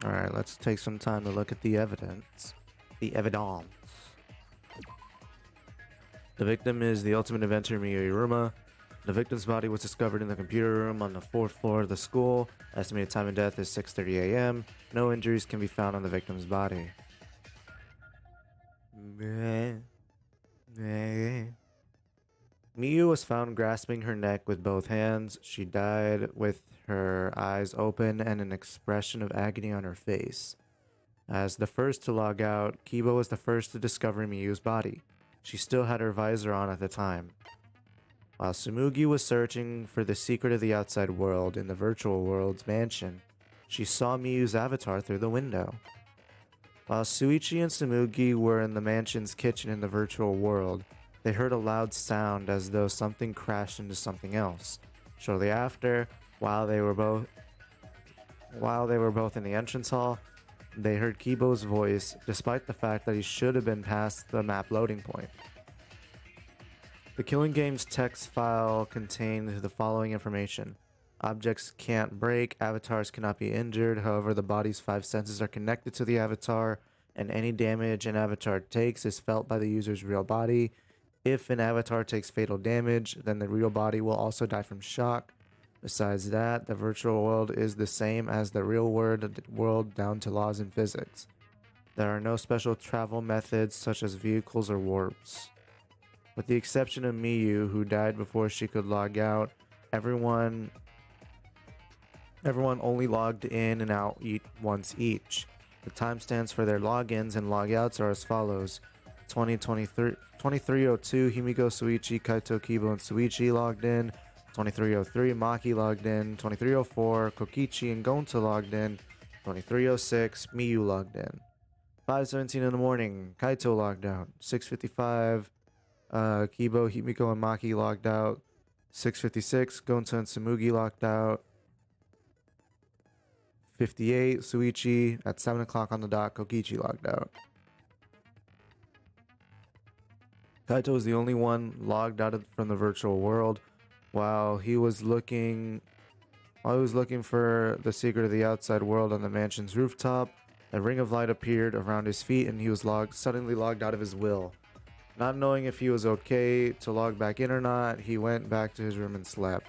Alright, let's take some time to look at the evidence. The evidence. The victim is the ultimate inventor Miyu Iruma. The victim's body was discovered in the computer room on the 4th floor of the school. Estimated time of death is 6:30 a.m. No injuries can be found on the victim's body. Miyu was found grasping her neck with both hands. She died with her eyes open and an expression of agony on her face. As the first to log out, Kiba was the first to discover Miyu's body. She still had her visor on at the time. While Tsumugi was searching for the secret of the outside world in the virtual world's mansion, she saw Miyu's avatar through the window. While Suichi and Tsumugi were in the mansion's kitchen in the virtual world, they heard a loud sound as though something crashed into something else. Shortly after, while they were both in the entrance hall, they heard Kibo's voice, despite the fact that he should have been past the map loading point. The Killing Game's text file contained the following information. Objects can't break, avatars cannot be injured, however the body's 5 senses are connected to the avatar, and any damage an avatar takes is felt by the user's real body. If an avatar takes fatal damage, then the real body will also die from shock. Besides that, the virtual world is the same as the real world down to laws in physics. There are no special travel methods such as vehicles or warps. With the exception of Miyu, who died before she could log out, everyone only logged in and out once each. The timestamps for their logins and logouts are as follows. 2302 Himiko, Suichi, Kaito, Kibo, and Suichi logged in. 2303 Maki logged in. 2304 Kokichi and Gonta logged in. 2306 Miyu logged in. 5:17 in the morning, Kaito logged out. 6:55 Kibo, Himiko, and Maki logged out. 6:56 Gonta and Tsumugi logged out. 58 Suichi. At 7 o'clock on the dot, Kokichi logged out. Kaito was the only one logged out from the virtual world. While he was looking for the secret of the outside world on the mansion's rooftop, a ring of light appeared around his feet and he was suddenly logged out of his will. Not knowing if he was okay to log back in or not, he went back to his room and slept.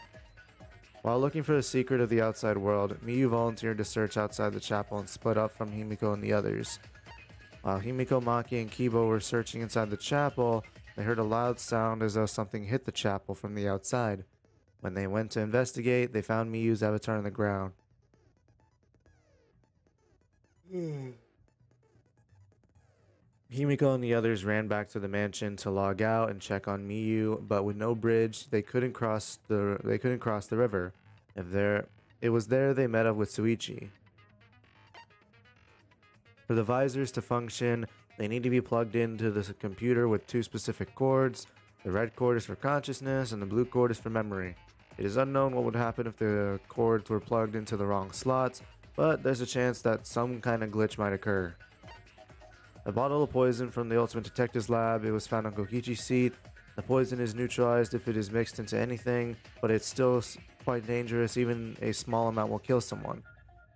While looking for the secret of the outside world, Miyu volunteered to search outside the chapel and split up from Himiko and the others. While Himiko, Maki, and Kibo were searching inside the chapel, they heard a loud sound as though something hit the chapel from the outside. When they went to investigate, they found Miyu's avatar on the ground. Himiko and the others ran back to the mansion to log out and check on Miyu, but with no bridge, they couldn't cross the river. It was there they met up with Suichi. For the visors to function, they need to be plugged into the computer with 2 specific cords. The red cord is for consciousness and the blue cord is for memory. It is unknown what would happen if the cords were plugged into the wrong slots, but there's a chance that some kind of glitch might occur. A bottle of poison from the Ultimate Detective's lab, it was found on Kokichi's seat. The poison is neutralized if it is mixed into anything, but it's still quite dangerous. Even a small amount will kill someone.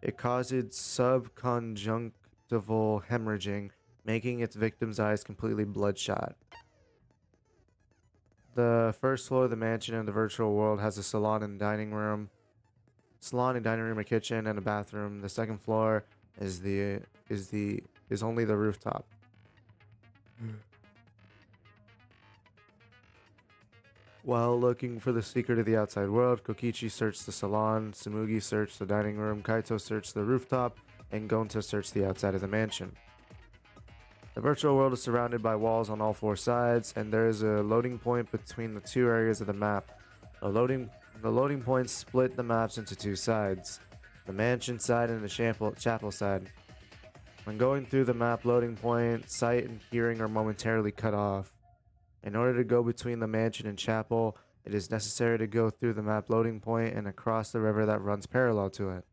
It causes subconjunctival hemorrhaging, making its victim's eyes completely bloodshot. The first floor of the mansion in the virtual world has a salon and dining room, a kitchen, and a bathroom. The second floor is only the rooftop. While looking for the secret of the outside world, Kokichi searched the salon, Tsumugi searched the dining room, Kaito searched the rooftop, and Gonta searched the outside of the mansion. The virtual world is surrounded by walls on all 4 sides, and there is a loading point between the 2 areas of the map. The loading points split the maps into 2 sides, the mansion side and the chapel side. When going through the map loading point, sight and hearing are momentarily cut off. In order to go between the mansion and chapel, it is necessary to go through the map loading point and across the river that runs parallel to it.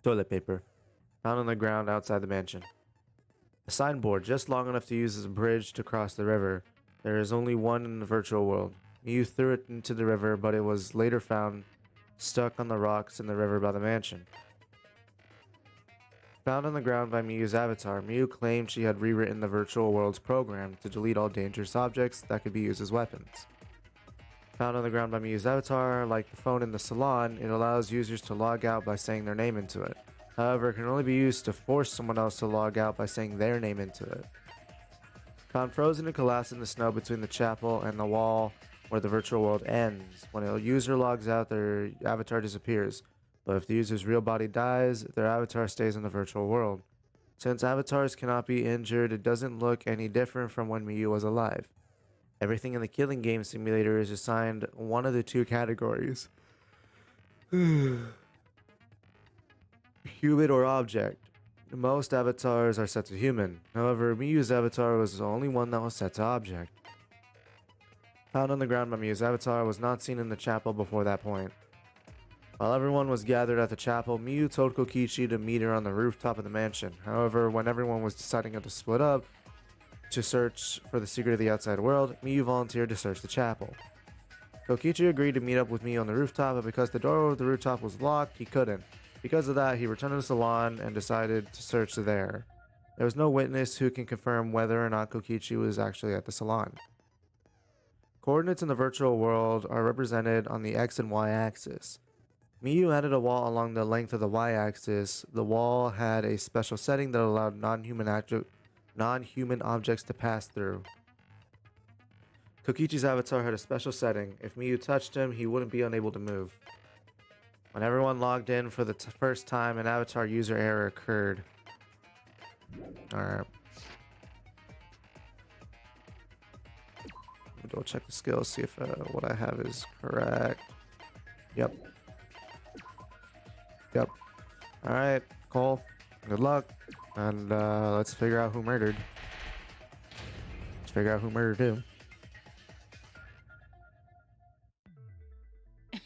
Toilet paper, found on the ground outside the mansion. A signboard just long enough to use as a bridge to cross the river. There is only one in the virtual world. Miyu threw it into the river, but it was later found stuck on the rocks in the river by the mansion. Found on the ground by Miyu's avatar, Miyu claimed she had rewritten the virtual world's program to delete all dangerous objects that could be used as weapons. Found on the ground by Miyu's avatar, like the phone in the salon, it allows users to log out by saying their name into it. However, it can only be used to force someone else to log out by saying their name into it. Found frozen and collapsed in the snow between the chapel and the wall where the virtual world ends. When a user logs out, their avatar disappears. But if the user's real body dies, their avatar stays in the virtual world. Since avatars cannot be injured, it doesn't look any different from when Miyu was alive. Everything in the killing game simulator is assigned one of the two categories. Human or object. Most avatars are set to human. However, Miyu's avatar was the only one that was set to object. Found on the ground by Miyu's avatar was not seen in the chapel before that point. While everyone was gathered at the chapel, Miyu told Kokichi to meet her on the rooftop of the mansion. However, when everyone was deciding to split up to search for the secret of the outside world, Miyu volunteered to search the chapel. Kokichi agreed to meet up with Miyu on the rooftop, but because the door of the rooftop was locked, he couldn't. Because of that, he returned to the salon and decided to search there. There was no witness who can confirm whether or not Kokichi was actually at the salon. Coordinates in the virtual world are represented on the X and Y axis. Miyu added a wall along the length of the Y-axis. The wall had a special setting that allowed non-human objects to pass through. Kokichi's avatar had a special setting. If Miyu touched him, he wouldn't be unable to move. When everyone logged in for the first time, an avatar user error occurred. Alright. Double check the skills, see if what I have is correct. Yep. Yep. Alright, Cole. Good luck. And let's figure out who murdered. Let's figure out who murdered who.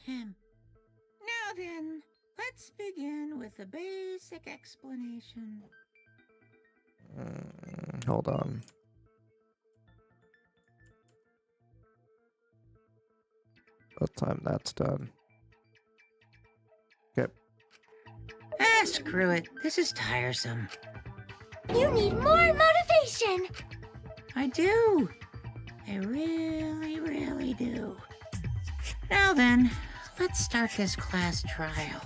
Now then, let's begin with a basic explanation. Hold on. What time that's done. Okay. Ah, screw it. This is tiresome. You need more motivation! I do. I really, really do. Now then, let's start this class trial.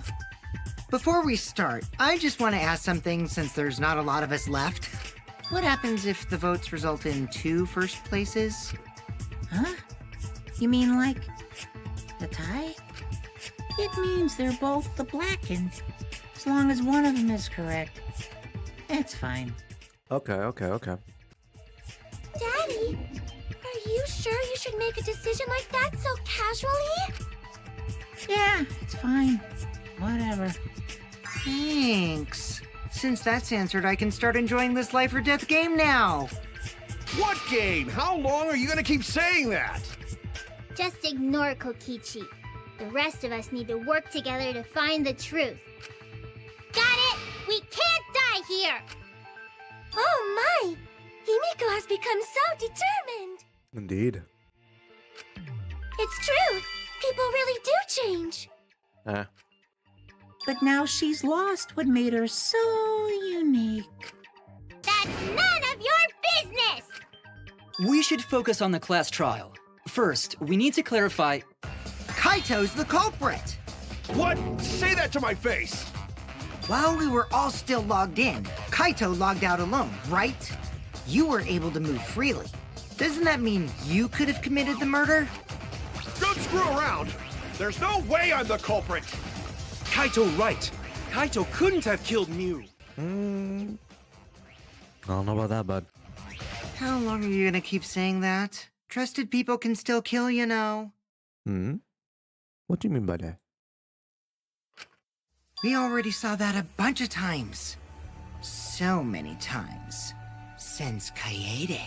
Before we start, I just want to ask something since there's not a lot of us left. What happens if the votes result in 2 first places? Huh? You mean like the tie? It means they're both the blackened. As long as one of them is correct. It's fine. Okay. Daddy, are you sure you should make a decision like that so casually? Yeah, it's fine. Whatever. Thanks. Since that's answered, I can start enjoying this life or death game now. What game? How long are you gonna keep saying that? Just ignore Kokichi. The rest of us need to work together to find the truth. Got it! We can't die here! Oh my! Himiko has become so determined! Indeed. It's true! People really do change! But now she's lost what made her so unique. That's none of your business! We should focus on the class trial. First, we need to clarify... Kaito's the culprit! What? Say that to my face! While we were all still logged in, Kaito logged out alone, right? You were able to move freely. Doesn't that mean you could have committed the murder? Don't screw around! There's no way I'm the culprit! Kaito right. Kaito couldn't have killed Miu. I don't know about that, bud. How long are you gonna keep saying that? Trusted people can still kill, you know. What do you mean by that? We already saw that a bunch of times. So many times. Since Kaede.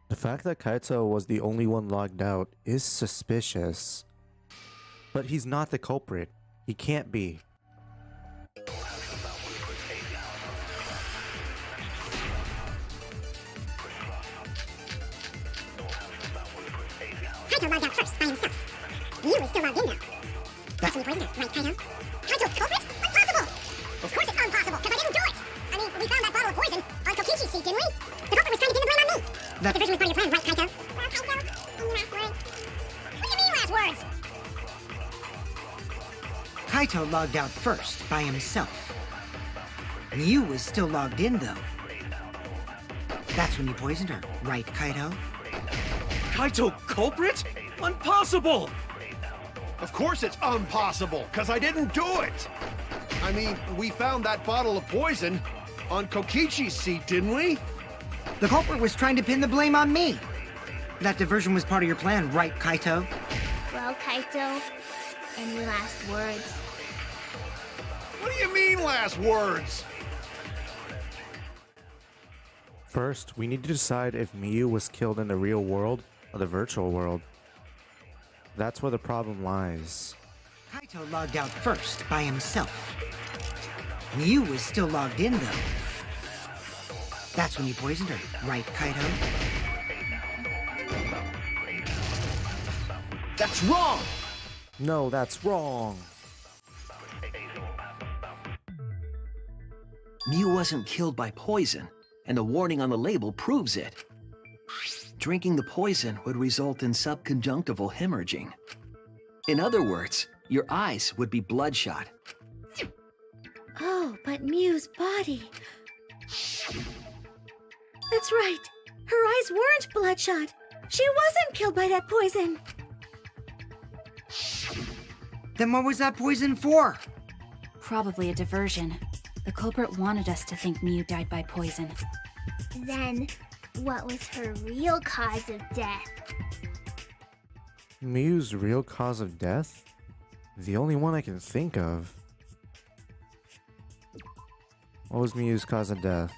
The fact that Kaito was the only one logged out is suspicious. But he's not the culprit. He can't be. Kaito logged out first by himself. You were still logged in now. That being poisoned, right, Kaito? Kaito, culprit? Impossible! Of course it's impossible, because I didn't do it! I mean, we found that bottle of poison on Kokichi's seat, didn't we? The culprit was trying to pin the blame on me! The diversion was part of your plan, right, Kaito? Well, Kaito, any last words? What do you mean, last words? Kaito logged out first, by himself. Miu was still logged in, though. That's when you poisoned her, right, Kaito? Kaito culprit? Impossible! Of course it's impossible, because I didn't do it! I mean, we found that bottle of poison on Kokichi's seat, didn't we? The culprit was trying to pin the blame on me. That diversion was part of your plan, right, Kaito? Well, Kaito, any last words? What do you mean, last words? First, we need to decide if Miu was killed in the real world or the virtual world. That's where the problem lies. Kaito logged out first, by himself. Miu was still logged in, though. That's when you poisoned her, right, Kaito? That's wrong! No, that's wrong. Miu wasn't killed by poison, and the warning on the label proves it. Drinking the poison would result in subconjunctival hemorrhaging. In other words, your eyes would be bloodshot. Oh, but Miu's body. That's right. Her eyes weren't bloodshot. She wasn't killed by that poison. Then what was that poison for? Probably a diversion. The culprit wanted us to think Miu died by poison. Then, what was her real cause of death? Miu's real cause of death? The only one I can think of. What was Miu's cause of death?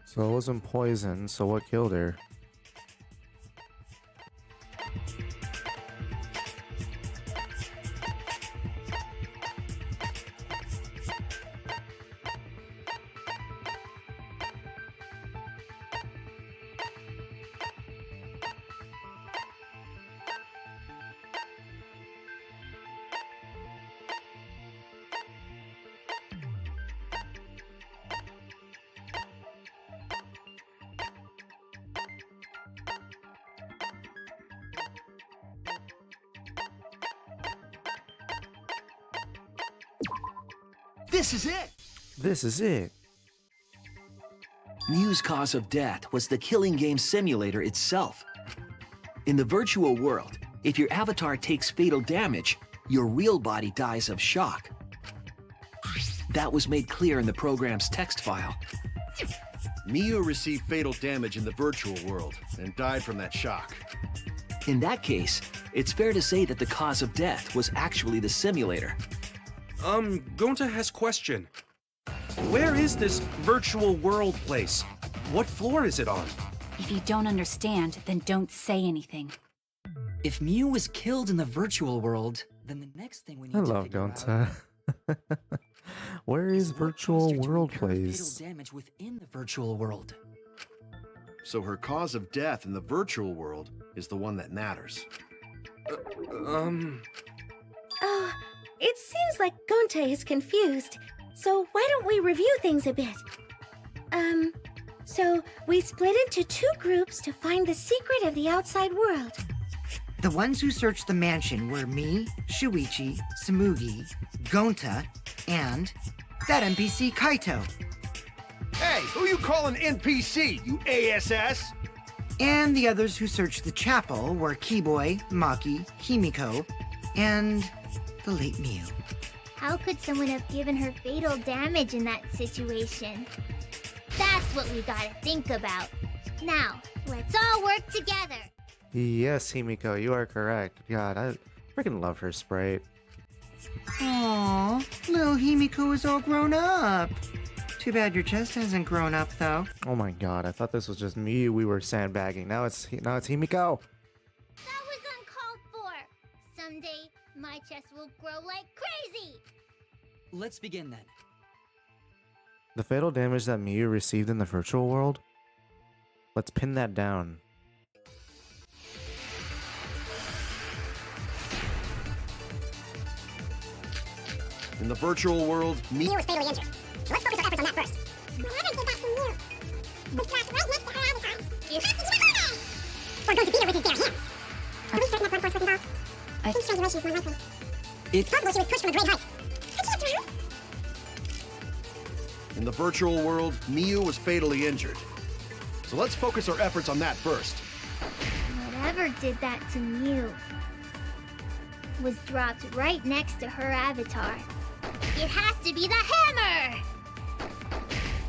So it wasn't poison, so what killed her? This is it! This is it. Miu's cause of death was the killing game simulator itself. In the virtual world, if your avatar takes fatal damage, your real body dies of shock. That was made clear in the program's text file. Miu received fatal damage in the virtual world and died from that shock. In that case, it's fair to say that the cause of death was actually the simulator. Gonta has question. Where is this virtual world place? What floor is it on? If you don't understand, then don't say anything. If Miu was killed in the virtual world, then the next thing we need I to love figure out Gonta. Where is what virtual caused her to world incur plays? fatal damage within the virtual world. So her cause of death in the virtual world is the one that matters. Oh, it seems like Gonte is confused. So why don't we review things a bit? So we split into two groups to find the secret of the outside world. The ones who searched the mansion were me, Shuichi, Samugi, Gonta, and that NPC Kaito. Hey, who you calling NPC, you ASS? And the others who searched the chapel were Keyboy, Maki, Himiko, and the late Miu. How could someone have given her fatal damage in that situation? That's what we gotta think about. Now, let's all work together. Yes, Himiko, you are correct. God, I freaking love her sprite. Aww, little Himiko is all grown up. Too bad your chest hasn't grown up, though. Oh my god, I thought this was just me we were sandbagging. Now it's Himiko. That was uncalled for. Someday, my chest will grow like crazy. Let's begin then. The fatal damage that Miyu received in the virtual world? Let's pin that down. In the virtual world, Miyu was fatally injured. So let's focus our efforts on that first. Whatever did that to Miyu? We dropped right next to her avatar. You have to do it! We're going to beat her with his bare hands. Are we certain that blood force was involved? I think strangulation is more likely. It's possible she was pushed from a great height. Could she have drowned? In the virtual world, Miyu was fatally injured. So let's focus our efforts on that first. Whatever did that to Miyu was dropped right next to her avatar. It has to be the hammer!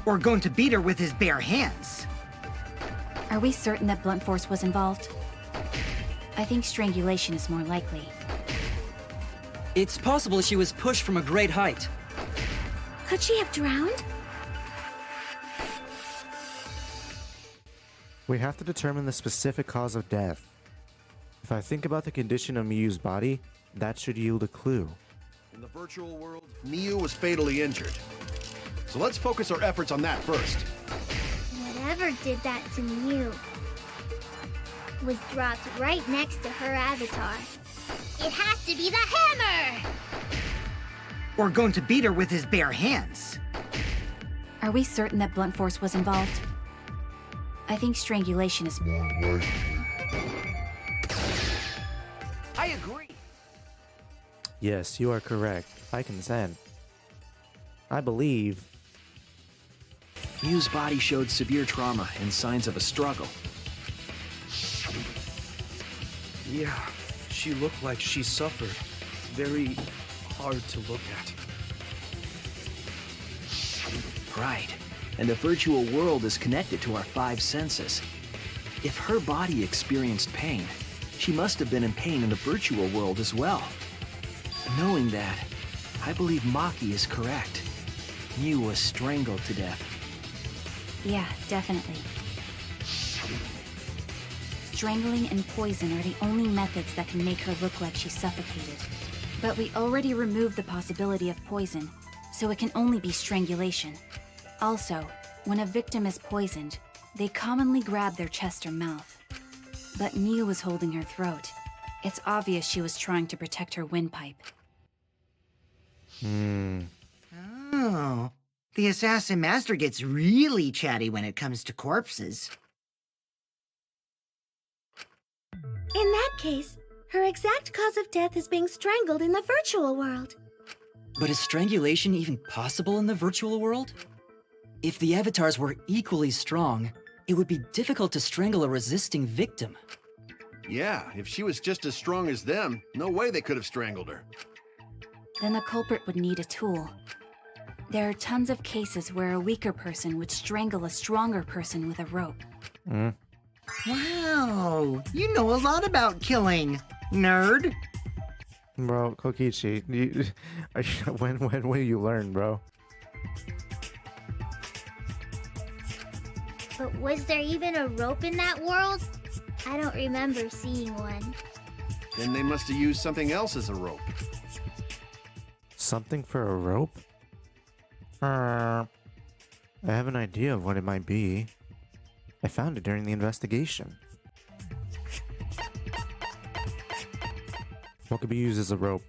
We're going to beat her with his bare hands. Are we certain that blunt force was involved? I think strangulation is more likely. It's possible she was pushed from a great height. Could she have drowned? We have to determine the specific cause of death. If I think about the condition of Miyu's body, that should yield a clue. In the virtual world, Miyu was fatally injured. So let's focus our efforts on that first. Whatever did that to Miyu was dropped right next to her avatar. It has to be the hammer! We're going to beat her with his bare hands. Are we certain that blunt force was involved? I think strangulation is more likely. I agree. Yes, you are correct. I consent. I believe. Miyu's body showed severe trauma and signs of a struggle. Yeah, she looked like she suffered. Very hard to look at. Right. And the virtual world is connected to our 5 senses. If her body experienced pain, she must have been in pain in the virtual world as well. Knowing that, I believe Maki is correct. Miyu was strangled to death. Yeah, definitely. Strangling and poison are the only methods that can make her look like she suffocated. But we already removed the possibility of poison, so it can only be strangulation. Also, when a victim is poisoned, they commonly grab their chest or mouth. But Miyu was holding her throat. It's obvious she was trying to protect her windpipe. Oh, the Assassin Master gets really chatty when it comes to corpses. In that case, her exact cause of death is being strangled in the virtual world. But is strangulation even possible in the virtual world? If the avatars were equally strong, it would be difficult to strangle a resisting victim. Yeah, if she was just as strong as them, no way they could have strangled her. Then the culprit would need a tool. There are tons of cases where a weaker person would strangle a stronger person with a rope. Wow, you know a lot about killing, nerd. Bro, Kokichi, when will you learn, bro? But was there even a rope in that world? I don't remember seeing one. Then they must have used something else as a rope. Something for a rope? I have an idea of what it might be. I found it during the investigation. What could be used as a rope?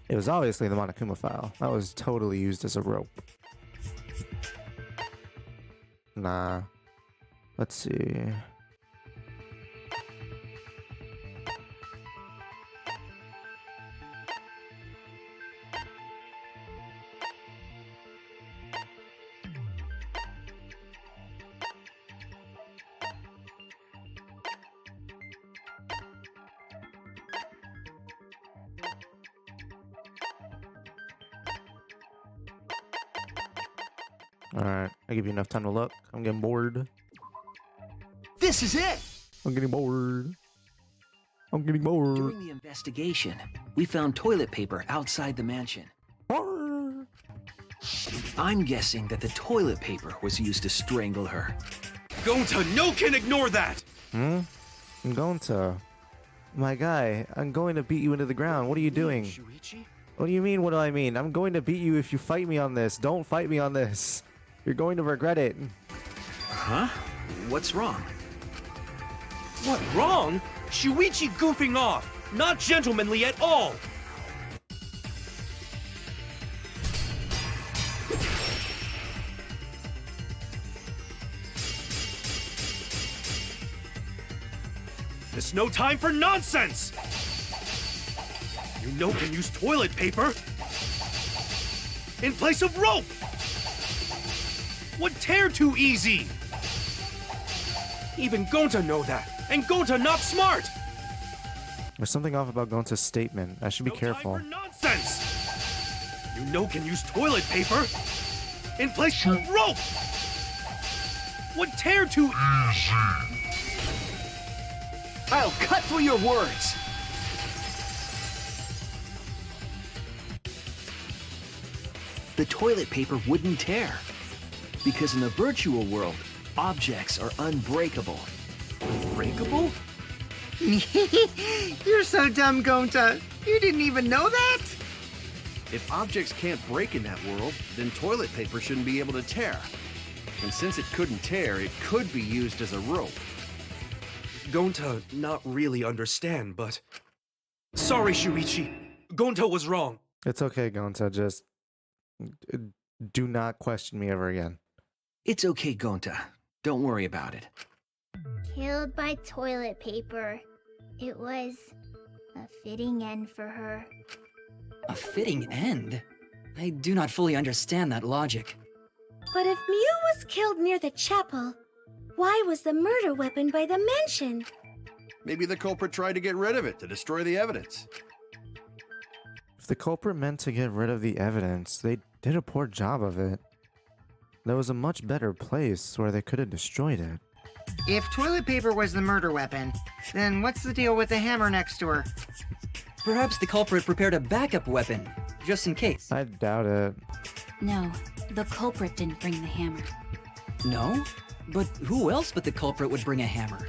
It was obviously the Monokuma file. That was totally used as a rope. Nah. Let's see. Alright, I give you enough time to look. I'm getting bored. This is it! I'm getting bored. I'm getting bored. During the investigation, we found toilet paper outside the mansion. I'm guessing that the toilet paper was used to strangle her. Gonta, no can ignore that! I'm going to... My guy, I'm going to beat you into the ground. What are you doing? Shuichi? What do you mean, what do I mean? I'm going to beat you if you fight me on this. Don't fight me on this. You're going to regret it. Huh? What's wrong? What, wrong? Shuichi goofing off! Not gentlemanly at all! There's no time for nonsense! You know can use toilet paper in place of rope! Would tear too easy! Even Gonta know that, and Gonta not smart! There's something off about Gonta's statement. I should be careful. Time for nonsense! You know can use toilet paper in place of rope! Would tear too easy! I'll cut through your words! The toilet paper wouldn't tear. Because in the virtual world, objects are unbreakable. Unbreakable? You're so dumb, Gonta. You didn't even know that? If objects can't break in that world, then toilet paper shouldn't be able to tear. And since it couldn't tear, it could be used as a rope. Gonta not really understand, but... Sorry, Shuichi. Gonta was wrong. It's okay, Gonta. Just do not question me ever again. It's okay, Gonta. Don't worry about it. Killed by toilet paper. It was a fitting end for her. A fitting end? I do not fully understand that logic. But if Mew was killed near the chapel, why was the murder weapon by the mansion? Maybe the culprit tried to get rid of it to destroy the evidence. If the culprit meant to get rid of the evidence, they did a poor job of it. There was a much better place where they could have destroyed it. If toilet paper was the murder weapon, then what's the deal with the hammer next to her? Perhaps the culprit prepared a backup weapon, just in case. I doubt it. No, the culprit didn't bring the hammer. No? But who else but the culprit would bring a hammer?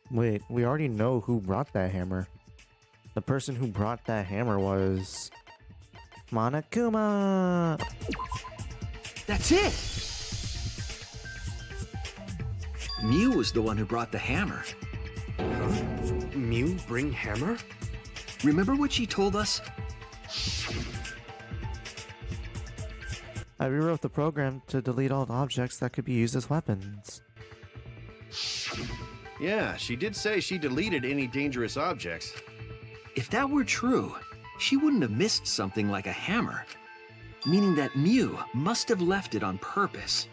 Wait, we already know who brought that hammer. The person who brought that hammer was... Monokuma! That's it! Mew was the one who brought the hammer. Huh? Mew bring hammer? Remember what she told us? I rewrote the program to delete all objects that could be used as weapons. Yeah, she did say she deleted any dangerous objects. If that were true, she wouldn't have missed something like a hammer. Meaning that Mew must have left it on purpose.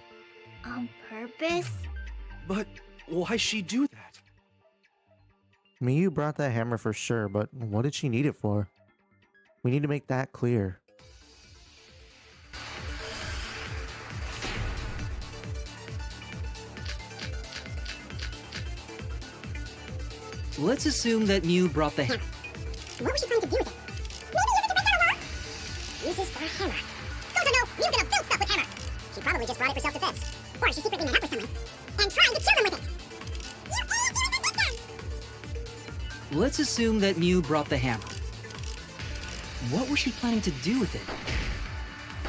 On purpose? But why she do that? Miyu brought that hammer for sure, but what did she need it for? We need to make that clear. Let's assume that Mew brought the What was she trying to do with it?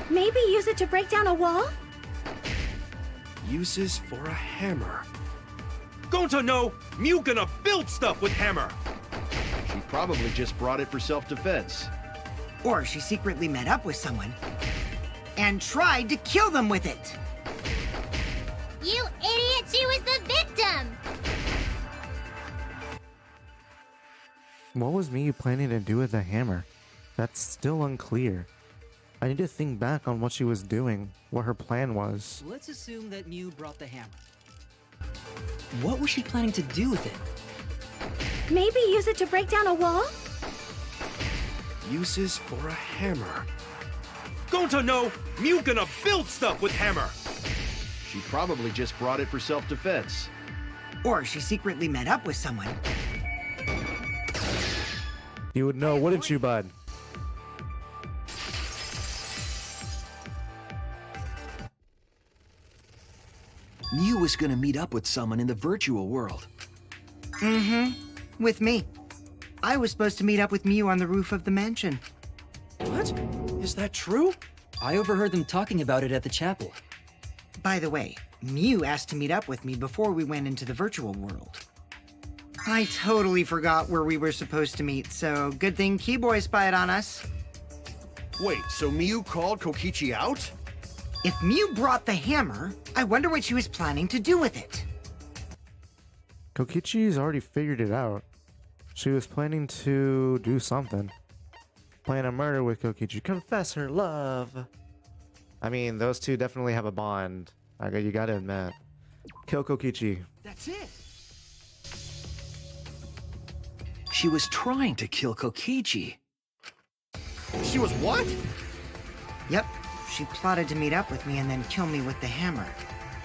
Maybe use it to break down a wall? Use this for a hammer. Don't know, Mew's gonna build stuff with hammer. She probably just brought it for self-defense. Or she secretly met up with someone and tried to kill them with it. You idiot, you with them! Let's assume that Mew brought the hammer. What was she planning to do with it? Maybe use it to break down a wall? Uses for a hammer. Gonta know, Mew gonna build stuff with hammer. She probably just brought it for self-defense. Or she secretly met up with someone and tried to kill them with it. You idiot, she was the victim! What was Miyu planning to do with the hammer? That's still unclear. I need to think back on what she was doing, what her plan was. Let's assume that Mew brought the hammer. What was she planning to do with it? Maybe use it to break down a wall? Uses for a hammer. Gonta know, Mew gonna build stuff with hammer. She probably just brought it for self-defense. Or she secretly met up with someone. You would know, wouldn't you, bud? Mew was gonna meet up with someone in the virtual world. Mm-hmm. With me. I was supposed to meet up with Mew on the roof of the mansion. What? Is that true? I overheard them talking about it at the chapel. By the way, Mew asked to meet up with me before we went into the virtual world. I totally forgot where we were supposed to meet, so good thing Keyboy spied on us. Wait, so Miyu called Kokichi out? If Mew brought the hammer, I wonder what she was planning to do with it. Kokichi's already figured it out. She was planning to do something. Plan a murder with Kokichi. Confess her love. I mean, those two definitely have a bond. You gotta admit. Kill Kokichi. That's it. She was trying to kill Kokichi. She was what? Yep, she plotted to meet up with me and then kill me with the hammer.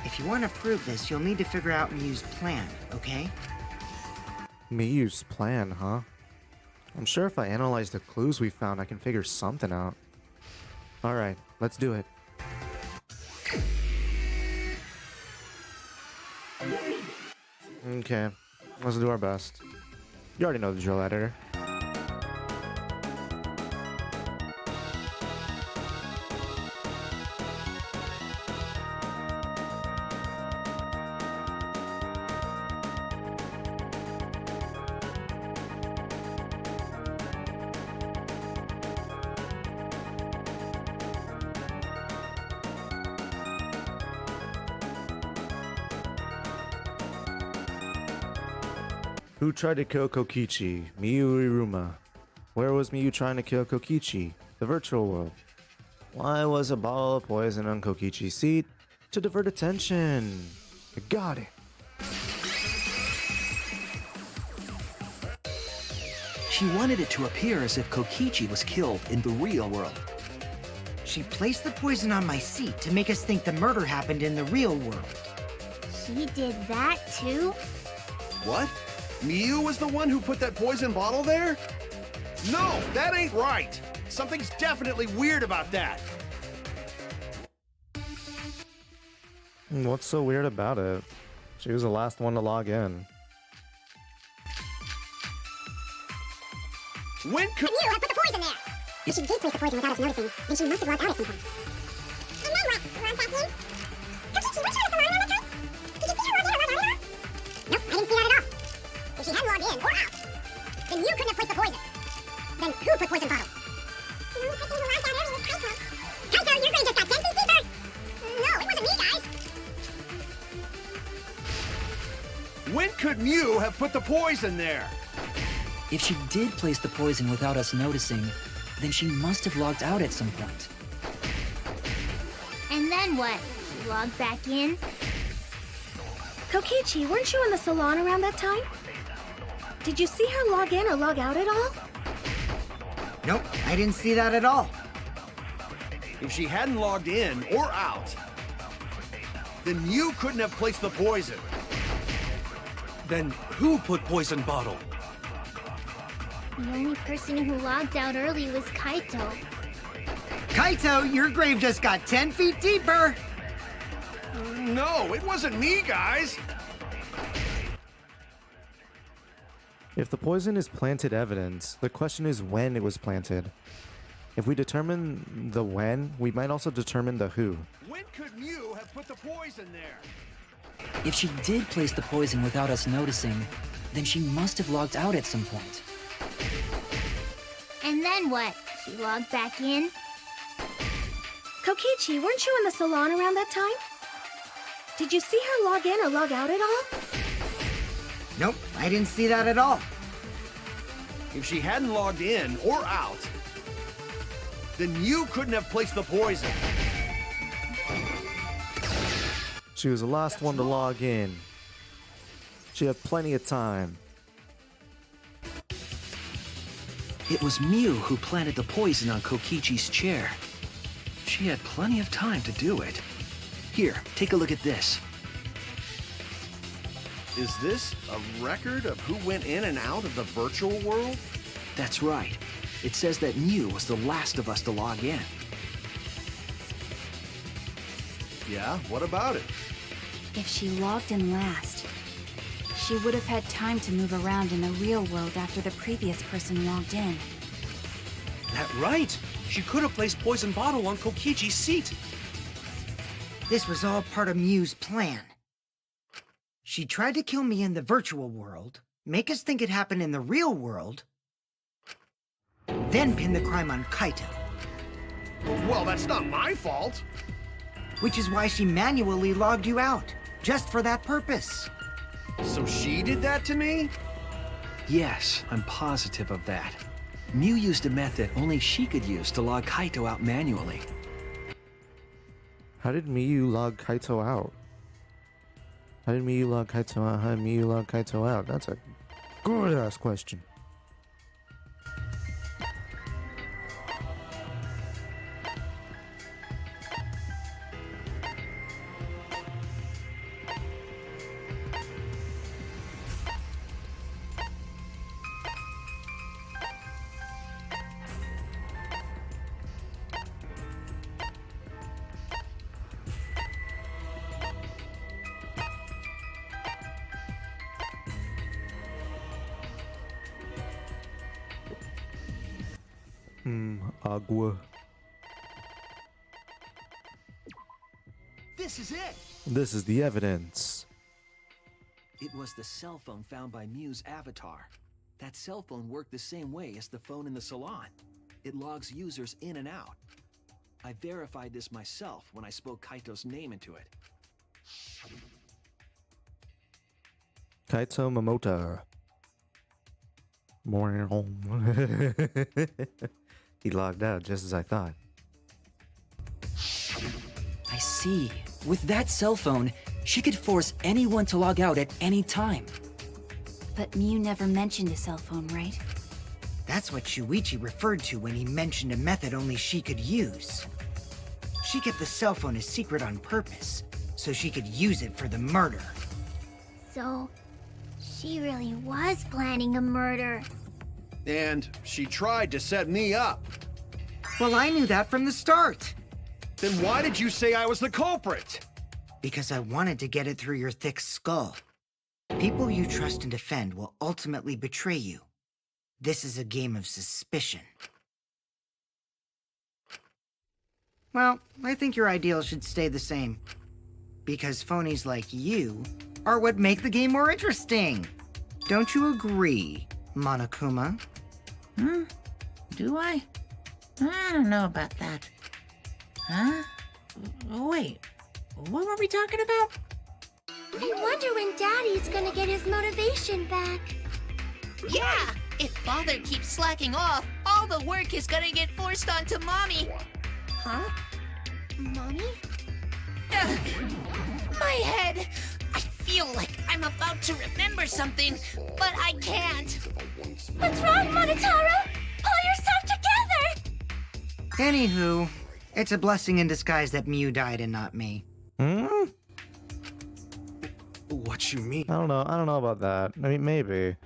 If you want to prove this, you'll need to figure out Mew's plan, okay? Miyu's plan, huh? I'm sure if I analyze the clues we found, I can figure something out. Alright, let's do it. Okay, let's do our best. You already know the drill, editor. Who tried to kill Kokichi? Miyu Iruma. Where was Miyu trying to kill Kokichi? The virtual world. Why was a bottle of poison on Kokichi's seat? To divert attention. I got it. She wanted it to appear as if Kokichi was killed in the real world. She placed the poison on my seat to make us think the murder happened in the real world. She did that too? What? Miyu was the one who put that poison bottle there? No, that ain't right. Something's definitely weird about that. What's so weird about it? She was the last one to log in. When could Mew had put the poison there! If she did place the poison without us noticing, then she must have logged out at some point. And then what? She logged back in? Kokichi, weren't you on the salon around that time? Did you see her log in or log out at all? Nope, I didn't see that at all. If she hadn't logged in or out, then you couldn't have placed the poison. Then who put poison bottle? The only person who logged out early was Kaito. Kaito, your brain just got 10 feet deeper! No, it wasn't me, guys! when could Mew have put the poison there? If she did place the poison without us noticing, then she must have logged out at some point. And then what? She logged back in? Kokichi, weren't you in the salon around that time? Did you see her log in or log out at all? Nope, I didn't see that at all. If she hadn't logged in or out, then Mew couldn't have placed the poison. Then who put poison bottle? The only person who logged out early was Kaito. Kaito, your grave just got 10 feet deeper! No, it wasn't me, guys. If the poison is planted evidence, the question is when it was planted. If we determine the when, we might also determine the who. When could Mew have put the poison there? If she did place the poison without us noticing, then she must have logged out at some point. And then what? She logged back in? Kokichi, weren't you in the salon around that time? Did you see her log in or log out at all? Nope, I didn't see that at all. If she hadn't logged in or out, then Mew couldn't have placed the poison. She was the last one to log in. She had plenty of time. It was Mew who planted the poison on Kokichi's chair. She had plenty of time to do it. Here, take a look at this. Is this a record of who went in and out of the virtual world? That's right. It says that Mew was the last of us to log in. Yeah, what about it? If she logged in last, she would have had time to move around in the real world after the previous person logged in. That right! She could have placed poison bottle on Kokichi's seat. This was all part of Miu's plan. She tried to kill me in the virtual world, make us think it happened in the real world, then pin the crime on Kaito. Well, that's not my fault. Which is why she manually logged you out, just for that purpose. So she did that to me? Yes, I'm positive of that. Miu used a method only she could use to log Kaito out manually. How did Miu log Kaito out? How did Miu log Kaito out? How did Miu log Kaito out? That's a good ass question. Agua. This is it! This is the evidence. It was the cell phone found by Miu's avatar. That cell phone worked the same way as the phone in the salon. It logs users in and out. I verified this myself when I spoke Kaito's name into it. Kaito Momota. Morning home. He logged out just as I thought. I see. With that cell phone, she could force anyone to log out at any time. But Miu never mentioned a cell phone, right? That's what Shuichi referred to when he mentioned a method only she could use. She kept the cell phone a secret on purpose, so she could use it for the murder. So, she really was planning a murder. And she tried to set me up. Well, I knew that from the start. Then why did you say I was the culprit? Because I wanted to get it through your thick skull. People you trust and defend will ultimately betray you. This is a game of suspicion. Well, I think your ideals should stay the same. Because phonies like you are what make the game more interesting. Don't you agree, Monokuma? Do I? I don't know about that. Huh? Wait, what were we talking about? I wonder when Daddy's gonna get his motivation back. Yeah! If Father keeps slacking off, all the work is gonna get forced onto Mommy. Huh? Mommy? Ugh. My head! I feel like I'm about to remember something, but I can't. What's wrong, Monotaro? Pull yourself together! Anywho, it's a blessing in disguise that Miu died and not me. What you mean? I don't know about that. I mean, maybe,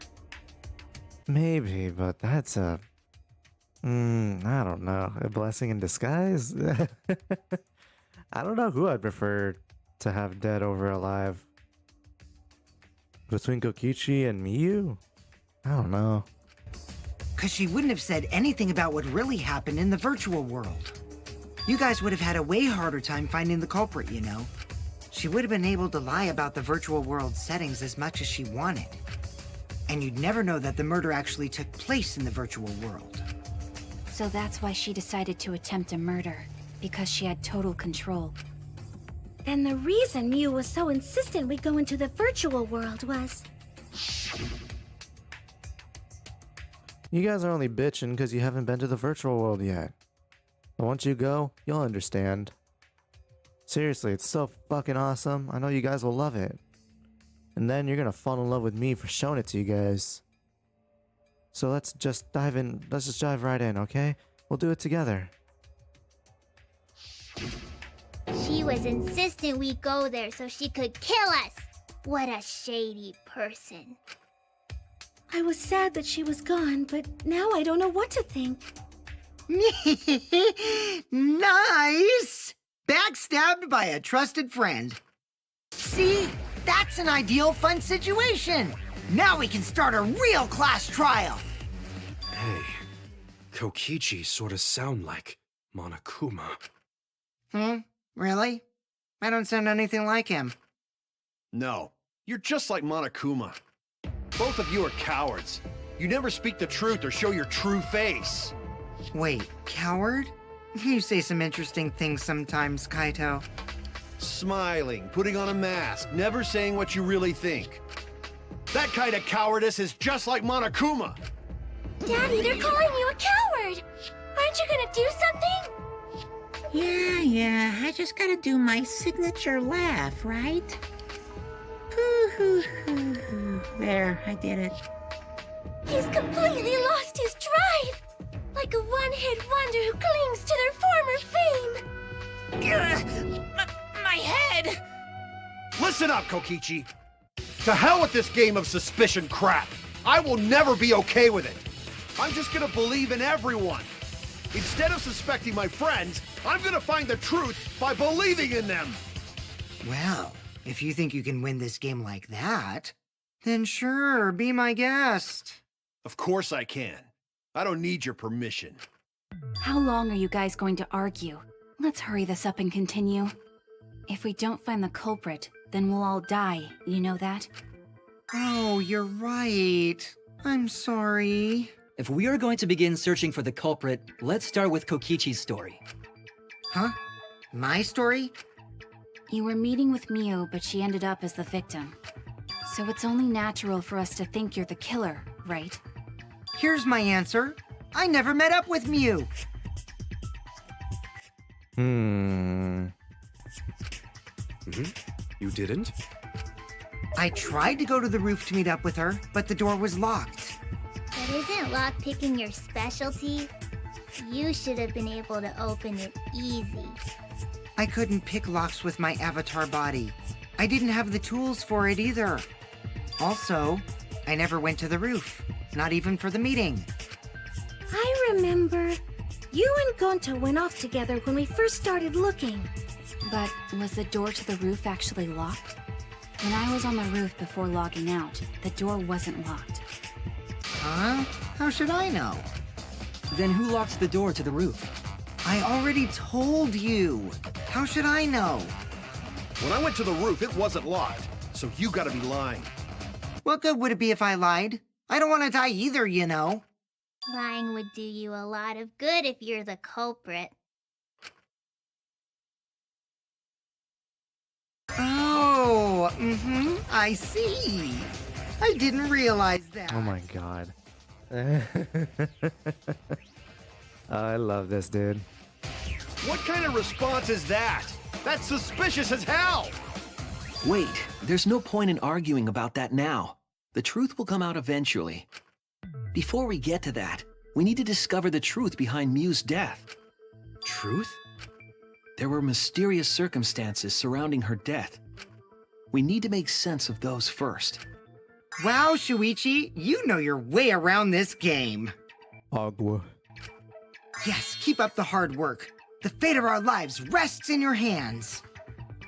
but that's a, I don't know, a blessing in disguise. I don't know who I'd prefer to have dead over alive. Between Kokichi and Miu? I don't know. Cause she wouldn't have said anything about what really happened in the virtual world. You guys would have had a way harder time finding the culprit, you know. She would have been able to lie about the virtual world settings as much as she wanted. And you'd never know that the murder actually took place in the virtual world. So that's why she decided to attempt a murder, because she had total control. And the reason Miu was so insistent we go into the virtual world was... You guys are only bitching because you haven't been to the virtual world yet. But once you go, you'll understand. Seriously, it's so fucking awesome. I know you guys will love it. And then you're gonna fall in love with me for showing it to you guys. So let's just dive in. Let's just dive right in, okay? We'll do it together. She was insistent we go there so she could kill us. What a shady person. I was sad that she was gone, but now I don't know what to think. Nice! Backstabbed by a trusted friend. See? That's an ideal fun situation! Now we can start a real class trial! Hey, Kokichi sort of sound like Monokuma. Really? I don't sound anything like him. No, you're just like Monokuma. Both of you are cowards. You never speak the truth or show your true face. Wait, coward? You say some interesting things sometimes, Kaito. Smiling, putting on a mask, never saying what you really think. That kind of cowardice is just like Monokuma. Daddy, they're calling you a coward! Aren't you gonna do something? Yeah, I just gotta do my signature laugh, right? Hoo hoo hoo hoo. There, I did it. He's completely lost his drive! Like a one-hit wonder who clings to their former fame! My head! Listen up, Kokichi. To hell with this game of suspicion crap. I will never be okay with it. I'm just gonna believe in everyone. Instead of suspecting my friends, I'm gonna find the truth by believing in them. Well, if you think you can win this game like that, then sure, be my guest. Of course I can. I don't need your permission. How long are you guys going to argue? Let's hurry this up and continue. If we don't find the culprit, then we'll all die, you know that? Oh, you're right. I'm sorry. If we are going to begin searching for the culprit, let's start with Kokichi's story. Huh? My story? You were meeting with Miu, but she ended up as the victim. So it's only natural for us to think you're the killer, right? Here's my answer. I never met up with Miu. You didn't? I tried to go to the roof to meet up with her, but the door was locked. But isn't lockpicking your specialty? You should have been able to open it easy. I couldn't pick locks with my avatar body. I didn't have the tools for it either. Also, I never went to the roof, not even for the meeting. I remember. You and Gonta went off together when we first started looking. But was the door to the roof actually locked? When I was on the roof before logging out, the door wasn't locked. Huh? How should I know? Then who locked the door to the roof? I already told you. How should I know? When I went to the roof, it wasn't locked, so you gotta be lying. What good would it be if I lied? I don't want to die either, you know. Lying would do you a lot of good if you're the culprit. Oh, I see. I didn't realize that. Oh my god. I love this, dude. What kind of response is that? That's suspicious as hell! Wait, there's no point in arguing about that now. The truth will come out eventually. Before we get to that, we need to discover the truth behind Miu's death. Truth? There were mysterious circumstances surrounding her death. We need to make sense of those first. Wow, Shuichi, you know your way around this game. Agua. Yes, keep up the hard work. The fate of our lives rests in your hands.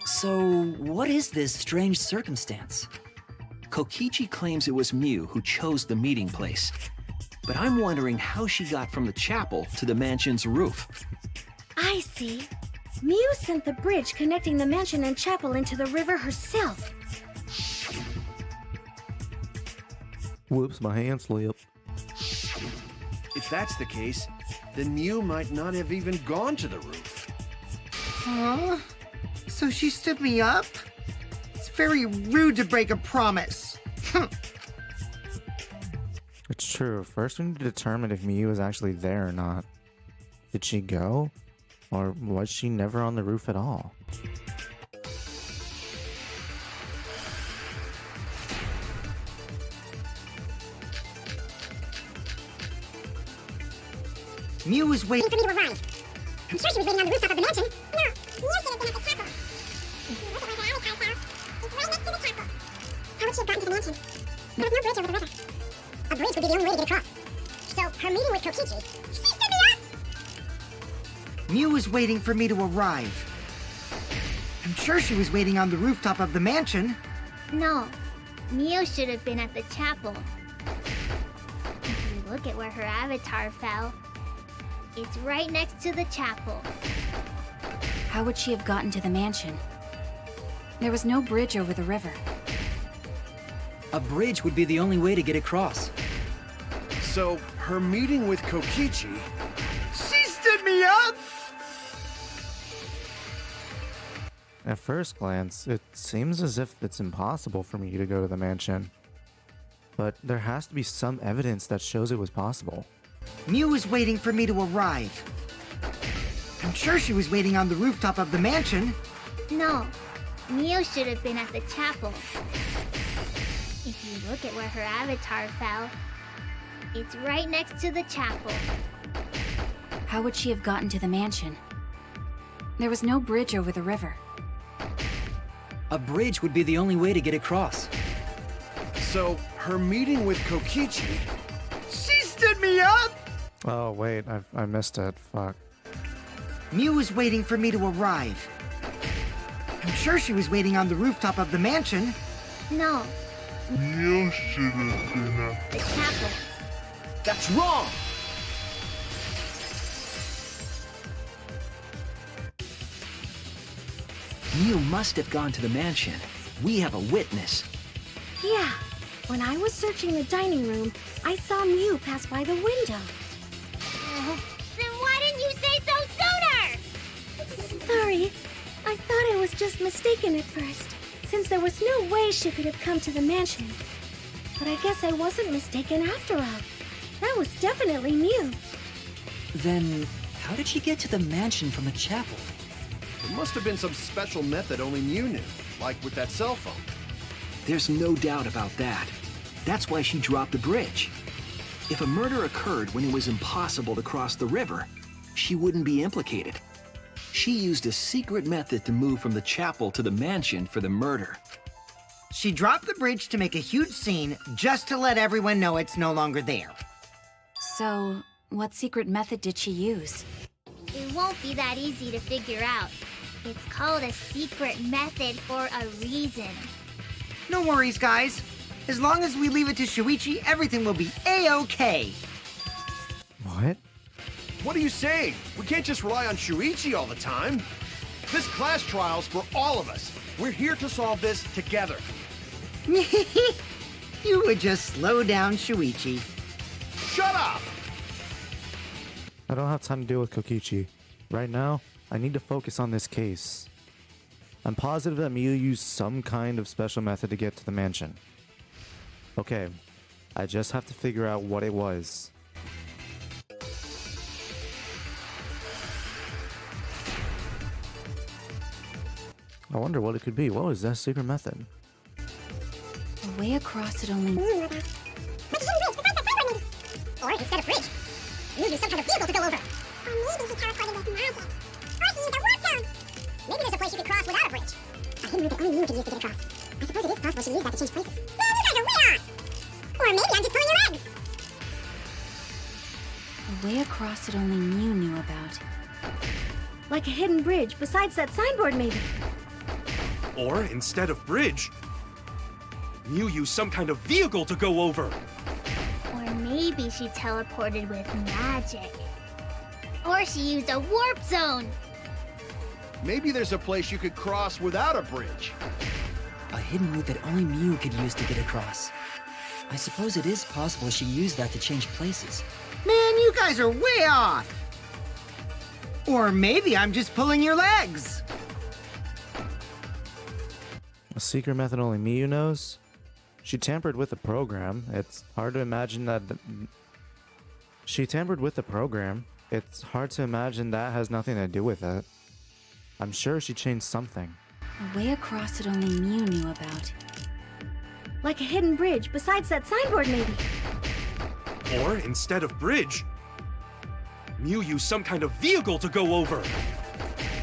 So, what is this strange circumstance? Kokichi claims it was Miu who chose the meeting place. But I'm wondering how she got from the chapel to the mansion's roof. I see. Miu sent the bridge connecting the mansion and chapel into the river herself. Whoops, my hand slipped. If that's the case, then Miu might not have even gone to the roof. Huh? So she stood me up? It's very rude to break a promise. It's true. First, we need to determine if Miu is actually there or not. Did she go? Or was she never on the roof at all? Miu is waiting. For me to arrive. I'm sure she was waiting on the rooftop of the mansion. No, Miu should have been at the chapel. How would she have gotten to the mansion? There was no bridge over the river. A bridge would be the only way to get across. So, her meeting with Kokichi, she stood me up! Miu was waiting for me to arrive. I'm sure she was waiting on the rooftop of the mansion. No, Mio should have been at the chapel. If you look at where her avatar fell, it's right next to the chapel. How would she have gotten to the mansion? There was no bridge over the river. A bridge would be the only way to get across. So, her meeting with Kokichi... She stood me up! At first glance, it seems as if it's impossible for me to go to the mansion. But there has to be some evidence that shows it was possible. Mew was waiting for me to arrive. I'm sure she was waiting on the rooftop of the mansion. No, Mio should have been at the chapel. If you look at where her avatar fell, it's right next to the chapel. How would she have gotten to the mansion? There was no bridge over the river. A bridge would be the only way to get across. So, her meeting with Kokichi... She stood me up! Oh, wait, I missed it. Fuck. Mew was waiting for me to arrive. I'm sure she was waiting on the rooftop of the mansion. No, Mio should have been at the chapel. That's wrong! Mew must have gone to the mansion. We have a witness. Yeah, when I was searching the dining room, I saw Mew pass by the window. Then why didn't you say so sooner? Sorry, I thought I was just mistaken at first, since there was no way she could have come to the mansion. But I guess I wasn't mistaken after all. That was definitely Mew. Then, how did she get to the mansion from the chapel? There must have been some special method only Mew knew, like with that cell phone. There's no doubt about that. That's why she dropped the bridge. If a murder occurred when it was impossible to cross the river, she wouldn't be implicated. She used a secret method to move from the chapel to the mansion for the murder. She dropped the bridge to make a huge scene just to let everyone know it's no longer there. So, what secret method did she use? It won't be that easy to figure out. It's called a secret method for a reason. No worries, guys. As long as we leave it to Shuichi, everything will be A-OK. What? What are you saying? We can't just rely on Shuichi all the time. This class trial's for all of us. We're here to solve this together. You would just slow down, Shuichi. Shut up! I don't have time to deal with Kokichi. Right now, I need to focus on this case. I'm positive that Miyu used some kind of special method to get to the mansion. Okay, I just have to figure out what it was. I wonder what it could be. What was that secret method? A way across it only... Or instead of bridge, you use some kind of vehicle to go over. Or maybe she teleported with magic. Or she used a warp zone. Maybe there's a place you could cross without a bridge. A hidden route that only you can use to get across. I suppose it is possible she used that to change places. Man, you guys are way off! Or maybe I'm just pulling your legs! A way across it only Mew knew about. Like a hidden bridge besides that signboard, maybe. Or instead of bridge, Mew used some kind of vehicle to go over. Or maybe she teleported with magic. Or she used a warp zone. Maybe there's a place you could cross without a bridge. A hidden route that only Mew could use to get across. I suppose it is possible she used that to change places. Man, you guys are way off! Or maybe I'm just pulling your legs! A secret method only Miyu knows? She tampered with the program. It's hard to imagine that... She tampered with the program. It's hard to imagine that has nothing to do with it. I'm sure she changed something. A way across it only Mew knew about. Like a hidden bridge besides that signboard, maybe. Or instead of bridge, Mew used some kind of vehicle to go over.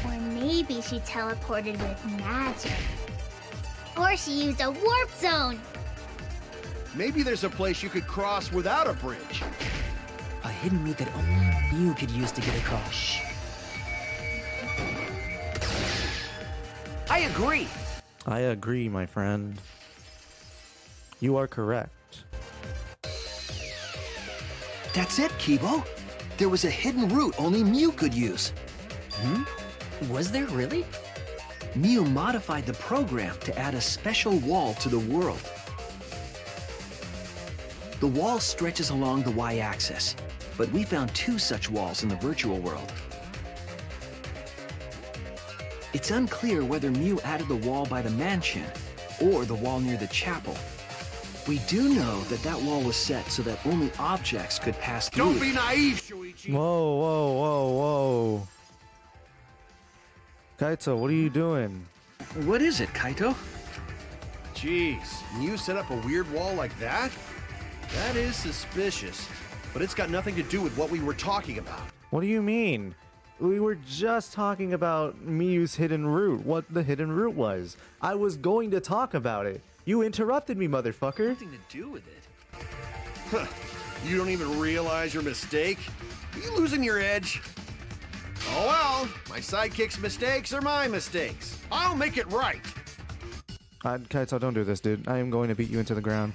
Or maybe she teleported with magic. Or she used a warp zone. Maybe there's a place you could cross without a bridge. A hidden route that only Mew could use to get across. I agree. I agree, my friend. You are correct. That's it, Kibo. There was a hidden route only Mew could use. Was there really? Mew modified the program to add a special wall to the world. The wall stretches along the y-axis, but we found 2 such walls in the virtual world. It's unclear whether Mew added the wall by the mansion or the wall near the chapel. We do know that that wall was set so that only objects could pass through. Don't be naive, Shuichi. Whoa, whoa, whoa, whoa. Kaito, what are you doing? What is it, Kaito? Jeez, you set up a weird wall like that? That is suspicious, but it's got nothing to do with what we were talking about. What do you mean? We were just talking about Miyu's hidden route, what the hidden route was. I was going to talk about it. You interrupted me, motherfucker. Nothing to do with it. Huh. You don't even realize your mistake? Are you losing your edge? Oh well, my sidekick's mistakes are my mistakes. I'll make it right. Kaito, don't do this, dude. I am going to beat you into the ground.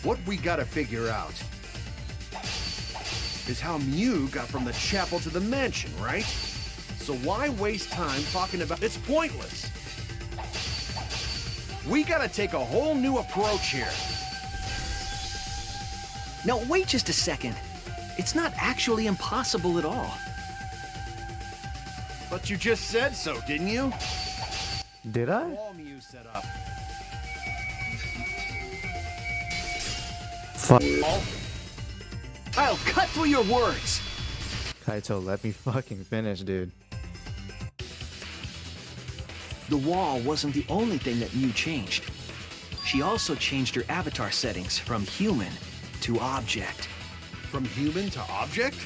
What we gotta figure out is how Mew got from the chapel to the mansion, right? So why waste time talking about it's pointless. We gotta take a whole new approach here. Now, wait just a second. It's not actually impossible at all. But you just said so, didn't you? Did I? All Mew set up. Fuck. I'll cut through your words. Kaito, let me fucking finish, dude. The wall wasn't the only thing that Mew changed. She also changed her avatar settings from human to object. From human to object?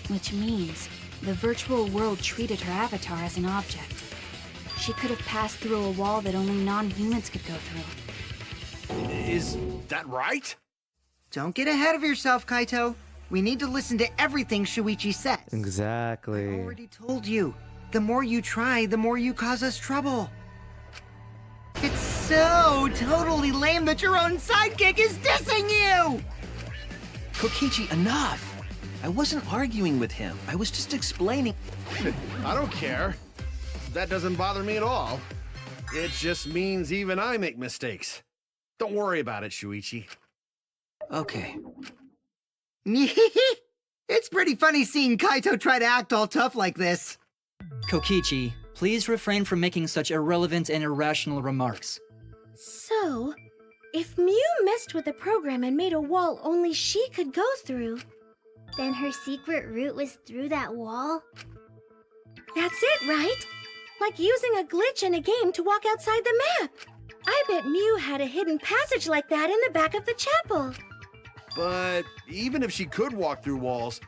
Which means the virtual world treated her avatar as an object. She could have passed through a wall that only non-humans could go through. Is that right? Don't get ahead of yourself, Kaito. We need to listen to everything Shuichi says. Exactly. I already told you. The more you try, the more you cause us trouble. It's so totally lame that your own sidekick is dissing you! Kokichi, enough! I wasn't arguing with him. I was just explaining. I don't care. That doesn't bother me at all. It just means even I make mistakes. Don't worry about it, Shuichi. Okay. It's pretty funny seeing Kaito try to act all tough like this. Kokichi, please refrain from making such irrelevant and irrational remarks. So, if Mew messed with the program and made a wall only she could go through, Then her secret route was through that wall? that's it, right? Like using a glitch in a game to walk outside the map. I bet Mew had a hidden passage like that in the back of the chapel. But even if she could walk through walls,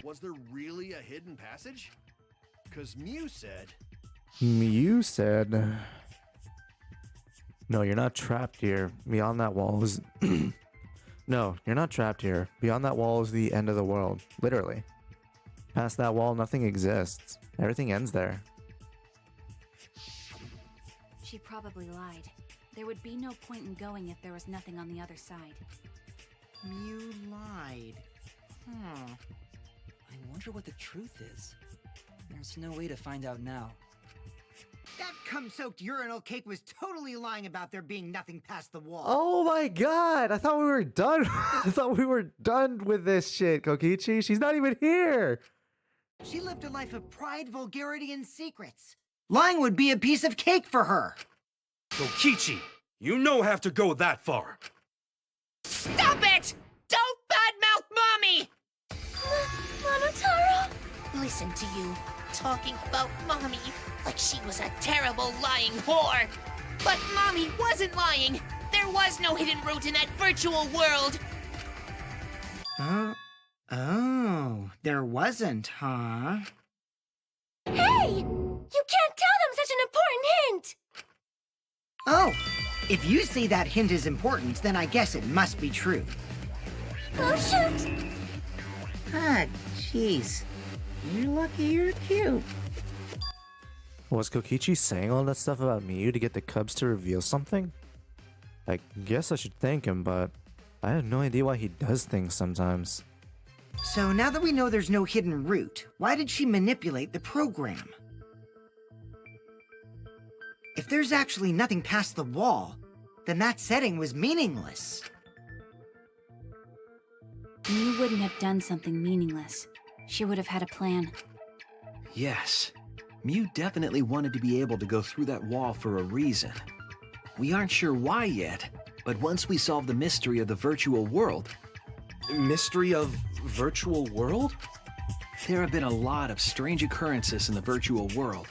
was there really a hidden passage? Because Mew said... Mew said... No, you're not trapped here. Beyond that wall is... No, you're not trapped here. Beyond that wall is the end of the world. Literally. Past that wall, nothing exists. Everything ends there. She probably lied. There would be no point in going if there was nothing on the other side. Mew lied. I wonder what the truth is. There's no way to find out now. That cum-soaked urinal cake was totally lying about there being nothing past the wall. Oh my god! I thought we were done. I thought we were done with this shit, Kokichi. She's not even here. She lived a life of pride, vulgarity, and secrets. Lying would be a piece of cake for her. Kokichi, you don't have to go that far. Stop it! Don't badmouth Mommy! Monotaro? Listen to you, talking about Mommy like she was a terrible lying whore. But Mommy wasn't lying. There was no hidden route in that virtual world. Oh, there wasn't, huh? Hey! You can't tell them such an important hint! Oh, if you say that hint is important, then I guess it must be true. Oh, shoot! Ah, jeez. You're lucky you're cute. Was Kokichi saying all that stuff about Miyu to get the cubs to reveal something? I guess I should thank him, but I have no idea why he does things sometimes. So now that we know there's no hidden route, why did she manipulate the program? If there's actually nothing past the wall, then that setting was meaningless. You wouldn't have done something meaningless. She would have had a plan. Yes. Mew definitely wanted to be able to go through that wall for a reason. We aren't sure why yet, but once we solve the mystery of the virtual world... Mystery of virtual world? There have been a lot of strange occurrences in the virtual world.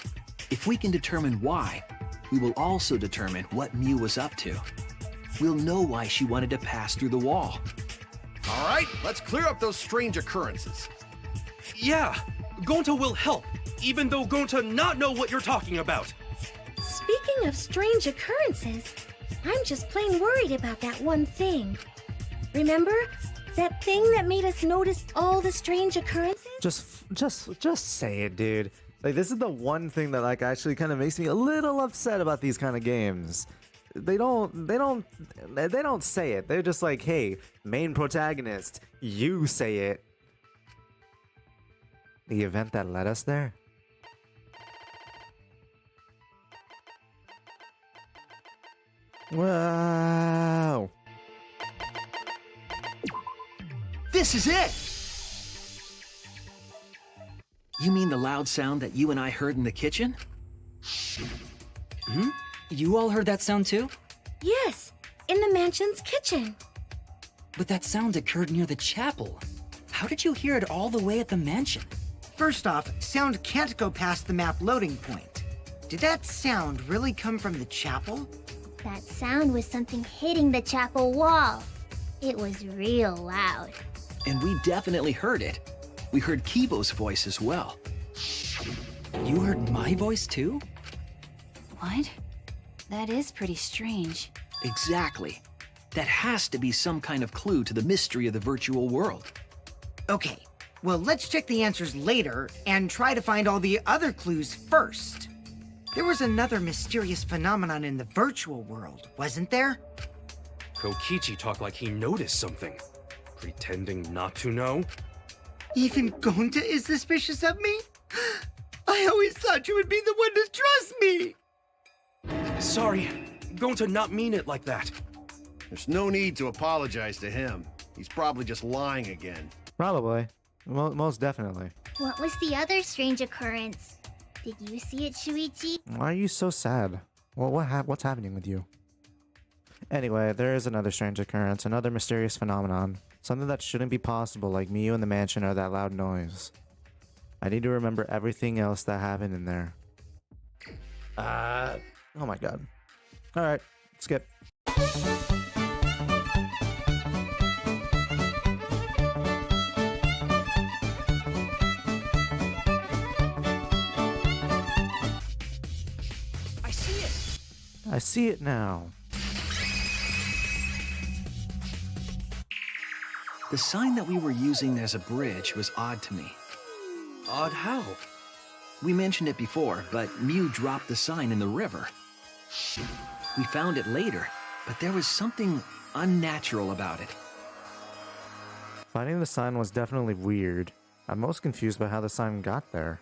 If we can determine why, we will also determine what Mew was up to. We'll know why she wanted to pass through the wall. All right, let's clear up those strange occurrences. Yeah, Gonta will help, even though Gonta not know what you're talking about. Speaking of strange occurrences, I'm just plain worried about that one thing. Remember? That thing that made us notice all the strange occurrences? Just say it, dude. Like, this is the one thing that like actually kind of makes me a little upset about these kind of games. They don't say it. They're just like, hey, main protagonist, you say it. The event that led us there? Wow. This is it! You mean the loud sound that you and I heard in the kitchen? Hmm? You all heard that sound too? Yes, in the mansion's kitchen. But that sound occurred near the chapel. How did you hear it all the way at the mansion? First off, sound can't go past the map loading point. Did that sound really come from the chapel? That sound was something hitting the chapel wall. It was real loud. And we definitely heard it. We heard Kibo's voice as well. You heard my voice too? What? That is pretty strange. Exactly. That has to be some kind of clue to the mystery of the virtual world. Okay, well, let's check the answers later and try to find all the other clues first. There was another mysterious phenomenon in the virtual world, wasn't there? Kokichi talked like he noticed something, pretending not to know. Even Gonta is suspicious of me? I always thought you would be the one to trust me! Sorry, Gonta not mean it like that. There's no need to apologize to him. He's probably just lying again. Probably. Most definitely. What was the other strange occurrence? Did you see it, Shuichi? Why are you so sad? Well, what's happening with you? Anyway, there is another strange occurrence, another mysterious phenomenon. Something that shouldn't be possible, like Miyu in the mansion or that loud noise. I need to remember everything else that happened in there. Oh my god. Alright, skip. I see it! I see it now. The sign that we were using as a bridge was odd to me. Odd how? We mentioned it before, but Mew dropped the sign in the river. We found it later, but there was something unnatural about it. Finding the sign was definitely weird. I'm most confused by how the sign got there.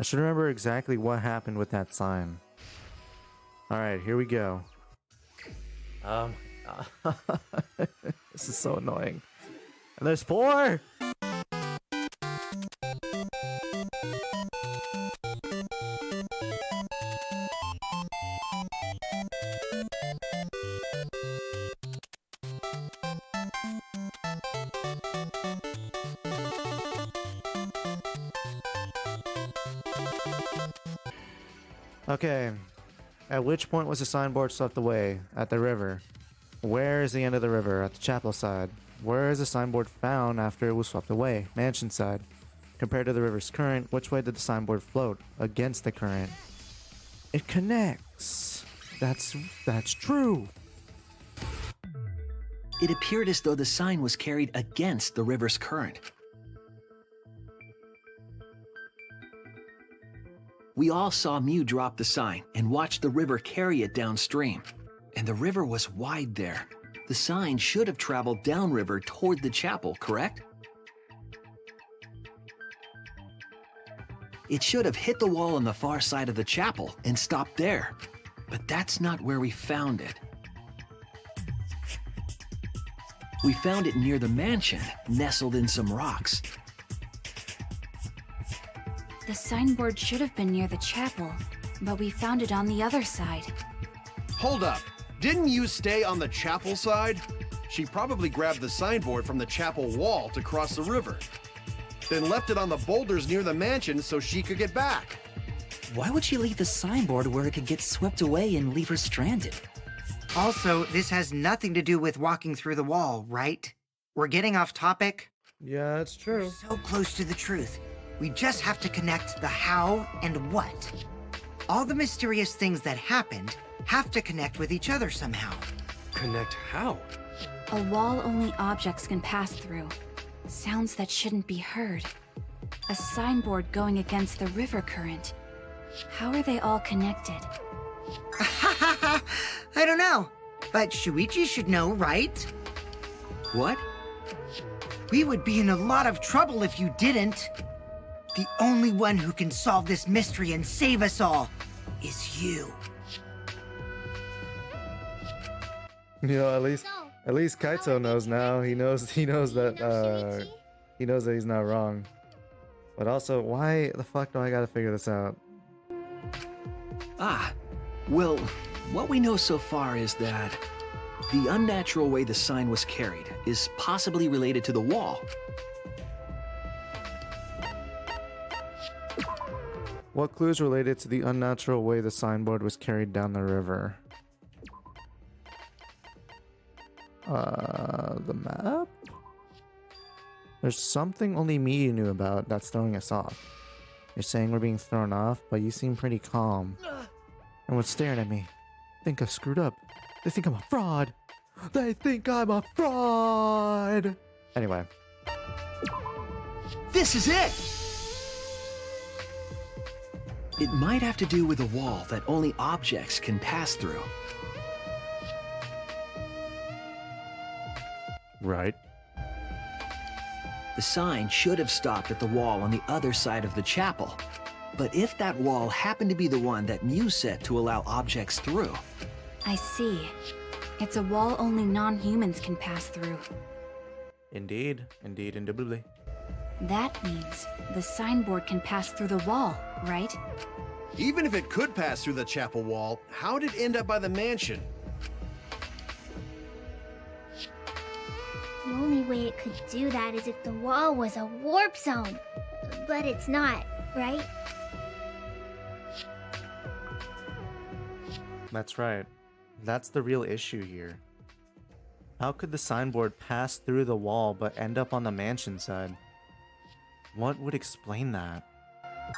I should remember exactly what happened with that sign. Alright, here we go. This is so annoying. And there's 4! Okay. At which point was the signboard swept away? At the river. Where is the end of the river? At the chapel side. Where is the signboard found after it was swept away? Mansion side. Compared to the river's current, which way did the signboard float? Against the current. It connects. That's true. It appeared as though the sign was carried against the river's current. We all saw Mew drop the sign and watch the river carry it downstream. And the river was wide there. The sign should have traveled downriver toward the chapel, correct? It should have hit the wall on the far side of the chapel and stopped there. But that's not where we found it. We found it near the mansion, nestled in some rocks. The signboard should have been near the chapel, but we found it on the other side. Hold up. Didn't you stay on the chapel side? She probably grabbed the signboard from the chapel wall to cross the river. Then left it on the boulders near the mansion so she could get back. Why would she leave the signboard where it could get swept away and leave her stranded? Also, this has nothing to do with walking through the wall, right? We're getting off topic. Yeah, it's true. So close to the truth. We just have to connect the how and what. All the mysterious things that happened have to connect with each other somehow. Connect how? A wall only objects can pass through. Sounds that shouldn't be heard. A signboard going against the river current. How are they all connected? I don't know, but Shuichi should know, right? What? We would be in a lot of trouble if you didn't. The only one who can solve this mystery and save us all is you. You know, at least Kaito knows now. He knows that he knows that he's not wrong. But also, why the fuck do I gotta figure this out? Ah, well, what we know so far is that the unnatural way the sign was carried is possibly related to the wall. What clues related to the unnatural way the signboard was carried down the river? The map? There's something only me knew about that's throwing us off. You're saying we're being thrown off, but you seem pretty calm. Everyone's staring at me. Think I've screwed up. They think I'm a fraud. They think I'm a fraud. Anyway. This is it! It might have to do with a wall that only objects can pass through. Right. The sign should have stopped at the wall on the other side of the chapel. But if that wall happened to be the one that Mew set to allow objects through... I see. It's a wall only non-humans can pass through. Indeed. Indeed, indubitably. That means the signboard can pass through the wall, right? Even if it could pass through the chapel wall, how did it end up by the mansion? The only way it could do that is if the wall was a warp zone. But it's not, right? That's right. That's the real issue here. How could the signboard pass through the wall but end up on the mansion side? What would explain that?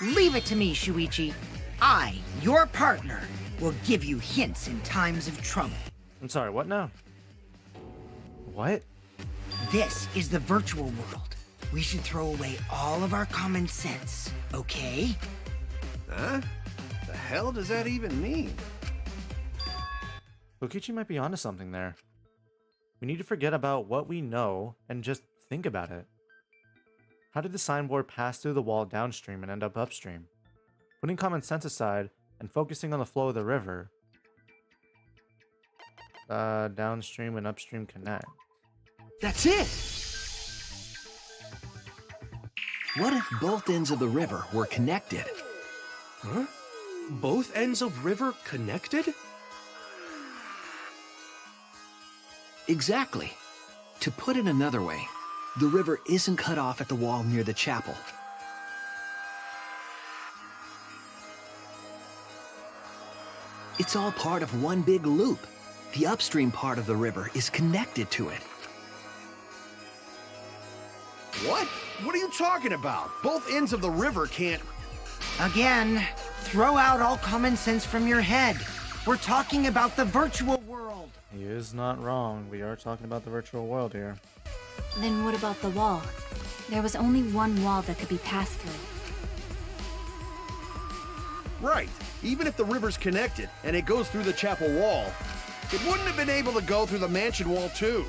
Leave it to me, Shuichi. I, your partner, will give you hints in times of trouble. I'm sorry, what now? What? This is the virtual world. We should throw away all of our common sense, okay? Huh? The hell does that even mean? Kokichi might be onto something there. We need to forget about what we know and just think about it. How did the signboard pass through the wall downstream and end up upstream? Putting common sense aside and focusing on the flow of the river, downstream and upstream connect. That's it! What if both ends of the river were connected? Huh? Both ends of river connected? Exactly. To put it another way, the river isn't cut off at the wall near the chapel. It's all part of one big loop. The upstream part of the river is connected to it. What? What are you talking about? Both ends of the river can't... Again, throw out all common sense from your head. We're talking about the virtual world. He is not wrong. We are talking about the virtual world here. Then what about the wall? There was only one wall that could be passed through. Right. Even if the river's connected and it goes through the chapel wall, it wouldn't have been able to go through the mansion wall too.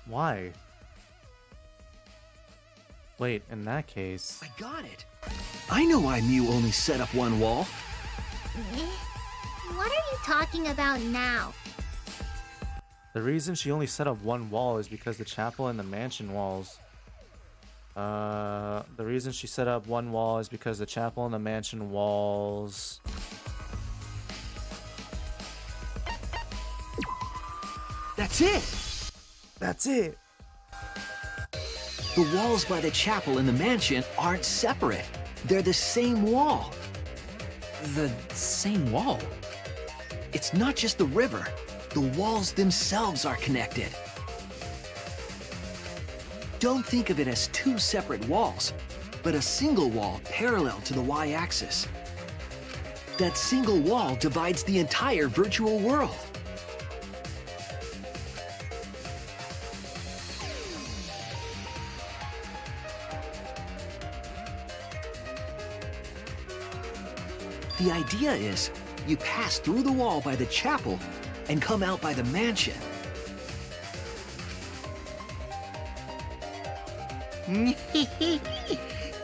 Why? Wait, in that case... I got it. I know why Mew only set up one wall. What are you talking about now? The reason she only set up one wall is because the chapel and the mansion walls... the reason she set up one wall is because the chapel and the mansion walls... That's it! That's it! The walls by the chapel and the mansion aren't separate. They're the same wall. The same wall? It's not just the river. The walls themselves are connected. Don't think of it as two separate walls, but a single wall parallel to the y-axis. That single wall divides the entire virtual world. The idea is, you pass through the wall by the chapel and come out by the mansion.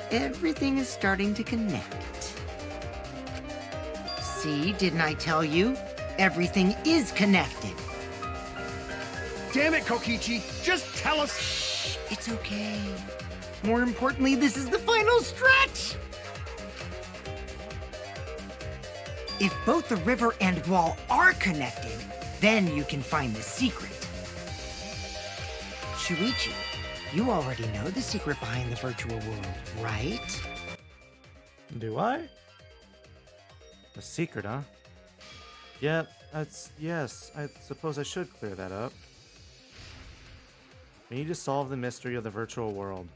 Everything is starting to connect. See, didn't I tell you? Everything is connected. Damn it, Kokichi! Just tell us... Shh, it's okay. More importantly, this is the final stretch! If both the river and wall are connected, then you can find the secret. Shuichi, you already know the secret behind the virtual world, right? Do I? The secret, huh? Yeah, yes, I suppose I should clear that up. We need to solve the mystery of the virtual world.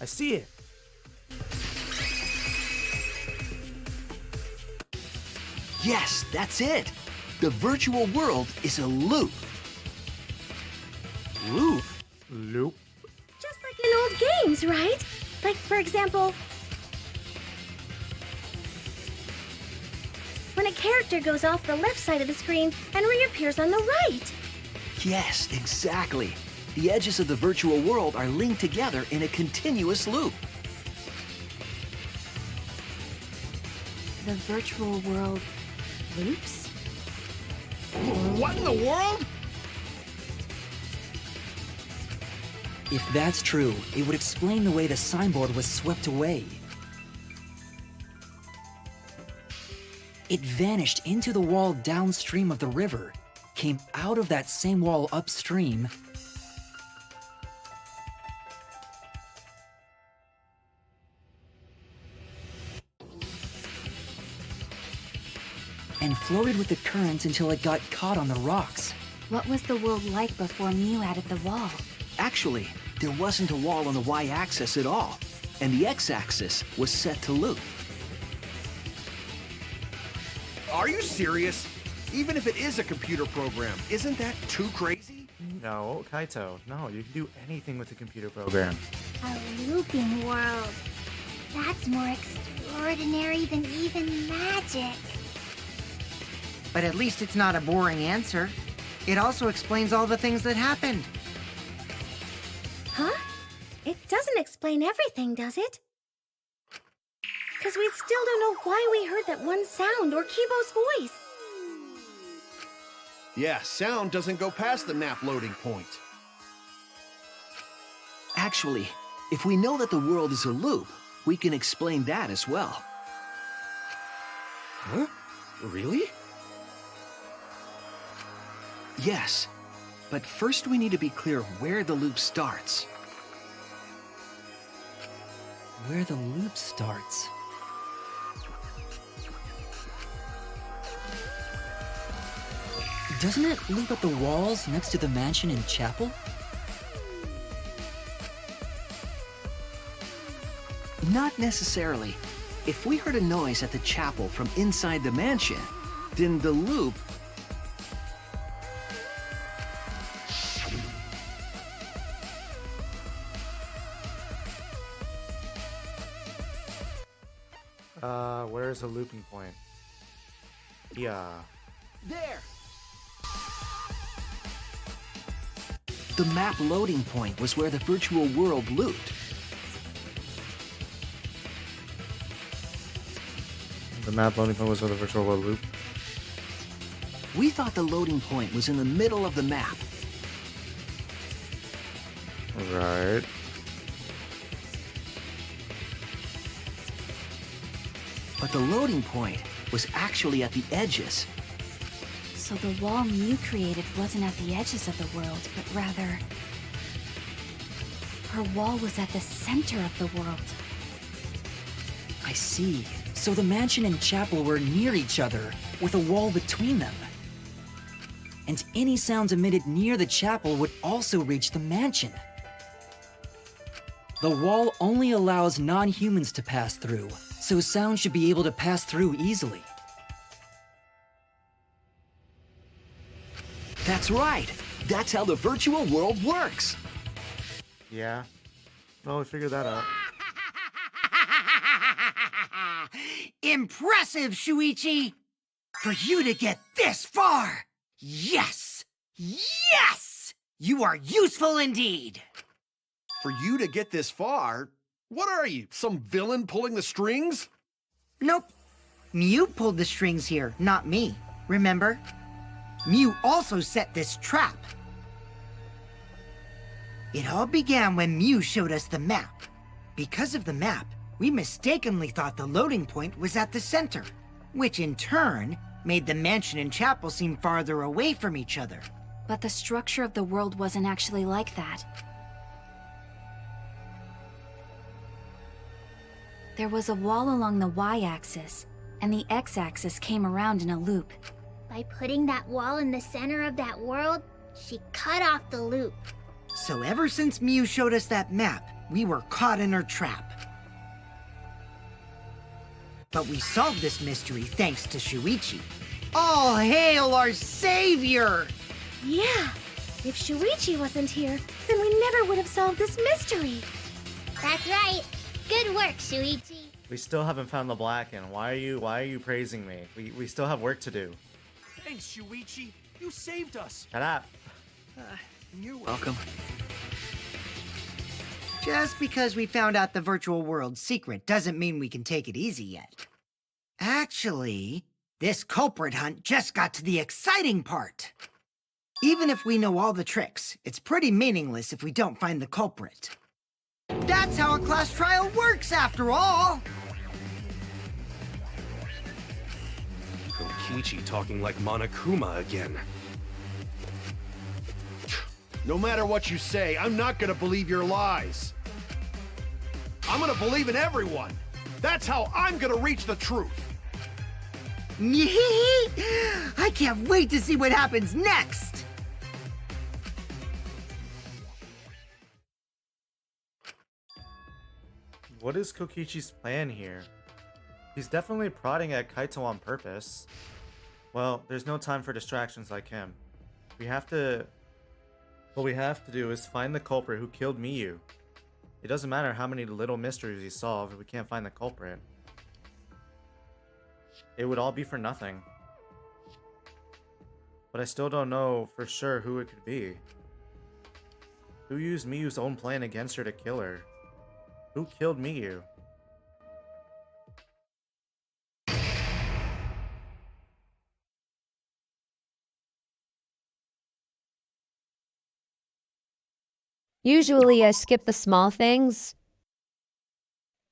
I see it! Yes, that's it! The virtual world is a loop. Loop? Loop? Just like in old games, right? Like, for example, when a character goes off the left side of the screen and reappears on the right. Yes, exactly. The edges of the virtual world are linked together in a continuous loop. The virtual world loops? What in the world? If that's true, it would explain the way the signboard was swept away. It vanished into the wall downstream of the river, came out of that same wall upstream, and floated with the current until it got caught on the rocks. What was the world like before Mew added the wall? Actually, there wasn't a wall on the y-axis at all, and the x-axis was set to loop. Are you serious? Even if it is a computer program, isn't that too crazy? No, Kaito. No, you can do anything with a computer program. A looping world. That's more extraordinary than even magic. But at least it's not a boring answer. It also explains all the things that happened. Huh? It doesn't explain everything, does it? Because we still don't know why we heard that one sound or Kibo's voice. Yeah, sound doesn't go past the map loading point. Actually, if we know that the world is a loop, we can explain that as well. Huh? Really? Yes, but first we need to be clear where the loop starts. Where the loop starts. Doesn't it loop at the walls next to the mansion and chapel? Not necessarily. If we heard a noise at the chapel from inside the mansion, then the loop Where's the looping point? Yeah. There! The map loading point was where the virtual world looped. The map loading point was where the virtual world loop. We thought the loading point was in the middle of the map. Right. But the loading point was actually at the edges. So the wall Mew created wasn't at the edges of the world, but rather... her wall was at the center of the world. I see. So the mansion and chapel were near each other, with a wall between them. And any sounds emitted near the chapel would also reach the mansion. The wall only allows non-humans to pass through, so sound should be able to pass through easily. That's right. That's how the virtual world works. Yeah. Well, we figured that out. Impressive, Shuichi! For you to get this far! Yes! Yes! You are useful indeed! For you to get this far? What are you, some villain pulling the strings? Nope. Mew pulled the strings here, not me. Remember? Mew also set this trap. It all began when Mew showed us the map. Because of the map, we mistakenly thought the loading point was at the center, which in turn made the mansion and chapel seem farther away from each other. But the structure of the world wasn't actually like that. There was a wall along the y-axis, and the x-axis came around in a loop. By putting that wall in the center of that world, she cut off the loop. So ever since Mew showed us that map, we were caught in her trap. But we solved this mystery thanks to Shuichi. All hail our savior! Yeah, if Shuichi wasn't here, then we never would have solved this mystery. That's right. Good work, Shuichi. We still haven't found the Blacken. Why are you praising me? We still have work to do. Thanks, Shuichi. You saved us. Shut up. You're welcome. Just because we found out the virtual world's secret doesn't mean we can take it easy yet. Actually, this culprit hunt just got to the exciting part. Even if we know all the tricks, it's pretty meaningless if we don't find the culprit. That's how a class trial works, after all! Kokichi talking like Monokuma again. No matter what you say, I'm not gonna believe your lies. I'm gonna believe in everyone. That's how I'm gonna reach the truth. I can't wait to see what happens next! What is Kokichi's plan here? He's definitely prodding at Kaito on purpose. Well, there's no time for distractions like him. What we have to do is find the culprit who killed Miyu. It doesn't matter how many little mysteries we solve if we can't find the culprit. It would all be for nothing. But I still don't know for sure who it could be. Who used Miyu's own plan against her to kill her? Who killed Miyu? Usually I skip the small things,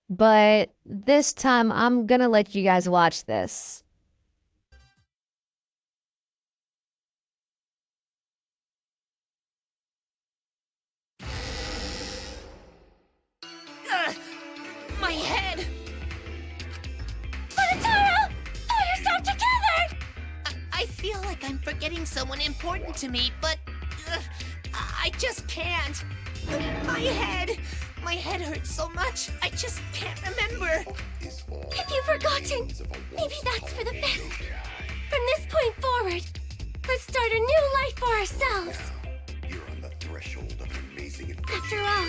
but this time I'm gonna let you guys watch this. My head! Monotaro! Pull yourself together! I feel like I'm forgetting someone important to me, but I just can't. My head hurts so much, I just can't remember. If you've forgotten, maybe that's for the best. From this point forward, let's start a new life for ourselves. You're on the threshold of an amazing adventure. After all,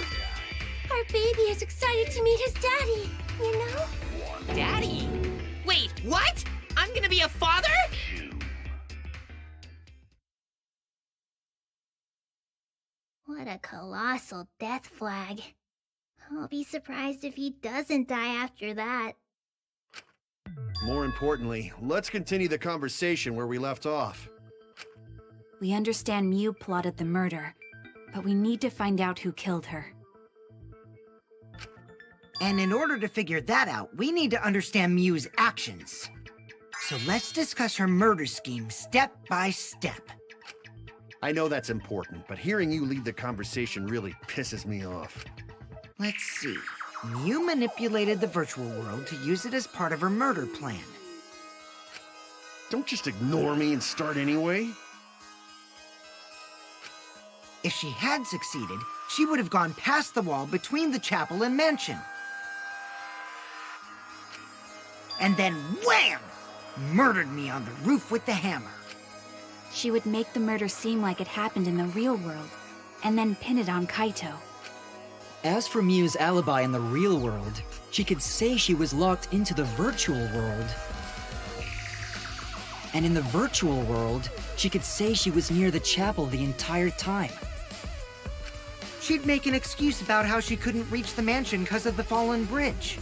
our baby is excited to meet his daddy, you know? Daddy? What? I'm gonna be a father? What a colossal death flag. I'll be surprised if he doesn't die after that. More importantly, let's continue the conversation where we left off. We understand Mew plotted the murder, but we need to find out who killed her. And in order to figure that out, we need to understand Mew's actions. So let's discuss her murder scheme step by step. I know that's important, but hearing you lead the conversation really pisses me off. Let's see. Mew manipulated the virtual world to use it as part of her murder plan. Don't just ignore me and start anyway. If she had succeeded, she would have gone past the wall between the chapel and mansion. And then wham! Murdered me on the roof with the hammer. She would make the murder seem like it happened in the real world, and then pin it on Kaito. As for Mew's alibi in the real world, she could say she was locked into the virtual world. And in the virtual world, she could say she was near the chapel the entire time. She'd make an excuse about how she couldn't reach the mansion because of the fallen bridge.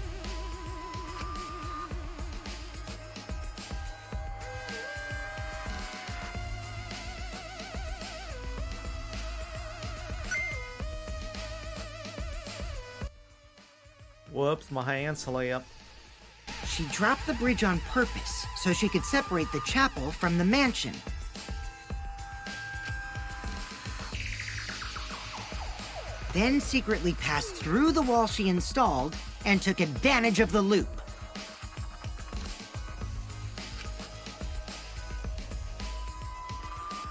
Whoops, my hand slipped. She dropped the bridge on purpose so she could separate the chapel from the mansion. Then secretly passed through the wall she installed and took advantage of the loop.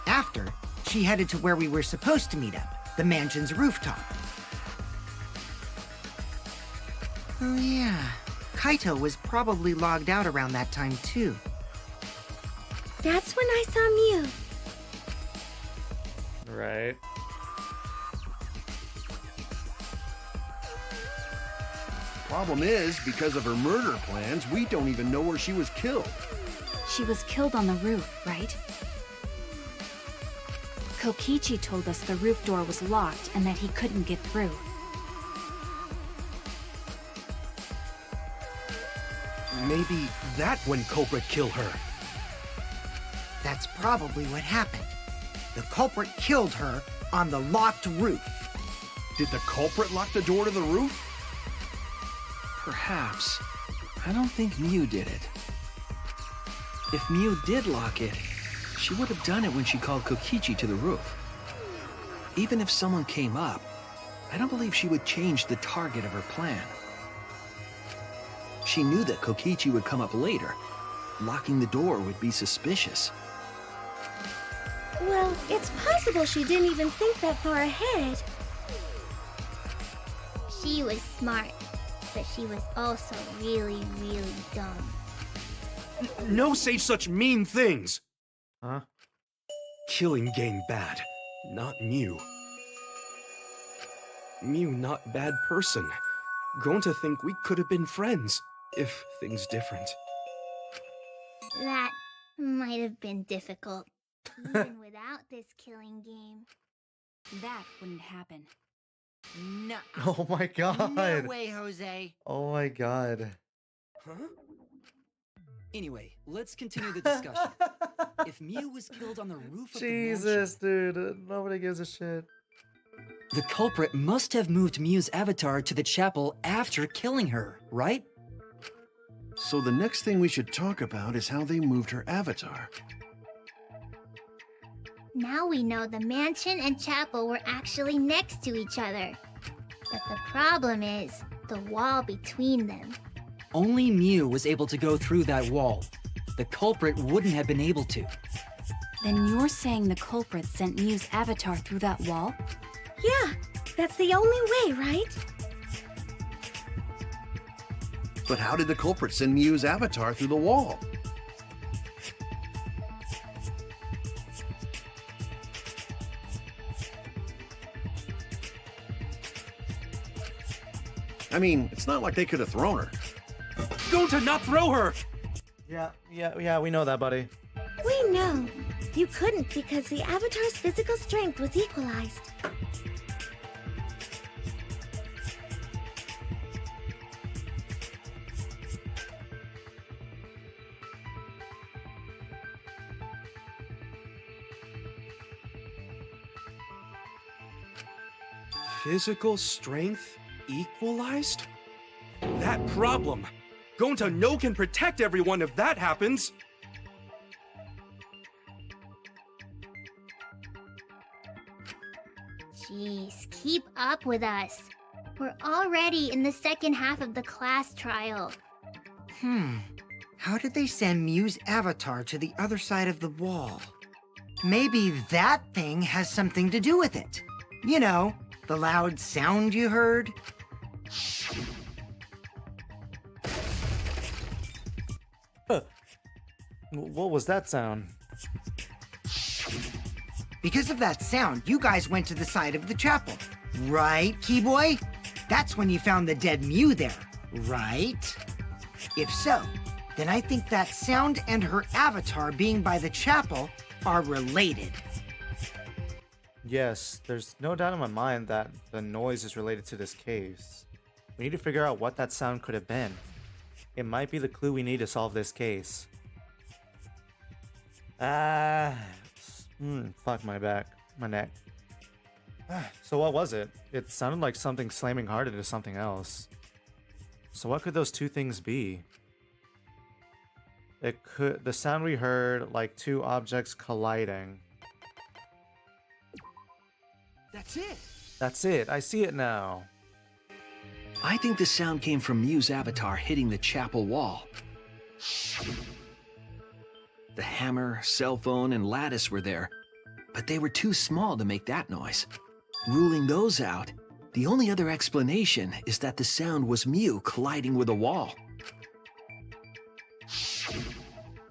After, she headed to where we were supposed to meet up, the mansion's rooftop. Oh yeah, Kaito was probably logged out around that time too. That's when I saw Mew. Right. Problem is, because of her murder plans, we don't even know where she was killed. She was killed on the roof, right? Kokichi told us the roof door was locked and that he couldn't get through. Maybe that when culprit killed her. That's probably what happened. The culprit killed her on the locked roof. Did the culprit lock the door to the roof? Perhaps. I don't think Mew did it. If Mew did lock it, she would have done it when she called Kokichi to the roof. Even if someone came up, I don't believe she would change the target of her plan. She knew that Kokichi would come up later. Locking the door would be suspicious. Well, it's possible she didn't even think that far ahead. She was smart, but she was also really, really dumb. No say such mean things. Huh? Killing game bad, not Mew. Mew not bad person. Going to think we could have been friends, if things different. That might have been difficult, even without this killing game. That wouldn't happen. No. Oh my god. No way, Jose. Oh my god. Huh? Anyway, let's continue the discussion. If Mew was killed on the roof of Jesus, the mansion, dude. Nobody gives a shit. the culprit must have moved Mew's avatar to the chapel after killing her, right? So the next thing we should talk about is how they moved her avatar. Now we know the mansion and chapel were actually next to each other. But the problem is the wall between them. Only Mew was able to go through that wall. The culprit wouldn't have been able to. Then you're saying the culprit sent Mew's avatar through that wall? Yeah, that's the only way, right? But how did the culprit send Mew's avatar through the wall? I mean, it's not like they could have thrown her. Going to not throw her! Yeah, we know that, buddy. We know. You couldn't because the Avatar's physical strength was equalized. Physical strength equalized? That problem! Gonta no can protect everyone if that happens! Jeez, keep up with us. We're already in the second half of the class trial. How did they send Mew's avatar to the other side of the wall? Maybe that thing has something to do with it. You know, the loud sound you heard? What was that sound? Because of that sound, you guys went to the side of the chapel. Right, Keyboy? That's when you found the dead Mew there, right? If so, then I think that sound and her avatar being by the chapel are related. Yes, there's no doubt in my mind that the noise is related to this case. We need to figure out what that sound could have been. It might be the clue we need to solve this case. Fuck my back, my neck. So what was it? It sounded like something slamming hard into something else. So what could those two things be? The sound we heard, like two objects colliding. That's it. That's it, I see it now. I think the sound came from Mew's avatar hitting the chapel wall. The hammer, cell phone, and lattice were there, but they were too small to make that noise. Ruling those out, the only other explanation is that the sound was Mew colliding with a wall.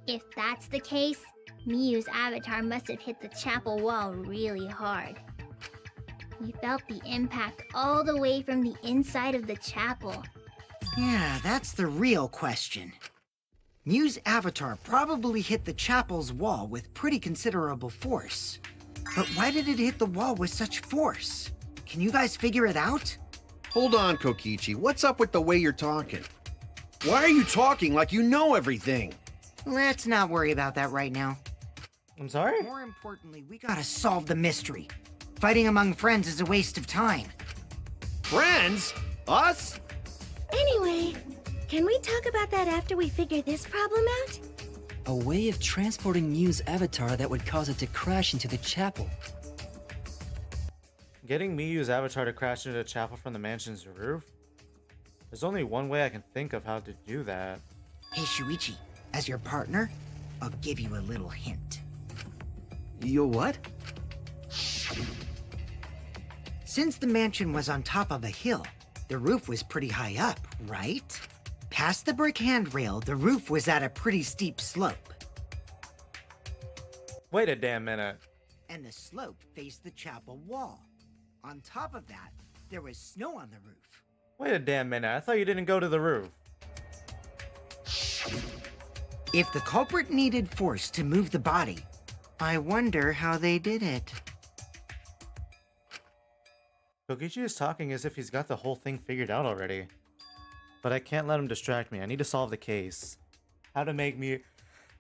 If that's the case, Mew's avatar must have hit the chapel wall really hard. We felt the impact all the way from the inside of the chapel. Yeah, that's the real question. Mew's avatar probably hit the chapel's wall with pretty considerable force. But why did it hit the wall with such force? Can you guys figure it out? Hold on, Kokichi. What's up with the way you're talking? Why are you talking like you know everything? Let's not worry about that right now. I'm sorry? More importantly, we gotta solve the mystery. Fighting among friends is a waste of time. Friends? Us? Anyway, can we talk about that after we figure this problem out? A way of transporting Mew's avatar that would cause it to crash into the chapel. Getting Miyu's avatar to crash into the chapel from the mansion's roof? There's only one way I can think of how to do that. Hey, Shuichi, as your partner, I'll give you a little hint. Your what? Since the mansion was on top of a hill, the roof was pretty high up, right? Past the brick handrail, the roof was at a pretty steep slope. Wait a damn minute. And the slope faced the chapel wall. On top of that, there was snow on the roof. Wait a damn minute, I thought you didn't go to the roof. If the culprit needed force to move the body, I wonder how they did it. Kokichi is talking as if he's got the whole thing figured out already. But I can't let him distract me. I need to solve the case. How to make me...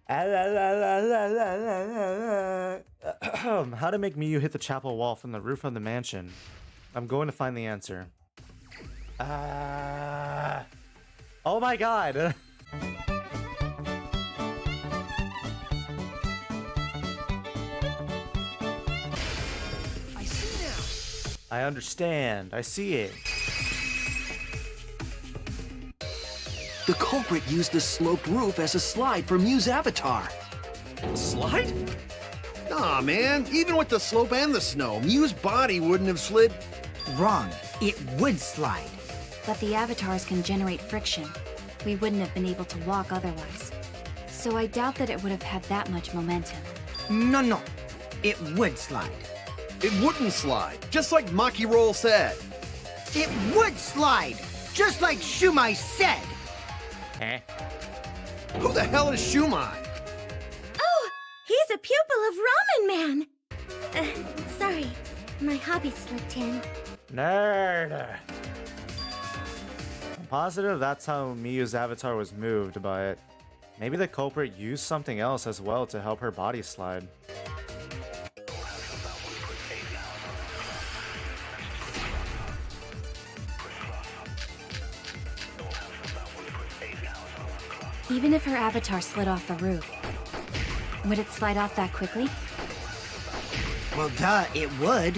How to make Miyu hit the chapel wall from the roof of the mansion. I'm going to find the answer. Oh my god! I see now. I understand. I see it. The culprit used the sloped roof as a slide for Mew's avatar. Slide? Nah, man. Even with the slope and the snow, Mew's body wouldn't have slid. Wrong. It would slide. But the avatars can generate friction. We wouldn't have been able to walk otherwise. So I doubt that it would have had that much momentum. No. It would slide. It wouldn't slide, just like Maki Roll said. It would slide, just like Shumai said. Who the hell is Shumai? Oh, he's a pupil of Ramen Man. Sorry, my hobby slipped in. Nerd. I'm positive that's how Miyu's avatar was moved, but maybe the culprit used something else as well to help her body slide. Even if her avatar slid off the roof, would it slide off that quickly? Well, duh, it would.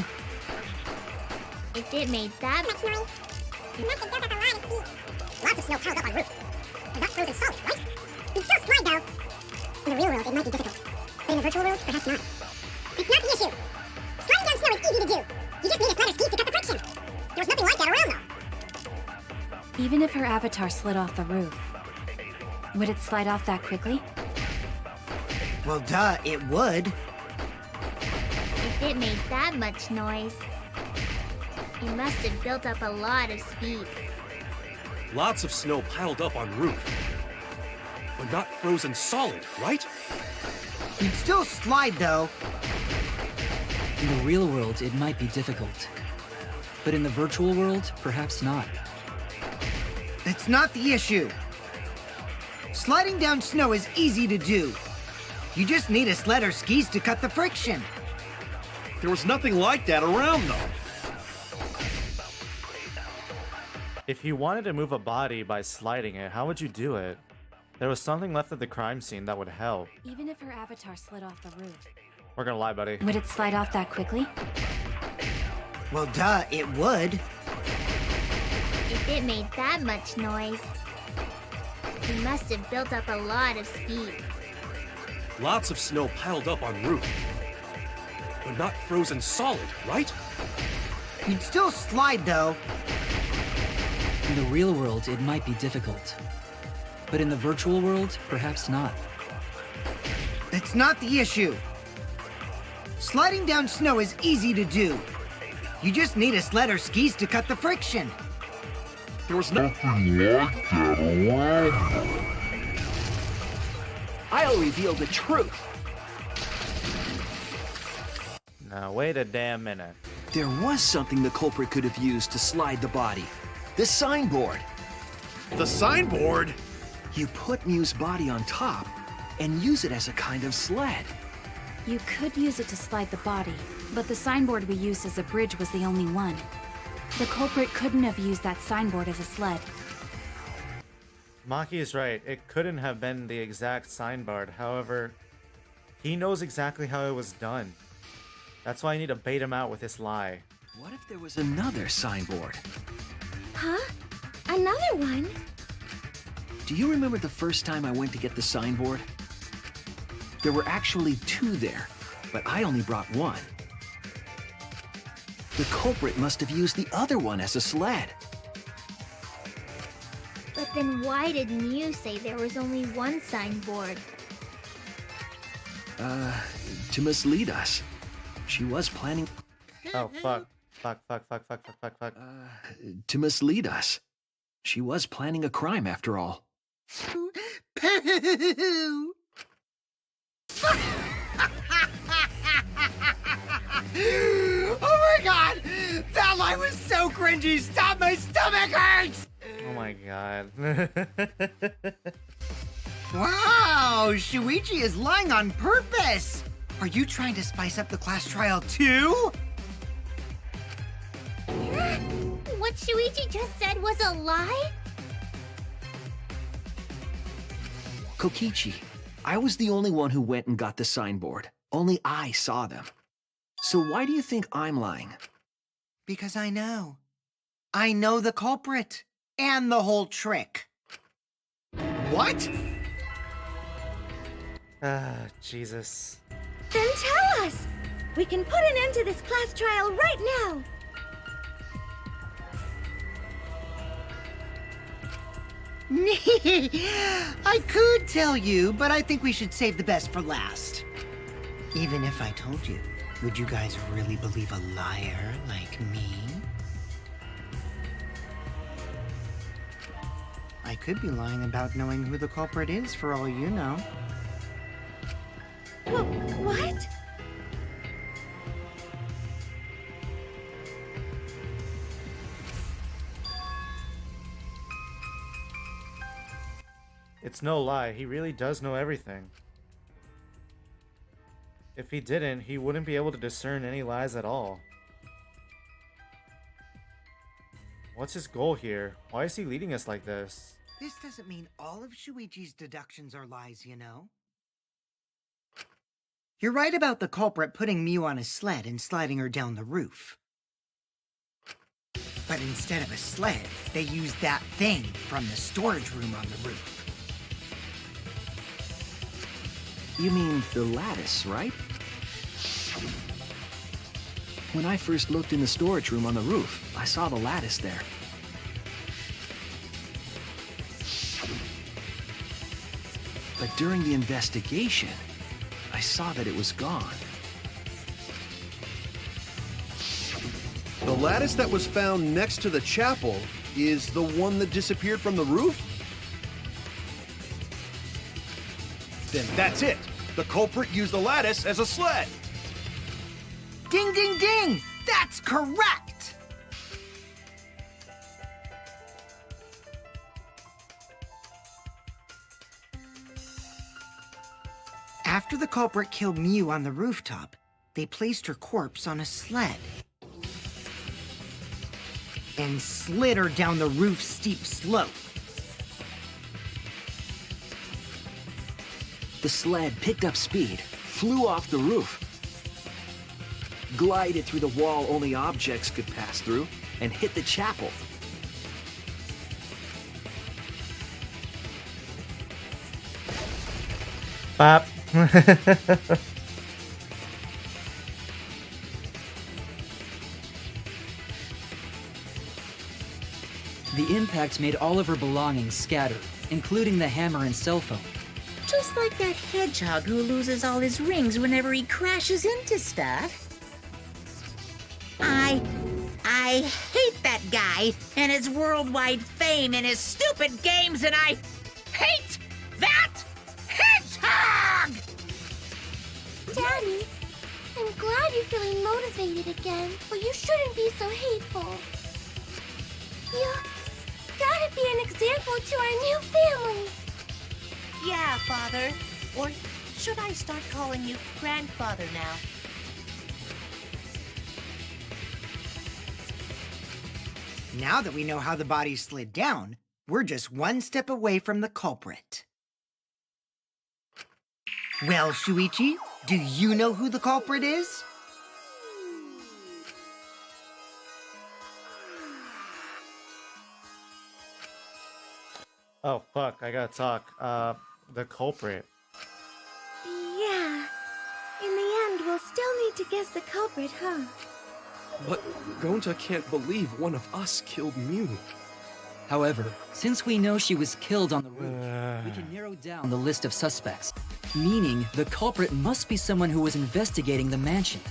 If it made that much noise, it must have built up a lot of speed. Lots of snow piled up on roof. And not frozen solid, right? You'd still slide, though. In the real world, it might be difficult. But in the virtual world, perhaps not. It's not the issue. Sliding down snow is easy to do. You just need a slider skis to cut the friction. There was nothing like that around, though. Even if her avatar slid off the roof, would it slide off that quickly? Well, duh, it would. If it made that much noise, it must have built up a lot of speed. Lots of snow piled up on roof. But not frozen solid, right? You'd still slide, though. In the real world, it might be difficult. But in the virtual world, perhaps not. It's not the issue. Sliding down snow is easy to do. You just need a sled or skis to cut the friction. There was nothing like that around, though. If you wanted to move a body by sliding it, how would you do it? There was something left at the crime scene that would help. Even if her avatar slid off the roof, We're gonna lie, buddy. would it slide off that quickly? Well, duh, it would. If it made that much noise, it must have built up a lot of speed. Lots of snow piled up on roof. But not frozen solid, right? You'd still slide, though. In the real world, it might be difficult. But in the virtual world, perhaps not. It's not the issue. Sliding down snow is easy to do. You just need a sled or skis to cut the friction. There was no... Nothing like that around. I'll reveal the truth. Now, wait a damn minute. There was something the culprit could have used to slide the body. The signboard. The signboard? You put Mew's body on top and use it as a kind of sled. You could use it to slide the body, but the signboard we used as a bridge was the only one. The culprit couldn't have used that signboard as a sled. Maki is right. It couldn't have been the exact signboard. However, he knows exactly how it was done. That's why I need to bait him out with this lie. What if there was another signboard? Huh? Another one? Do you remember the first time I went to get the signboard? There were actually two there, but I only brought one. The culprit must have used the other one as a sled. But then why did Mew say there was only one signboard? To mislead us. She was planning... Oh, fuck. Fuck. To mislead us. She was planning a crime after all. Pooh! Oh my god! That line was so cringy! Stop, my stomach hurts! Oh my god. Wow! Shuichi is lying on purpose! Are you trying to spice up the class trial too? What Shuichi just said was a lie? Kokichi, I was the only one who went and got the signboard. Only I saw them. So why do you think I'm lying? Because I know. I know the culprit. And the whole trick. What? Ah, Jesus. Then tell us! We can put an end to this class trial right now! I could tell you, but I think we should save the best for last. Even if I told you, would you guys really believe a liar like me? I could be lying about knowing who the culprit is for all you know. What? It's no lie, he really does know everything. If he didn't, he wouldn't be able to discern any lies at all. What's his goal here? Why is he leading us like this? This doesn't mean all of Shuichi's deductions are lies, you know? You're right about the culprit putting Mew on a sled and sliding her down the roof. But instead of a sled, they used that thing from the storage room on the roof. You mean the lattice, right? When I first looked in the storage room on the roof, I saw the lattice there. But during the investigation, I saw that it was gone. The lattice that was found next to the chapel is the one that disappeared from the roof? Then that's it. The culprit used the lattice as a sled. Ding, ding, ding! That's correct! After the culprit killed Mew on the rooftop, they placed her corpse on a sled and slid her down the roof's steep slope. The sled picked up speed, flew off the roof, glided through the wall only objects could pass through, and hit the chapel. Bop. The impact made all of her belongings scatter, including the hammer and cell phone. Just like that hedgehog who loses all his rings whenever he crashes into stuff. I hate that guy and his worldwide fame and his stupid games, and I hate that hedgehog! Daddy, I'm glad you're feeling motivated again, but you shouldn't be so hateful. You gotta be an example to our new family. Yeah, Father. Or should I start calling you Grandfather now? Now that we know how the body slid down, we're just one step away from the culprit. Well, Shuichi, do you know who the culprit is? Oh, fuck, I gotta talk. The culprit. Yeah. In the end, we'll still need to guess the culprit, huh? But Gonta can't believe one of us killed Mew. However, since we know she was killed on the roof, we can narrow down the list of suspects, meaning the culprit must be someone who was investigating the mansion.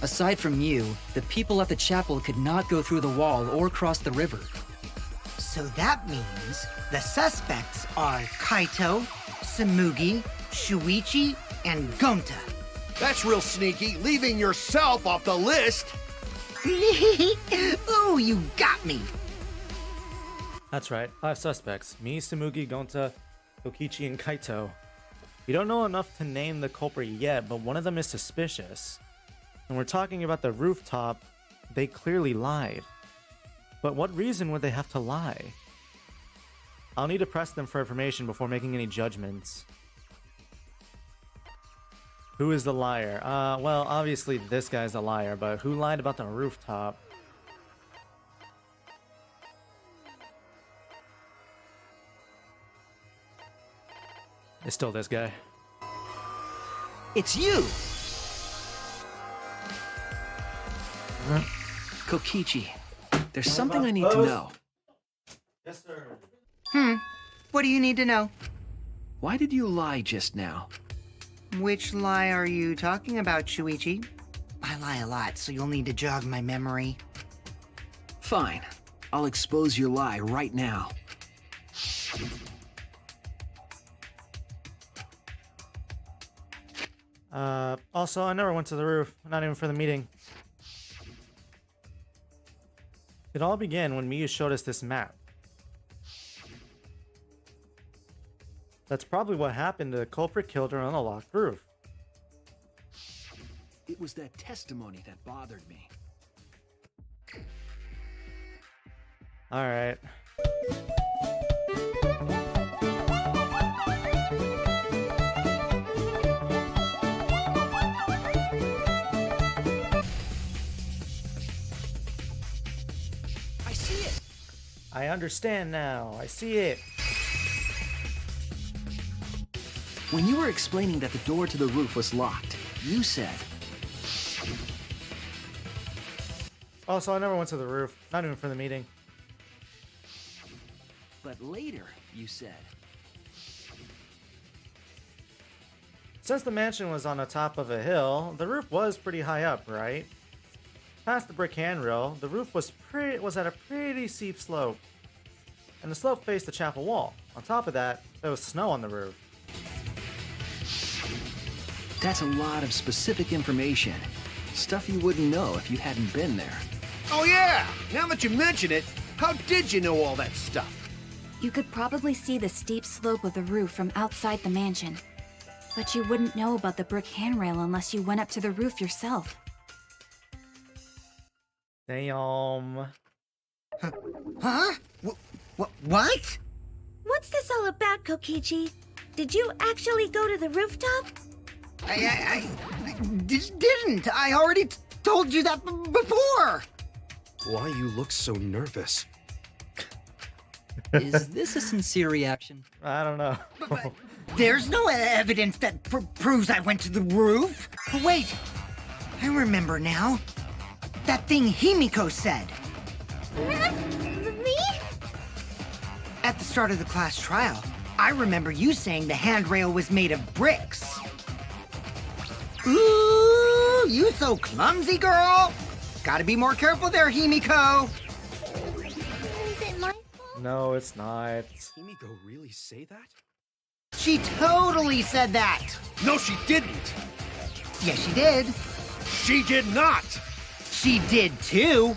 Aside from you, the people at the chapel could not go through the wall or cross the river. So that means the suspects are Kaito, Samugi, Shuichi, and Gonta. That's real sneaky, leaving yourself off the list. Ooh, you got me. That's right, 5 suspects. Me, Samugi, Gonta, Kokichi, and Kaito. We don't know enough to name the culprit yet, but one of them is suspicious. When we're talking about the rooftop, they clearly lied. But what reason would they have to lie? I'll need to press them for information before making any judgments. Who is the liar? Well, obviously this guy's a liar, but who lied about the rooftop? It's still this guy. It's you! Kokichi, there's something I need to know. Yes, sir. What do you need to know? Why did you lie just now? Which lie are you talking about, Shuichi? I lie a lot, so you'll need to jog my memory. Fine. I'll expose your lie right now. Also, I never went to the roof, not even for the meeting. It all began when Miyu showed us this map. That's probably what happened. The culprit killed her on a locked roof. It was that testimony that bothered me. Alright. I see it! I understand now. I see it. When you were explaining that the door to the roof was locked, you said, Also, I never went to the roof, not even for the meeting. but later you said, Since the mansion was on the top of a hill, the roof was pretty high up, right? Past the brick handrail, the roof was at a pretty steep slope, and the slope faced the chapel wall. On top of that, there was snow on the roof. that's a lot of specific information. Stuff you wouldn't know if you hadn't been there. Oh yeah! Now that you mention it, how did you know all that stuff? You could probably see the steep slope of the roof from outside the mansion. But you wouldn't know about the brick handrail unless you went up to the roof yourself. Damn. Huh? What? What's this all about, Kokichi? Did you actually go to the rooftop? I didn't. I already told you that before. Why you look so nervous? Is this a sincere reaction? I don't know. But there's no evidence that proves I went to the roof. Wait, I remember now. That thing Himiko said. Me? At the start of the class trial, I remember you saying the handrail was made of bricks. Ooh, you so clumsy, girl. Gotta be more careful there, Himiko. Is it my fault? No, it's not. Himiko really say that? She totally said that. No, she didn't! Yes, she did. She did not! She did too.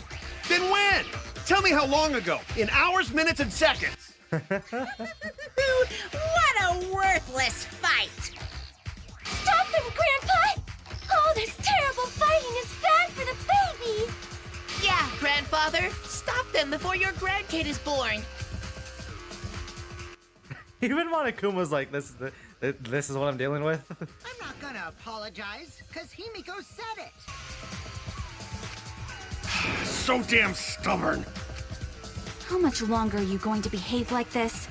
Then when? Tell me how long ago. In hours, minutes, and seconds. What a worthless fight! Stop them, Grandpa! Oh, this terrible fighting is bad for the baby! Yeah, Grandfather, stop them before your grandkid is born. Even Monokuma's like, this is what I'm dealing with. I'm not gonna apologize, because Himiko said it. So damn stubborn. How much longer are you going to behave like this?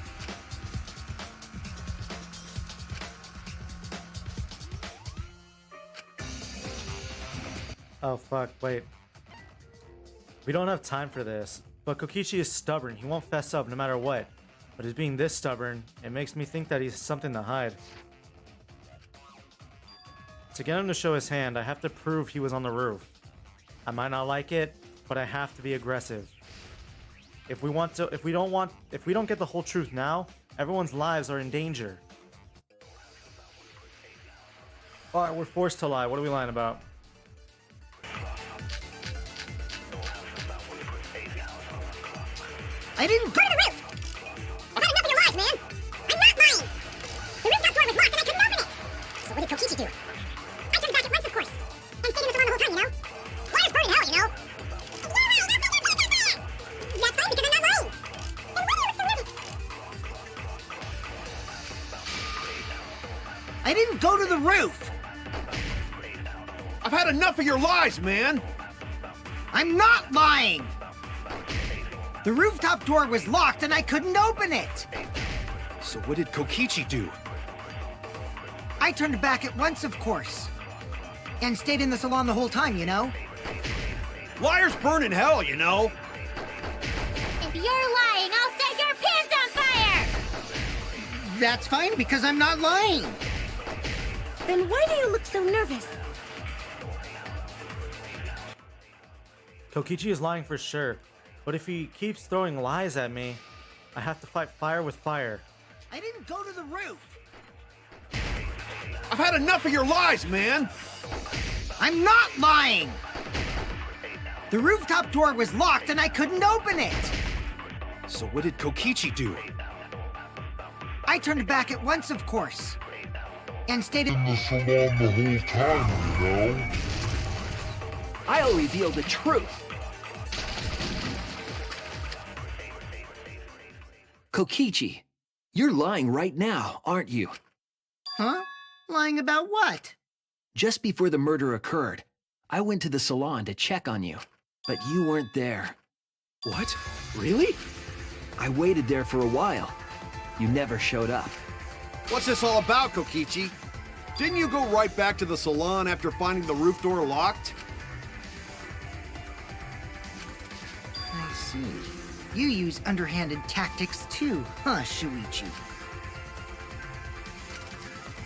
Oh fuck, wait. We don't have time for this. But Kokichi is stubborn. He won't fess up no matter what. But his being this stubborn, it makes me think that he's something to hide. To get him to show his hand, I have to prove he was on the roof. I might not like it, but I have to be aggressive. If we don't get the whole truth now, everyone's lives are in danger. Alright, we're forced to lie. What are we lying about? I didn't go Go to the roof! I've had enough of your lies, man! I'm not lying! The rooftop door was locked and I couldn't open it! So what did Kokichi do? I turned back at once, of course! And stayed in the salon the whole time, you know? Water's burning hell, you know? That's fine, because I'm not lying! Then why do you look so nervous? I didn't go to the roof! I've had enough of your lies, man! I'm not lying! The rooftop door was locked and I couldn't open it! So what did Kokichi do? I turned back at once, of course. And stayed in the salon the whole time, you know? Liars burn in hell, you know? If you're lying, I'll set your pants on fire! That's fine, because I'm not lying! Then why do you look so nervous? Kokichi is lying for sure. But if he keeps throwing lies at me, I have to fight fire with fire. I didn't go to the roof. I've had enough of your lies, man! I'm not lying! The rooftop door was locked and I couldn't open it! So what did Kokichi do? I turned back at once, of course. And stayed In at the salon the whole time, you know? I'll reveal the truth. Kokichi, you're lying right now, aren't you? Huh? Lying about what? Just before the murder occurred, I went to the salon to check on you, but you weren't there. What? Really? I waited there for a while. You never showed up. What's this all about, Kokichi? Didn't you go right back to the salon after finding the roof door locked? I see. You use underhanded tactics too, huh, Shuichi?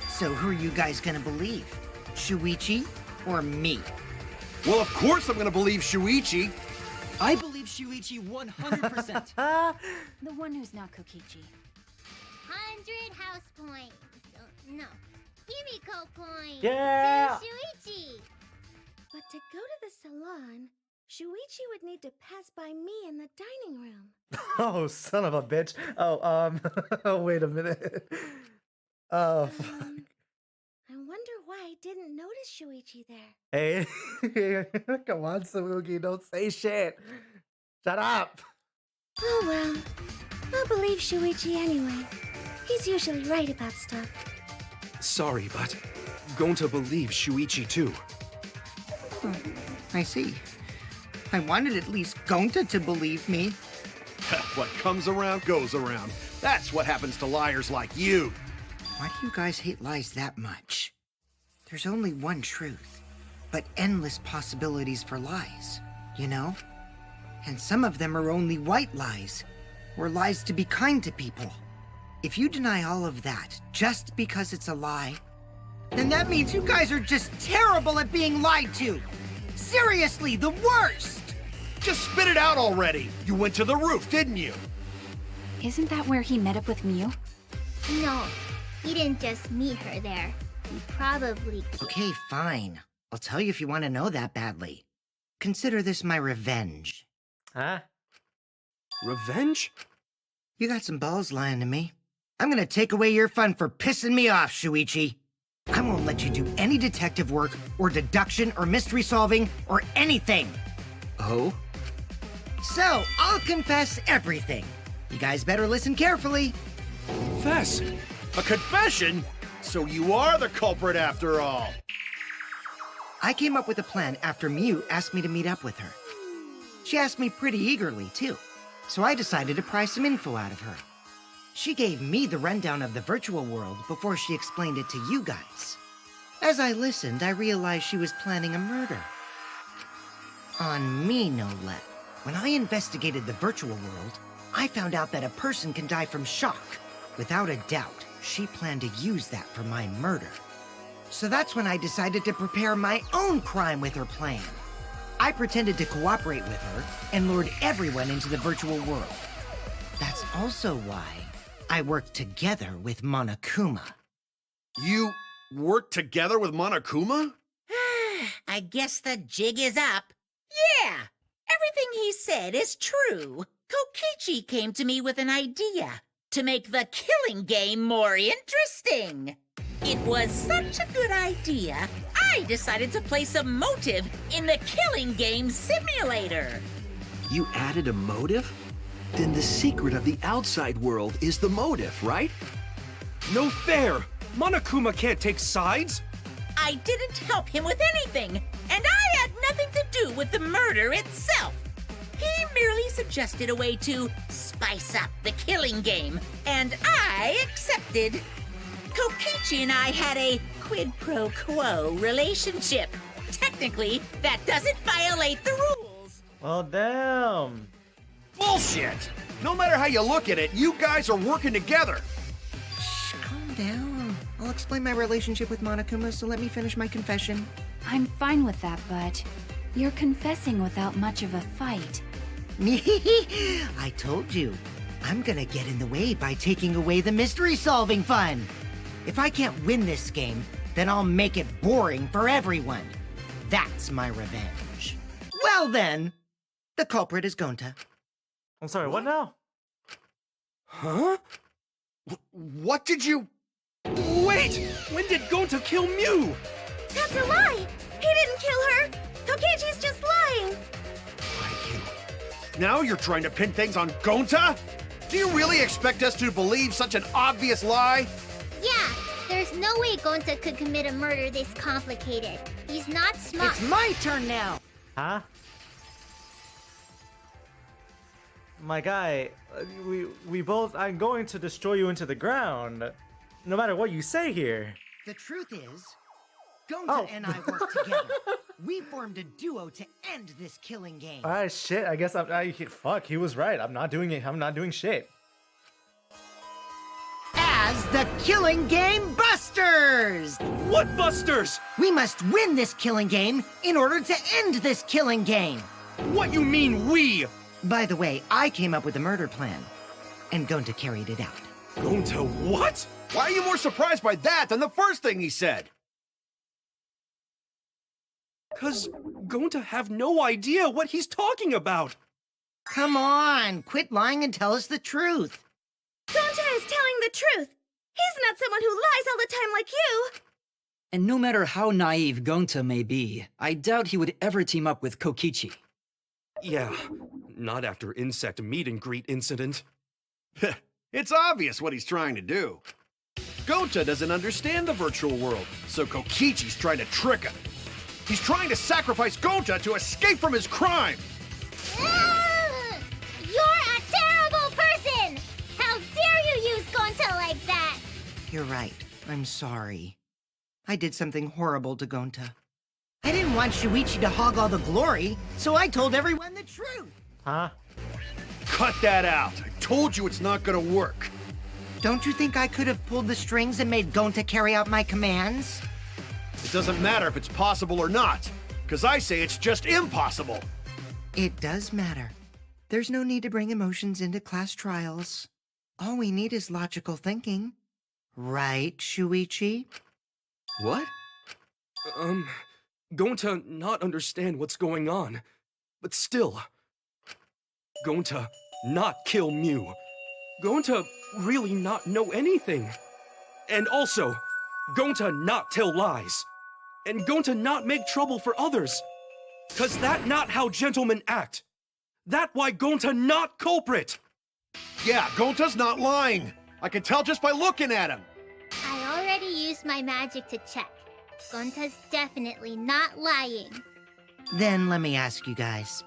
So who are you guys gonna believe? Shuichi or me? Well, of course I'm gonna believe Shuichi. I believe Shuichi 100%. The one who's not Kokichi. 100 house points. No, Himiko points. Yeah! To Shuichi. But to go to the salon, Shuichi would need to pass by me in the dining room. Oh, son of a bitch. Oh, wait a minute. Oh, fuck. I wonder why I didn't notice Shuichi there. Hey, come on, Samugi, don't say shit. Shut up. Oh well, I'll believe Shuichi anyway. He's usually right about stuff. Sorry, but going to believe Shuichi too. I see. I wanted at least Gonta to believe me. What comes around goes around. That's what happens to liars like you. Why do you guys hate lies that much? There's only one truth, but endless possibilities for lies, you know? And some of them are only white lies, or lies to be kind to people. If you deny all of that just because it's a lie, then that means you guys are just terrible at being lied to. Seriously, the worst! Just spit it out already. You went to the roof, didn't you? Isn't that where he met up with Miu? No, he didn't just meet her there. He probably... Okay, fine. I'll tell you if you want to know that badly. Consider this my revenge. Huh? Revenge? You got some balls lying to me. I'm gonna take away your fun for pissing me off, Shuichi. I won't let you do any detective work, or deduction, or mystery solving, or anything. Oh? So, I'll confess everything. You guys better listen carefully. Confess? A confession? So you are the culprit after all. I came up with a plan after Miu asked me to meet up with her. She asked me pretty eagerly, too. So I decided to pry some info out of her. She gave me the rundown of the virtual world before she explained it to you guys. As I listened, I realized she was planning a murder. On me, no less. When I investigated the virtual world, I found out that a person can die from shock. Without a doubt, she planned to use that for my murder. So that's when I decided to prepare my own crime with her plan. I pretended to cooperate with her and lured everyone into the virtual world. That's also why I worked together with Monokuma. You worked together with Monokuma? I guess the jig is up. Yeah, everything he said is true. Kokichi came to me with an idea to make the killing game more interesting. It was such a good idea, I decided to place a motive in the killing game simulator. You added a motive? Then the secret of the outside world is the motive, right? No fair! Monokuma can't take sides! I didn't help him with anything, and I had nothing to do with the murder itself. He merely suggested a way to spice up the killing game, and I accepted. Kokichi and I had a quid pro quo relationship. Technically, that doesn't violate the rules. Well, damn. Bullshit! No matter how you look at it, you guys are working together. Shh, calm down. I'll explain my relationship with Monokuma, so let me finish my confession. I'm fine with that, but you're confessing without much of a fight. I told you. I'm gonna get in the way by taking away the mystery-solving fun. If I can't win this game, then I'll make it boring for everyone. That's my revenge. Well then, the culprit is Gonta. I'm sorry, what now? Huh? What did you... Wait! When did Gonta kill Mew? That's a lie! He didn't kill her! Tokichi's just lying! Now you're trying to pin things on Gonta? Do you really expect us to believe such an obvious lie? Yeah, there's no way Gonta could commit a murder this complicated. He's not smart. It's my turn now! Huh? My guy, we both... I'm going to destroy you into the ground. No matter what you say here. The truth is, Gonta and I worked together. We formed a duo to end this killing game. Alright, shit, I guess fuck, he was right. I'm not doing it. I'm not doing shit. As the Killing Game Busters! What Busters? We must win this killing game in order to end this killing game. What you mean, we? By the way, I came up with the murder plan, and Gonta carried it out. Gonta what? Why are you more surprised by that than the first thing he said? 'Cause Gonta have no idea what he's talking about. Come on, quit lying and tell us the truth. Gonta is telling the truth! He's not someone who lies all the time like you! And no matter how naive Gonta may be, I doubt he would ever team up with Kokichi. Yeah, not after insect meet and greet incident. It's obvious what he's trying to do. Gonta doesn't understand the virtual world, so Kokichi's trying to trick him. He's trying to sacrifice Gonta to escape from his crime! You're a terrible person! How dare you use Gonta like that? You're right. I'm sorry. I did something horrible to Gonta. I didn't want Shuichi to hog all the glory, so I told everyone the truth. Huh? Cut that out! I told you it's not gonna work! Don't you think I could have pulled the strings and made Gonta carry out my commands? It doesn't matter if it's possible or not, because I say it's just impossible! It does matter. There's no need to bring emotions into class trials. All we need is logical thinking. Right, Shuichi? What? Gonta not understand what's going on, but still. Gonta not kill Mew. Gonta really not know anything. And also, Gonta not tell lies. And Gonta not make trouble for others. 'Cause that not how gentlemen act. That why Gonta not culprit. Yeah, Gonta's not lying. I can tell just by looking at him. I already used my magic to check. Gonta's definitely not lying. Then let me ask you guys.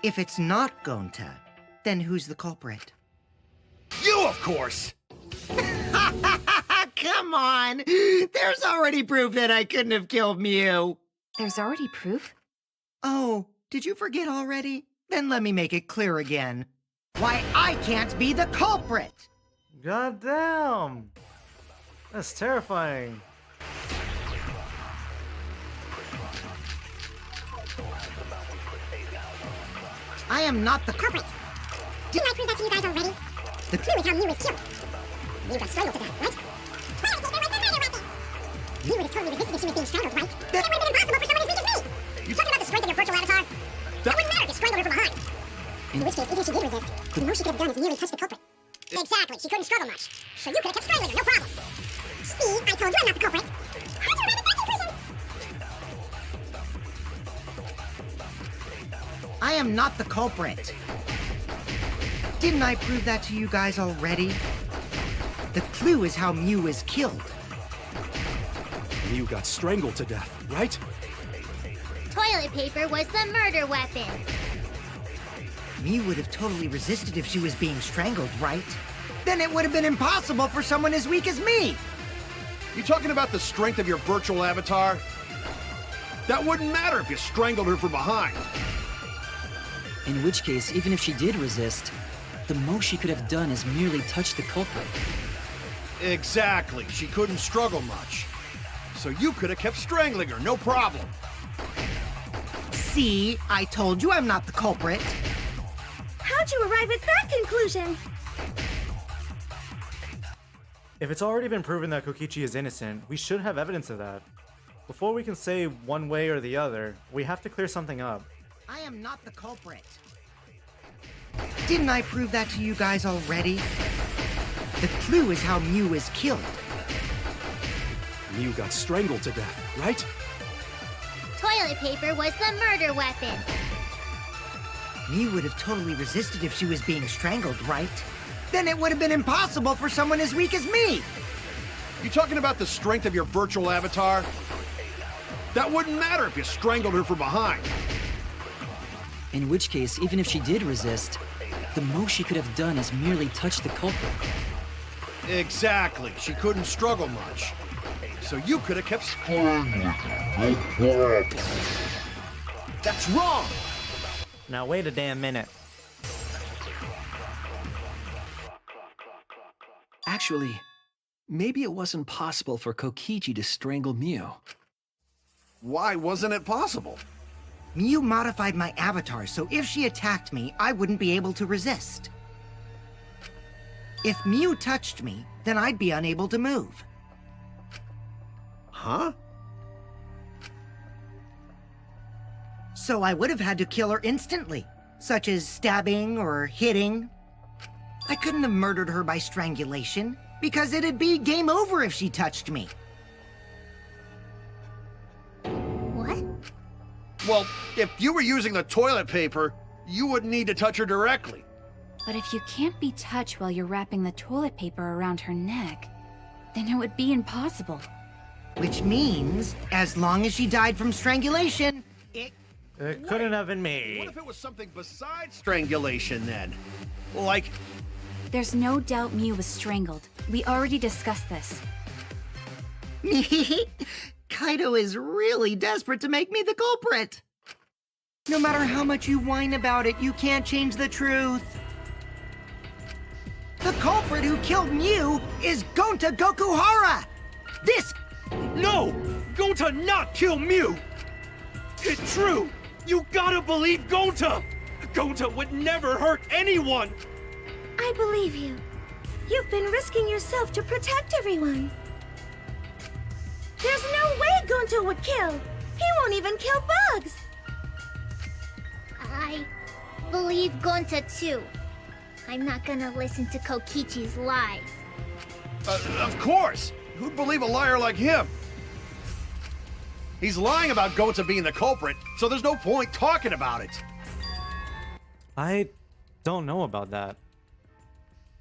If it's not Gonta, then who's the culprit? You, of course! Come on! There's already proof that I couldn't have killed Mew. There's already proof? Oh, did you forget already? Then let me make it clear again. Why I can't be the culprit! God damn! That's terrifying. I am not the Culprit! Didn't I prove that to you guys already? The clue is how Mew was killed. Mew got strangled to death, right? Toilet paper was the murder weapon! You would have totally resisted if she was being strangled, right? It would have been impossible for someone as weak as me! You talking about the strength of your virtual avatar? That wouldn't matter if you strangled her from behind. In which case, even if she did resist, the most she could have done is merely touch the culprit. Exactly, she couldn't struggle much. So you could have kept strangling her, no problem. See, I told you I'm not the culprit. How'd you arrive at that conclusion? I am not the culprit. Didn't I prove that to you guys already? The clue is how Mew was killed. Mew got strangled to death, right? Toilet paper was the murder weapon. Mew would have totally resisted if she was being strangled, right? Then it would have been impossible for someone as weak as me! You talking about the strength of your virtual avatar? That wouldn't matter if you strangled her from behind. In which case, even if she did resist, the most she could have done is merely touch the culprit. Exactly, she couldn't struggle much. So you could have kept strangling her, no problem. See, I told you I'm not the culprit. How'd you arrive at that conclusion? If it's already been proven that Kokichi is innocent, we should have evidence of that. Before we can say one way or the other, we have to clear something up. I am not the culprit. Didn't I prove that to you guys already? The clue is how Mew was killed. Mew got strangled to death, right? Toilet paper was the murder weapon. Mew would have totally resisted if she was being strangled, right? Then it would have been impossible for someone as weak as me! You talking about the strength of your virtual avatar? That wouldn't matter if you strangled her from behind. In which case, even if she did resist, the most she could have done is merely touch the culprit. Exactly. She couldn't struggle much. So you could have kept Strangling her, no problem. That's wrong! Now wait a damn minute. Actually, maybe it wasn't possible for Kokichi to strangle Mew. Why wasn't it possible? Mew modified my avatar, so if she attacked me, I wouldn't be able to resist. If Mew touched me, then I'd be unable to move. Huh? So I would have had to kill her instantly, such as stabbing or hitting. I couldn't have murdered her by strangulation, because it'd be game over if she touched me. What? Well, if you were using the toilet paper, you wouldn't need to touch her directly. But if you can't be touched while you're wrapping the toilet paper around her neck, then it would be impossible. Which means, as long as she died from strangulation, It couldn't have been What me. if it was something besides strangulation then? Like, There's no doubt Mew was strangled. We already discussed this. Kaito is really desperate to make me the culprit. No matter how much you whine about it, you can't change the truth. The culprit who killed Mew is Gonta Gokuhara! This... No! Gonta not kill Mew! It's true! You gotta believe Gonta! Gonta would never hurt anyone! I believe you. You've been risking yourself to protect everyone. There's no way Gonto would kill. He won't even kill bugs. I believe Gonta too. I'm not gonna listen to Kokichi's lies. of course! Who'd believe a liar like him? He's lying about Gonta being the culprit, so there's no point talking about it. I don't know about that.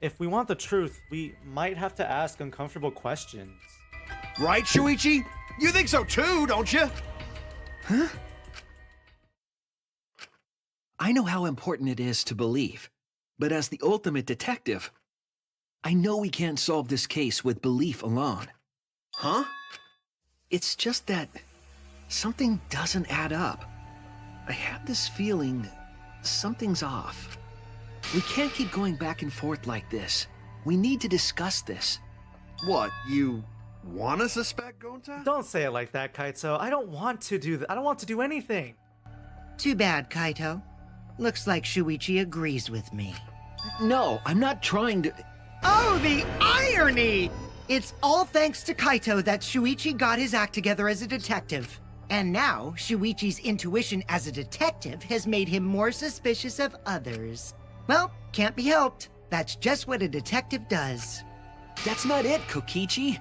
If we want the truth, we might have to ask uncomfortable questions. Right, Shuichi? You think so too, don't you? Huh? I know how important it is to believe, but as the ultimate detective, I know we can't solve this case with belief alone. Huh? It's just that something doesn't add up. I have this feeling something's off. We can't keep going back and forth like this. We need to discuss this. What, you want to suspect Gonta? Don't say it like that, Kaito. I don't want to do that. I don't want to do anything. Too bad, Kaito. Looks like Shuichi agrees with me. No, I'm not trying to... Oh, the irony! It's all thanks to Kaito that Shuichi got his act together as a detective. And now, Shuichi's intuition as a detective has made him more suspicious of others. Well, can't be helped. That's just what a detective does. That's not it, Kokichi.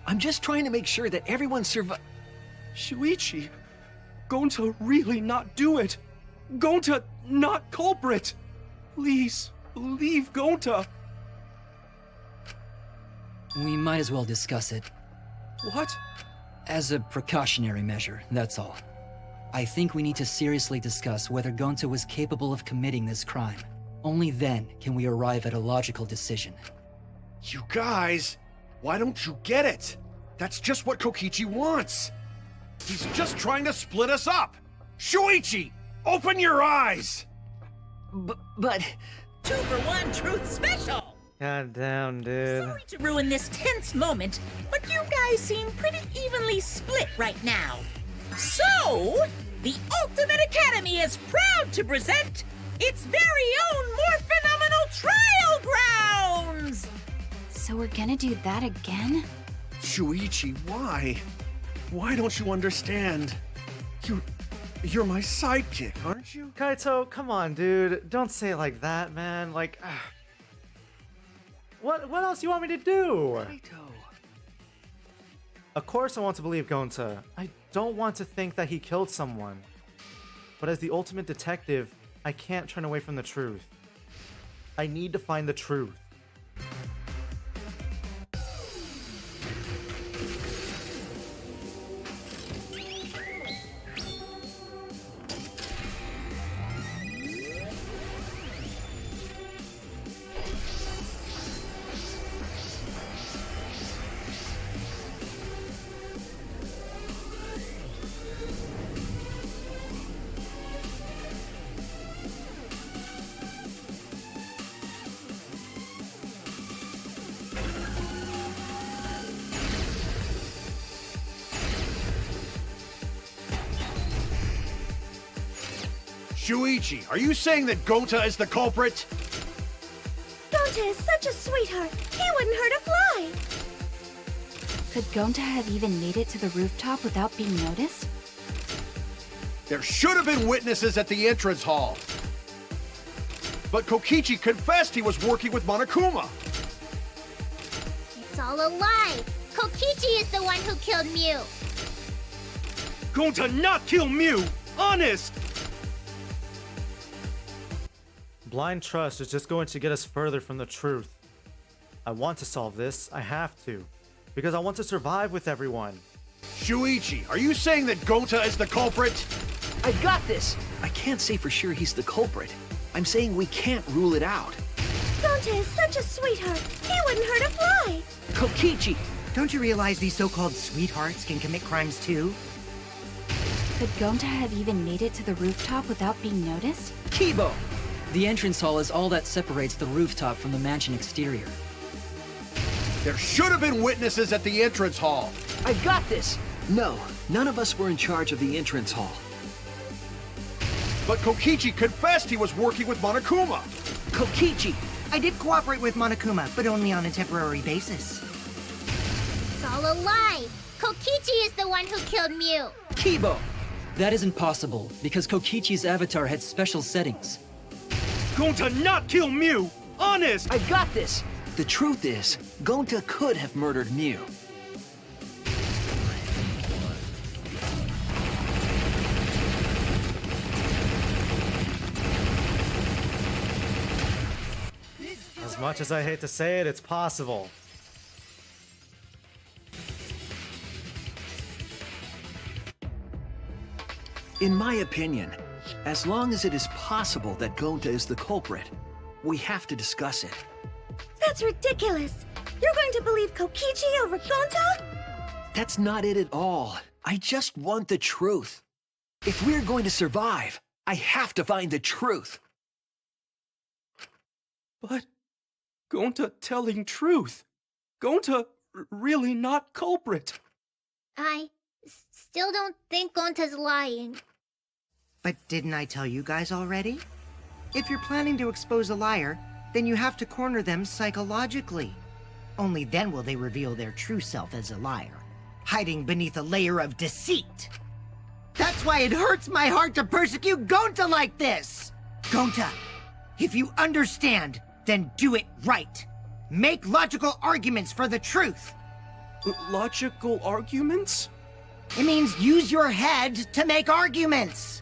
I'm just trying to make sure that everyone Shuichi, Gonta really not do it. Gonta not culprit. Please, believe Gonta. We might as well discuss it. What? As a precautionary measure, that's all. I think we need to seriously discuss whether Gonta was capable of committing this crime. Only then can we arrive at a logical decision. You guys, why don't you get it? That's just what Kokichi wants. He's just trying to split us up. Shuichi, open your eyes! But... 2 for 1 truth special! God damn, dude. Sorry to ruin this tense moment, but you guys seem pretty evenly split right now. So, the Ultimate Academy is proud to present its very own more phenomenal trial grounds! So we're gonna do that again? Shuichi, why? Why don't you understand? You're my sidekick, aren't you? Kaito, come on, dude. Don't say it like that, man. Like, what else do you want me to do? Kaito. Of course I want to believe Gonta. I don't want to think that he killed someone. But as the ultimate detective, I can't turn away from the truth. I need to find the truth. Shuichi, are you saying that Gonta is the culprit? Gonta is such a sweetheart. He wouldn't hurt a fly. Could Gonta have even made it to the rooftop without being noticed? There should have been witnesses at the entrance hall. But Kokichi confessed he was working with Monokuma. It's all a lie. Kokichi is the one who killed Mew. Gonta not kill Mew! Honest! Blind trust is just going to get us further from the truth. I want to solve this. I have to. Because I want to survive with everyone. Shuichi, are you saying that Gonta is the culprit? I've got this! I can't say for sure he's the culprit. I'm saying we can't rule it out. Gonta is such a sweetheart. He wouldn't hurt a fly. Kokichi! Don't you realize these so-called sweethearts can commit crimes too? Could Gonta have even made it to the rooftop without being noticed? Kibo! The entrance hall is all that separates the rooftop from the mansion exterior. There should have been witnesses at the entrance hall. I've got this! No, none of us were in charge of the entrance hall. But Kokichi confessed he was working with Monokuma. Kokichi! I did cooperate with Monokuma, but only on a temporary basis. It's all a lie. Kokichi is the one who killed Mew. Kibo! That isn't possible, because Kokichi's avatar had special settings. Gonta not kill Mew! Honest! I've got this! The truth is, Gonta could have murdered Mew. As much as I hate to say it, it's possible. In my opinion, as long as it is possible that Gonta is the culprit, we have to discuss it. That's ridiculous. You're going to believe Kokichi over Gonta? That's not it at all. I just want the truth. If we're going to survive, I have to find the truth. But Gonta telling truth. Gonta really not culprit. I still don't think Gonta's lying. But didn't I tell you guys already? If you're planning to expose a liar, then you have to corner them psychologically. Only then will they reveal their true self as a liar, hiding beneath a layer of deceit. That's why it hurts my heart to persecute Gonta like this! Gonta, if you understand, then do it right. Make logical arguments for the truth. Logical arguments? It means use your head to make arguments.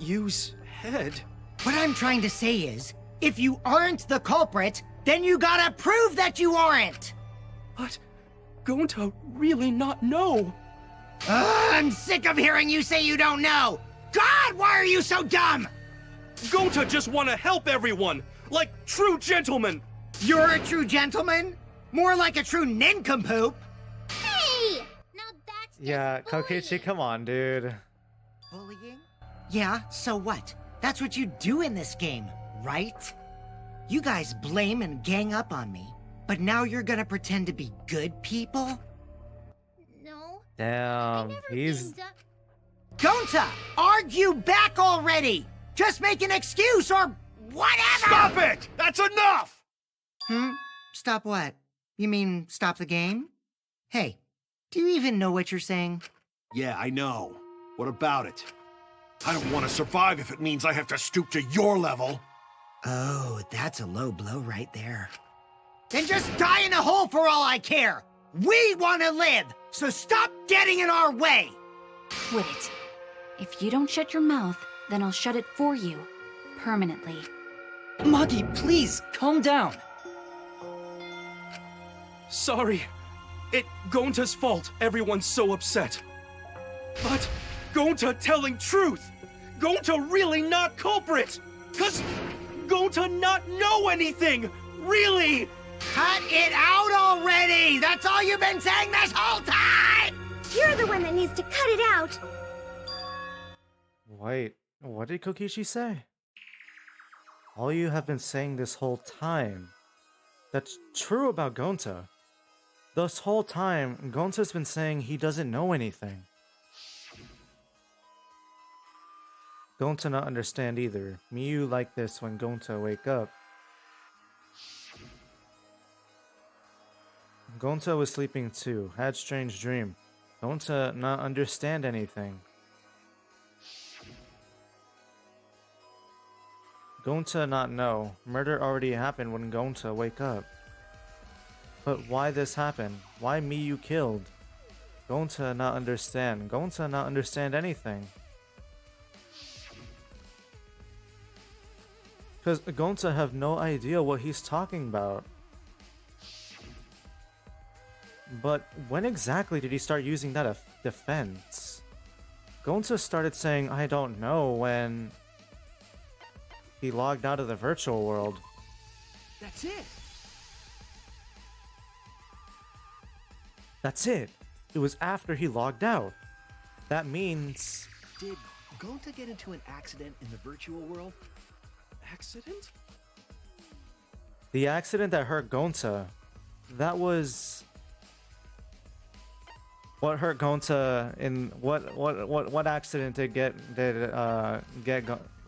Use head? What I'm trying to say is, if you aren't the culprit, then you gotta prove that you aren't! But Gonta really not know. I'm sick of hearing you say you don't know! God, why are you so dumb? Gonta just want to help everyone, like true gentlemen. You're a true gentleman? More like a true nincompoop. Hey! Now that's Yeah, just bullying. Kokichi, come on, dude. Bullying? Yeah, so what? That's what you do in this game, right? You guys blame and gang up on me, but now you're gonna pretend to be good people? No. Damn, he's... Gonta, argue back already! Just make an excuse or whatever! Stop it! That's enough! Stop what? You mean stop the game? Hey, do you even know what you're saying? Yeah, I know. What about it? I don't want to survive if it means I have to stoop to your level. Oh, that's a low blow right there. Then just die in a hole for all I care! We want to live, so stop getting in our way! Quit it. If you don't shut your mouth, then I'll shut it for you. Permanently. Magi, please, calm down. Sorry. It Gonta's fault everyone's so upset. But Gonta telling truth. Gonta really not culprit. 'Cause Gonta not know anything. Really. Cut it out already! That's all you've been saying this whole time! You're the one that needs to cut it out. Wait, what did Kokichi say? All you have been saying this whole time. That's true about Gonta. This whole time, Gonta's been saying he doesn't know anything. Gonta not understand either. Miyu like this when Gonta wake up. Gonta was sleeping too, had strange dream. Gonta not understand anything. Gonta not know. Murder already happened when Gonta wake up. But why this happened? Why Miyu killed? Gonta not understand. Gonta not understand anything. Because Gonta have no idea what he's talking about. But when exactly did he start using that defense? Gonta started saying, I don't know, when he logged out of the virtual world. That's it. That's it. It was after he logged out. That means... Did Gonta get into an accident in the virtual world? Accident? The accident that hurt Gonta, that was... What hurt Gonta in what accident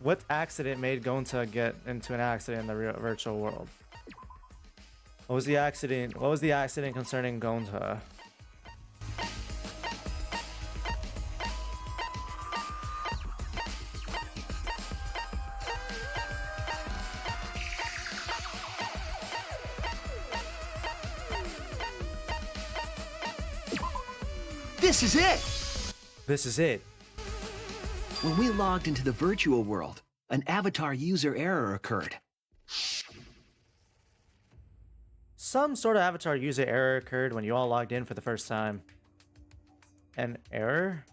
what accident made Gonta get into an accident in the virtual world? What was the accident? What was the accident concerning Gonta? This is it! This is it. When we logged into the virtual world, an avatar user error occurred. Some sort of avatar user error occurred when you all logged in for the first time. An error?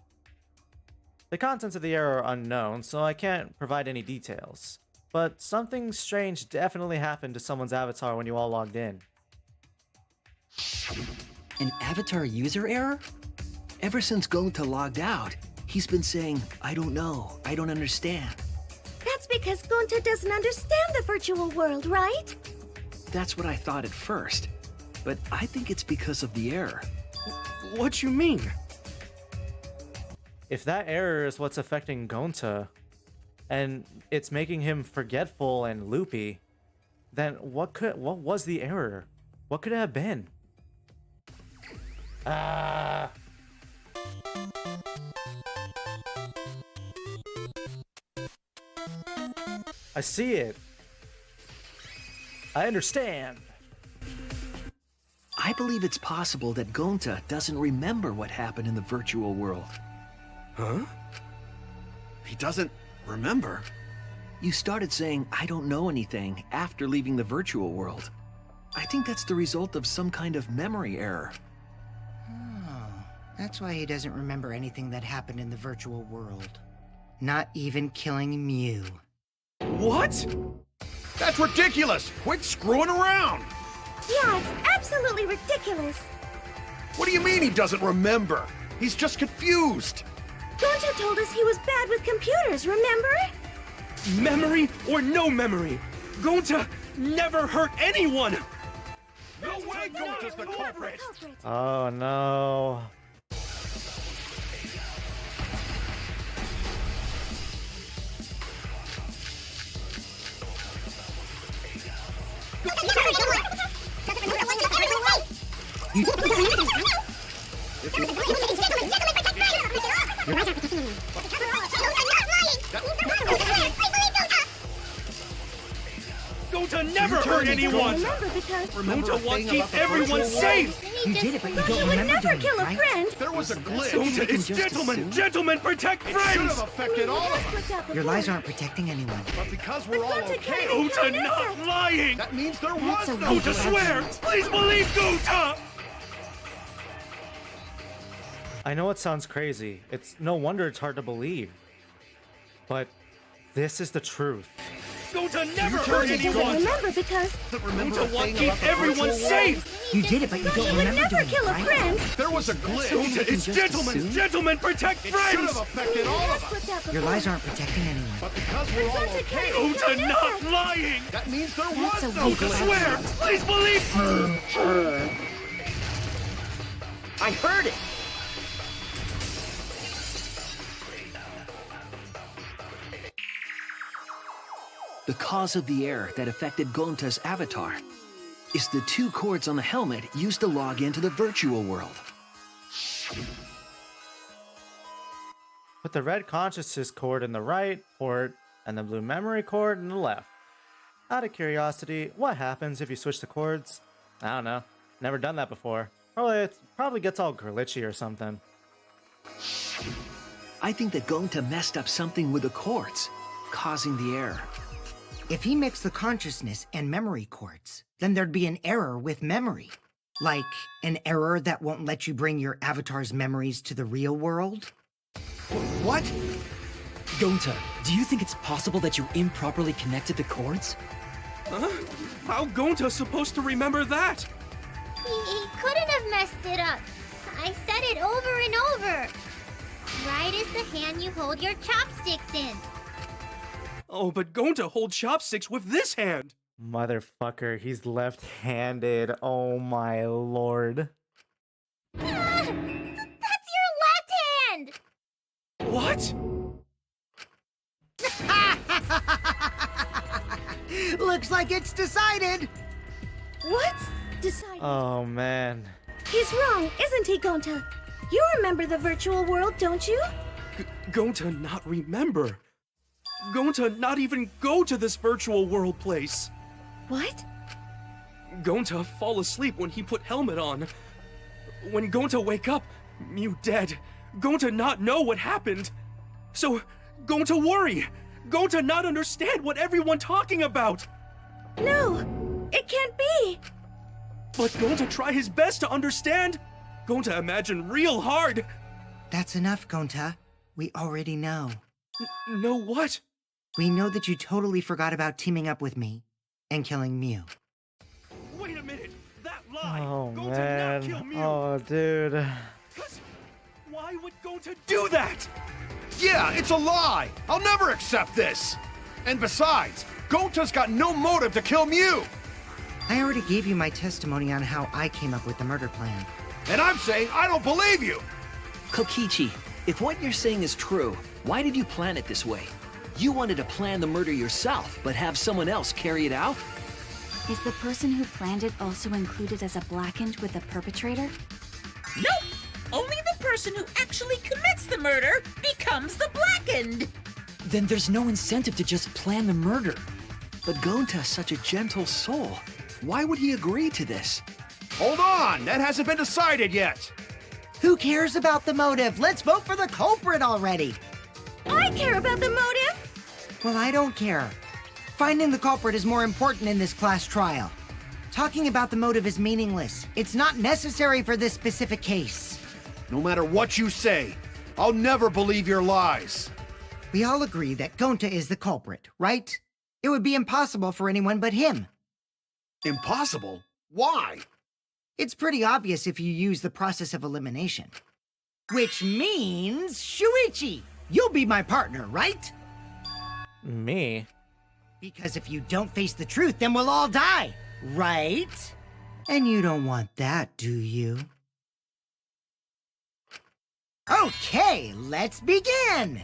The contents of the error are unknown, so I can't provide any details. But something strange definitely happened to someone's avatar when you all logged in. An avatar user error? Ever since Gonta logged out, he's been saying, I don't know, I don't understand. That's because Gonta doesn't understand the virtual world, right? That's what I thought at first, but I think it's because of the error. What you mean? If that error is what's affecting Gonta, and it's making him forgetful and loopy, then what was the error? What could it have been? I see it. I understand. I believe it's possible that Gonta doesn't remember what happened in the virtual world. Huh? He doesn't remember? You started saying, I don't know anything after leaving the virtual world. I think that's the result of some kind of memory error. Oh, that's why he doesn't remember anything that happened in the virtual world. Not even killing Mew. What? That's ridiculous! Quit screwing around! Yeah, it's absolutely ridiculous. What do you mean he doesn't remember? He's just confused! Gonta told us he was bad with computers, remember? Memory or no memory, Gonta never hurt anyone! No way Gonta's the culprit! Oh no. Doesn't remember one of everyone life! Gonta never hurt anyone! Gonta wants to keep everyone safe! You did it, but you don't He would remember never doing kill it, a right? friend. There was a glitch. Gonta is just gentlemen! assume? Gentlemen protect It should friends! have affected all of us. Your lies aren't protecting anyone. But because we're all okay, Gonta not lying! that means there That's was a no weak Gonta glitch. swear! Please believe Gonta! I know it sounds crazy. It's no wonder it's hard to believe. But this is the truth. Gonta never Gonta hurt Doesn't anyone! remember because Remember Gonta a wants thing to keep about the everyone virtual safe! You did it, but you don't he would remember never doing kill it, a right? friend. world? There was a glitch. Gonta is just gentlemen! assume? Gentlemen protect It should have friends! affected all of us. Put out the Your phone. lies aren't protecting anyone. But because we're all okay, Gonta not lying! that means there That's was a no weak Gonta glitch. swear! Please believe! I heard it! The cause of the error that affected Gonta's avatar is the two cords on the helmet used to log into the virtual world. Put the red consciousness cord in the right port and the blue memory cord in the left. Out of curiosity, what happens if you switch the cords? I don't know. Never done that before. Probably gets all glitchy or something. I think that Gonta messed up something with the cords, causing the error. If he mixed the consciousness and memory cords, then there'd be an error with memory. Like an error that won't let you bring your avatar's memories to the real world? What? Gonta, do you think it's possible that you improperly connected the cords? Huh? How Gonta's supposed to remember that? He couldn't have messed it up. I said it over and over. Right is the hand you hold your chopsticks in. Oh, but Gonta holds chopsticks with this hand! Motherfucker, he's left-handed. Oh my lord. Ah, that's your left hand! What? Looks like it's decided! What? Decide. Oh man. He's wrong, isn't he, Gonta? You remember the virtual world, don't you? Gonta not remember. Gonta not even go to this virtual world place. What? Gonta fall asleep when he put helmet on. When Gonta wake up, Mew dead. Gonta not know what happened. So, Gonta worry. Gonta not understand what everyone talking about. No, it can't be. But Gonta try his best to understand. Gonta imagine real hard. That's enough, Gonta. We already know. Know what? We know that you totally forgot about teaming up with me and killing Mew. Wait a minute. That lie. Oh Gonta not kill man. Mew. Oh dude. Why would Gonta do that? Yeah, it's a lie. I'll never accept this. And besides, Gonta's got no motive to kill Mew. I already gave you my testimony on how I came up with the murder plan. And I'm saying I don't believe you. Kokichi, if what you're saying is true, why did you plan it this way? You wanted to plan the murder yourself, but have someone else carry it out? Is the person who planned it also included as a blackened with the perpetrator? Nope! Only the person who actually commits the murder becomes the blackened! Then there's no incentive to just plan the murder. But Gonta's such a gentle soul. Why would he agree to this? Hold on, that hasn't been decided yet. Who cares about the motive? Let's vote for the culprit already! I care about the motive! Well, I don't care. Finding the culprit is more important in this class trial. Talking about the motive is meaningless. It's not necessary for this specific case. No matter what you say, I'll never believe your lies. We all agree that Gonta is the culprit, right? It would be impossible for anyone but him. Impossible? Why? It's pretty obvious if you use the process of elimination. Which means, Shuichi, you'll be my partner, right? Me? Because if you don't face the truth, then we'll all die, right? And you don't want that, do you? Okay, let's begin!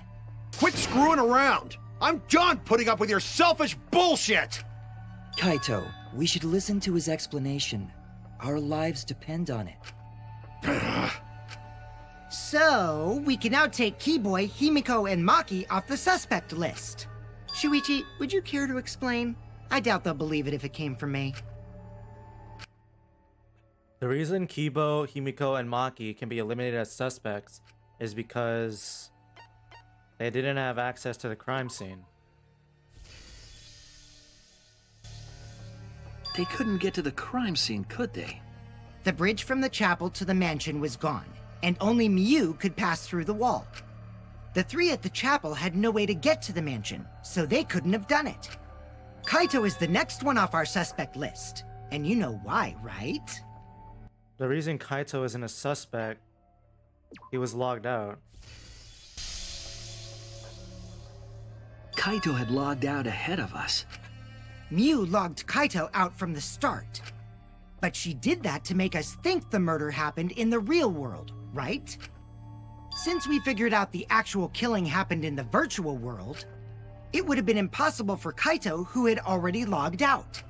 Quit screwing around. I'm done putting up with your selfish bullshit! Kaito, we should listen to his explanation. Our lives depend on it. So, we can now take Keyboy, Himiko, and Maki off the suspect list. Shuichi, would you care to explain? I doubt they'll believe it if it came from me. The reason Kibo, Himiko, and Maki can be eliminated as suspects is because they didn't have access to the crime scene. They couldn't get to the crime scene, could they? The bridge from the chapel to the mansion was gone, and only Miu could pass through the wall. The three at the chapel had no way to get to the mansion, so they couldn't have done it. Kaito is the next one off our suspect list, and you know why, right? The reason Kaito isn't a suspect, he was logged out. Kaito had logged out ahead of us. Miu logged Kaito out from the start. But she did that to make us think the murder happened in the real world, right? Since we figured out the actual killing happened in the virtual world, it would have been impossible for Kaito, who had already logged out.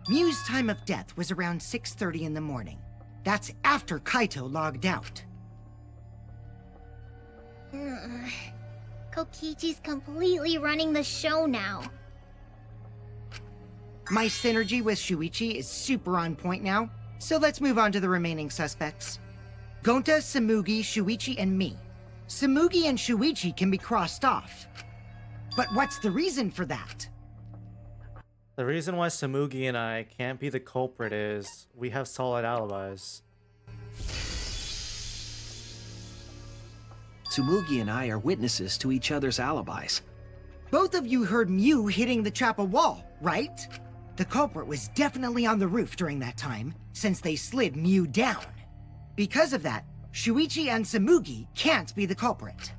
Miu's time of death was around 6:30 in the morning. That's after Kaito logged out. Kokichi's completely running the show now. My synergy with Shuichi is super on point now, so let's move on to the remaining suspects. Gonta, Samugi, Shuichi, and me. Samugi and Shuichi can be crossed off. But what's the reason for that? The reason why Samugi and I can't be the culprit is we have solid alibis. Tsumugi and I are witnesses to each other's alibis. Both of you heard Miu hitting the chapel wall, right? The culprit was definitely on the roof during that time, since they slid Miu down. Because of that, Shuichi and Samugi can't be the culprit.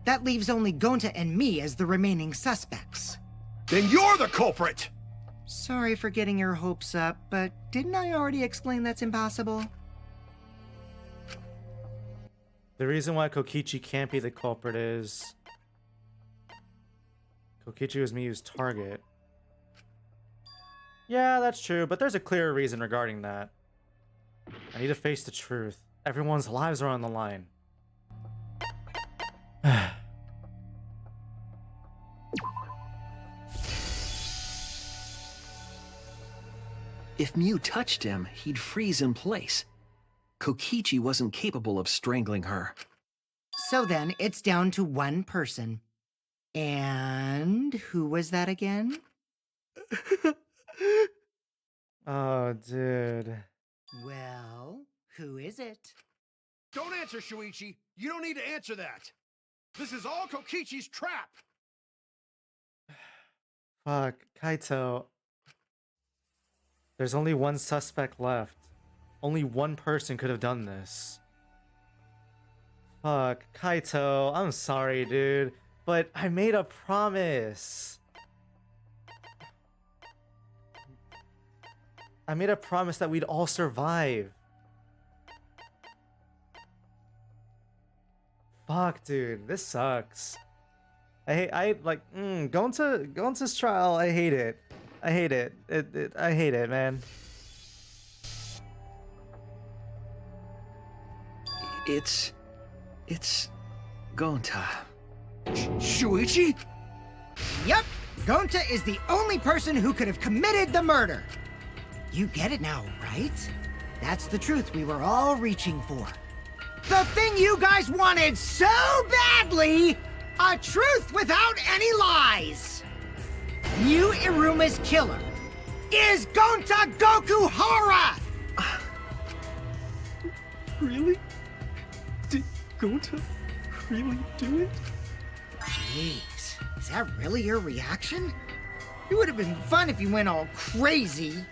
That leaves only Gonta and me as the remaining suspects. Then you're the culprit! Sorry for getting your hopes up, but didn't I already explain that's impossible? The reason why Kokichi can't be the culprit is Kokichi was Miyu's target. Yeah, that's true, but there's a clearer reason regarding that. I need to face the truth. Everyone's lives are on the line. If Miu touched him, he'd freeze in place. Kokichi wasn't capable of strangling her. So then, it's down to one person. And who was that again? Oh, dude. Well, who is it? Don't answer, Shuichi. You don't need to answer that. This is all Kokichi's trap. Fuck, Kaito. There's only one suspect left. Only one person could have done this. Fuck, Kaito, I'm sorry, dude, but I made a promise. I made a promise that we'd all survive. Fuck, dude, this sucks. Going to this trial, I hate it. I hate it. I hate it, man. It's Gonta. Shuichi? Yep, Gonta is the only person who could have committed the murder. You get it now, right? That's the truth we were all reaching for. The thing you guys wanted so badly! A truth without any lies! Yu Iruma's killer is Gonta Gokuhara! Really? Did Gonta really do it? Jeez, is that really your reaction? It would have been fun if you went all crazy,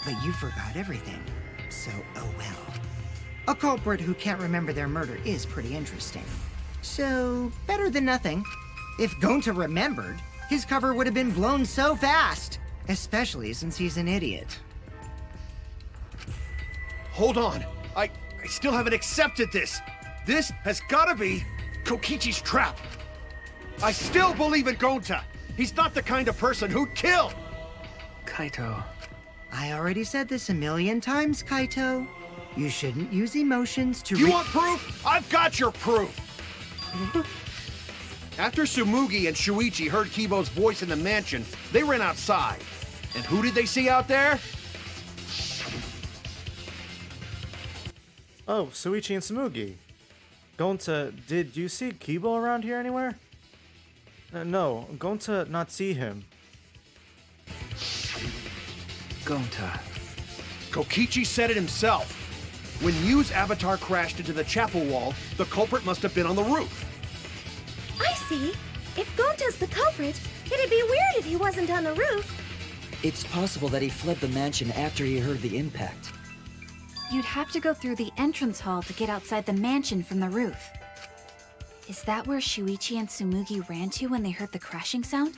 but you forgot everything. So, oh well. A culprit who can't remember their murder is pretty interesting. So, better than nothing. If Gonta remembered, his cover would have been blown so fast, especially since he's an idiot. Hold on. I still haven't accepted this. This has gotta be Kokichi's trap. I still believe in Gonta. He's not the kind of person who'd kill. Kaito. I already said this a million times, Kaito. You shouldn't use emotions to You want proof? I've got your proof! After Tsumugi and Shuichi heard Kibo's voice in the mansion, they ran outside. And who did they see out there? Oh, Shuichi and Tsumugi. Gonta, did you see Kibo around here anywhere? No, Gonta not see him. Gonta. Kokichi said it himself. When Yu's avatar crashed into the chapel wall, the culprit must have been on the roof. I see. If Gonta's the culprit, it'd be weird if he wasn't on the roof. It's possible that he fled the mansion after he heard the impact. You'd have to go through the entrance hall to get outside the mansion from the roof. Is that where Shuichi and Tsumugi ran to when they heard the crashing sound?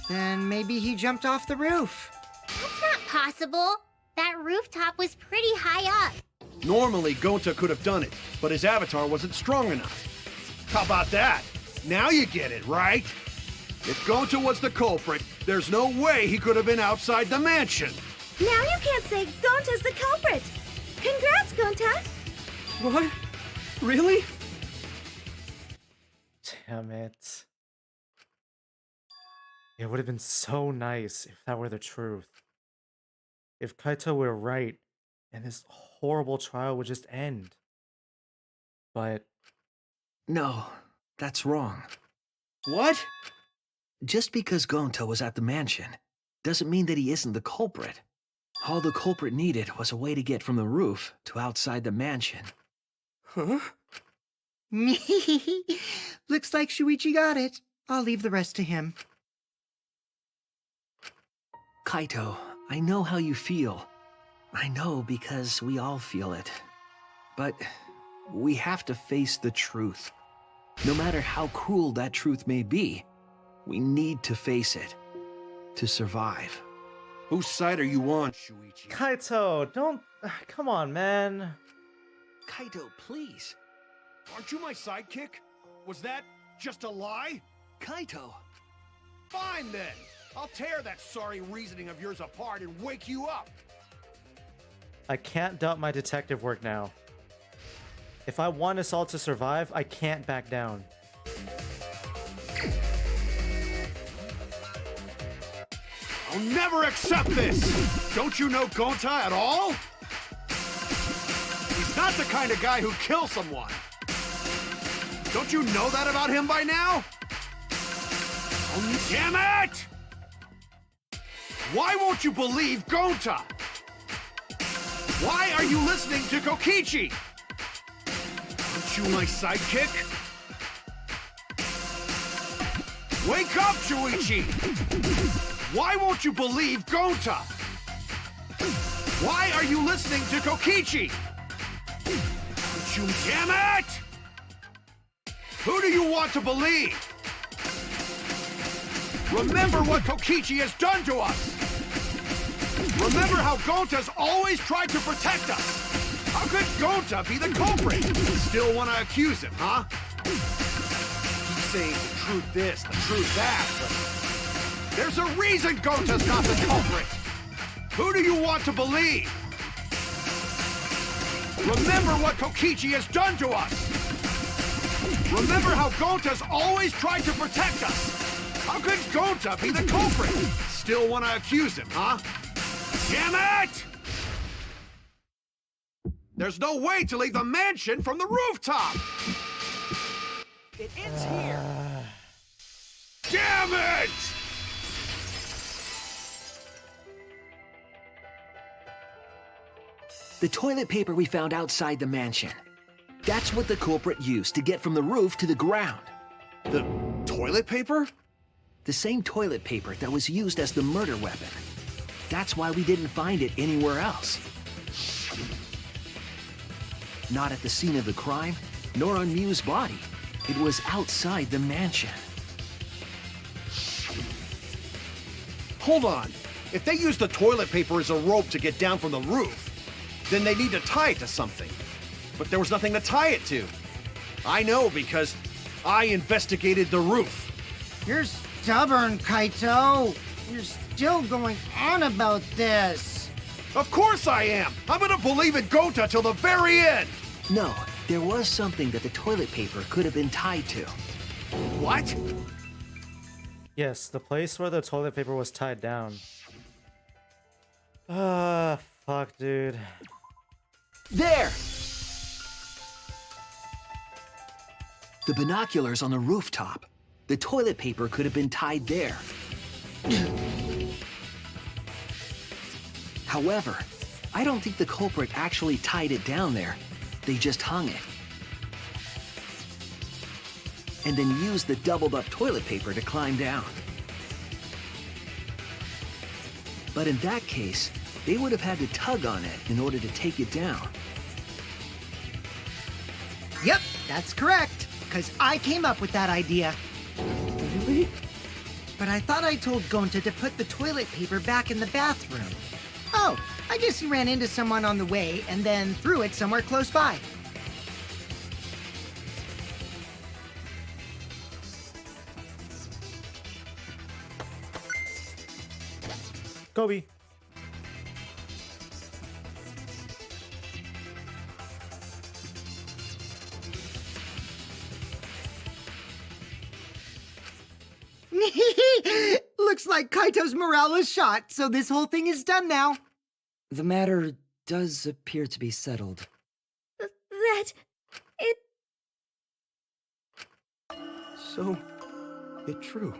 Then maybe he jumped off the roof. That's not possible. That rooftop was pretty high up. Normally, Gonta could have done it, but his avatar wasn't strong enough. How about that? Now you get it, right? If Gonta was the culprit, there's no way he could have been outside the mansion. Now you can't say Gonta's the culprit. Congrats, Gonta! What? Really? Damn it. It would have been so nice if that were the truth. If Kaito were right, and this horrible trial would just end. But No, that's wrong. What? Just because Gonta was at the mansion doesn't mean that he isn't the culprit. All the culprit needed was a way to get from the roof to outside the mansion. Huh? Looks like Shuichi got it. I'll leave the rest to him. Kaito, I know how you feel. I know because we all feel it. But we have to face the truth. No matter how cruel that truth may be, we need to face it. To survive. Whose side are you on, Shuichi? Kaito, don't... Come on, man. Kaito, please. Aren't you my sidekick? Was that just a lie? Kaito! Fine then! I'll tear that sorry reasoning of yours apart and wake you up! I can't doubt my detective work now. If I want us all to survive, I can't back down. I'll never accept this! Don't you know Gonta at all? He's not the kind of guy who kills someone. Don't you know that about him by now? Oh, damn it! Why won't you believe Gonta? Why are you listening to Kokichi? Aren't you my sidekick? Wake up, Shuichi! Why won't you believe Gonta? Why are you listening to Kokichi? Don't you damn it! Who do you want to believe? Remember what Kokichi has done to us! Remember how Gonta's always tried to protect us! How could Gonta be the culprit? Still want to accuse him, huh? Keep saying the truth this, the truth that, but there's a reason Gonta's not the culprit! Who do you want to believe? Remember what Kokichi has done to us! Remember how Gonta's always tried to protect us! How could Gonta be the culprit? Still want to accuse him, huh? Damn it! There's no way to leave the mansion from the rooftop! It ends here! Damn it! The toilet paper we found outside the mansion. That's what the culprit used to get from the roof to the ground. The toilet paper? The same toilet paper that was used as the murder weapon. That's why we didn't find it anywhere else. Not at the scene of the crime, nor on Miu's body. It was outside the mansion. Hold on. If they used the toilet paper as a rope to get down from the roof, then they need to tie it to something. But there was nothing to tie it to. I know because I investigated the roof. You're stubborn, Kaito. You're still going on about this. Of course I am! I'm gonna believe in Gota till the very end! No, there was something that the toilet paper could have been tied to. What? Yes, the place where the toilet paper was tied down. Ah, fuck, dude. There! The binoculars on the rooftop. The toilet paper could have been tied there. However, I don't think the culprit actually tied it down there. They just hung it. And then used the doubled up toilet paper to climb down. But in that case, they would have had to tug on it in order to take it down. Yep, that's correct. Because I came up with that idea. Really? But I thought I told Gonta to put the toilet paper back in the bathroom. Oh, I guess he ran into someone on the way and then threw it somewhere close by. Kobe. Looks like Kaito's morale is shot, so this whole thing is done now. The matter does appear to be settled. That... it... So, it's true.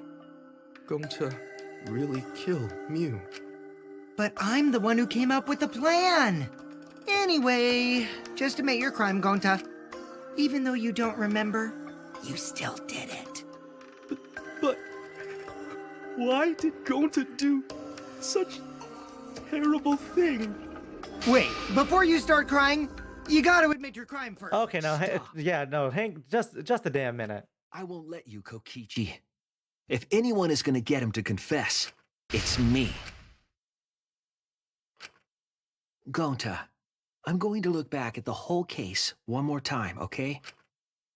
Going to really kill Mew. But I'm the one who came up with the plan. Anyway, just admit your crime, Gonta. Even though you don't remember, you still did it. But why did Gonta do such terrible thing? Wait, before you start crying, you gotta admit your crime first. Okay, no, yeah, no, hang just a damn minute. I won't let you, Kokichi. If anyone is gonna get him to confess, it's me. Gonta, I'm going to look back at the whole case one more time, okay?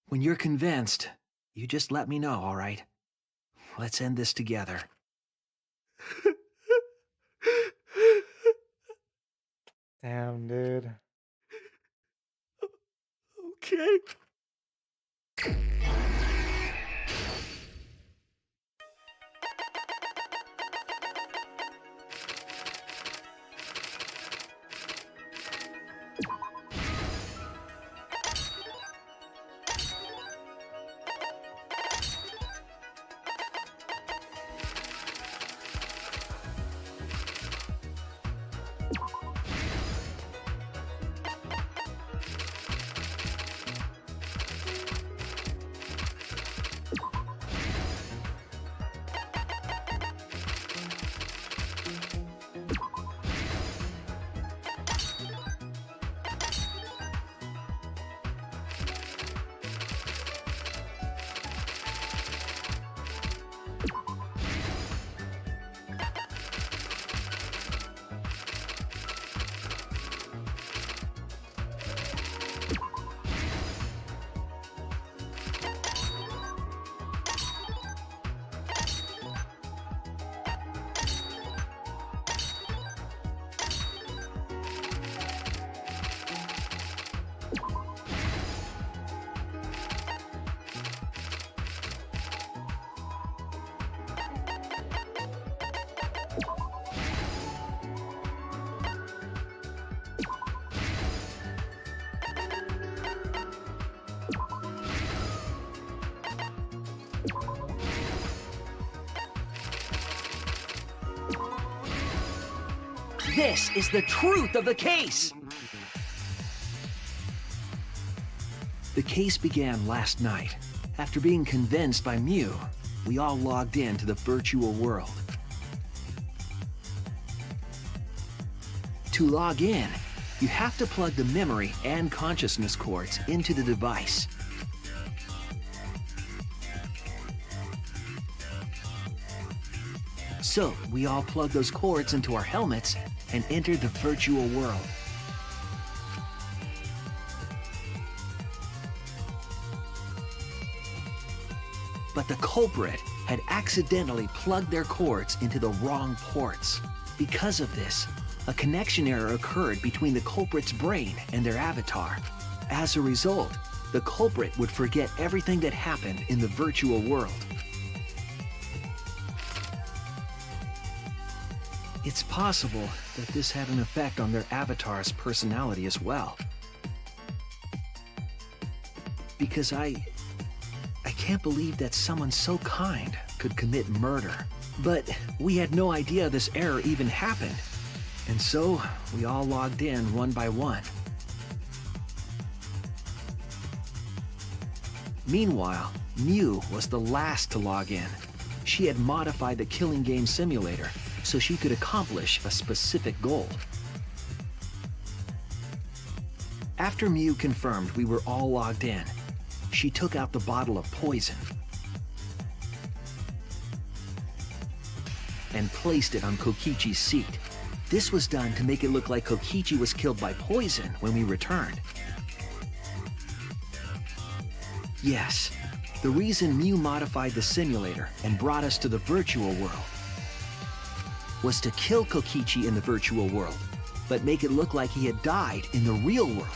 When you're convinced, you just let me know, all right? Let's end this together. Damn, dude. Okay. This is the truth of the case! The case began last night. After being convinced by Mew, we all logged in to the virtual world. To log in, you have to plug the memory and consciousness cords into the device. So, we all plugged those cords into our helmets and entered the virtual world. But the culprit had accidentally plugged their cords into the wrong ports. Because of this, a connection error occurred between the culprit's brain and their avatar. As a result, the culprit would forget everything that happened in the virtual world. It's possible that this had an effect on their avatar's personality as well. Because I can't believe that someone so kind could commit murder. But we had no idea this error even happened. And so, we all logged in one by one. Meanwhile, Mew was the last to log in. She had modified the killing game simulator so she could accomplish a specific goal. After Mew confirmed we were all logged in, she took out the bottle of poison and placed it on Kokichi's seat. This was done to make it look like Kokichi was killed by poison when we returned. Yes, the reason Mew modified the simulator and brought us to the virtual world was to kill Kokichi in the virtual world, but make it look like he had died in the real world.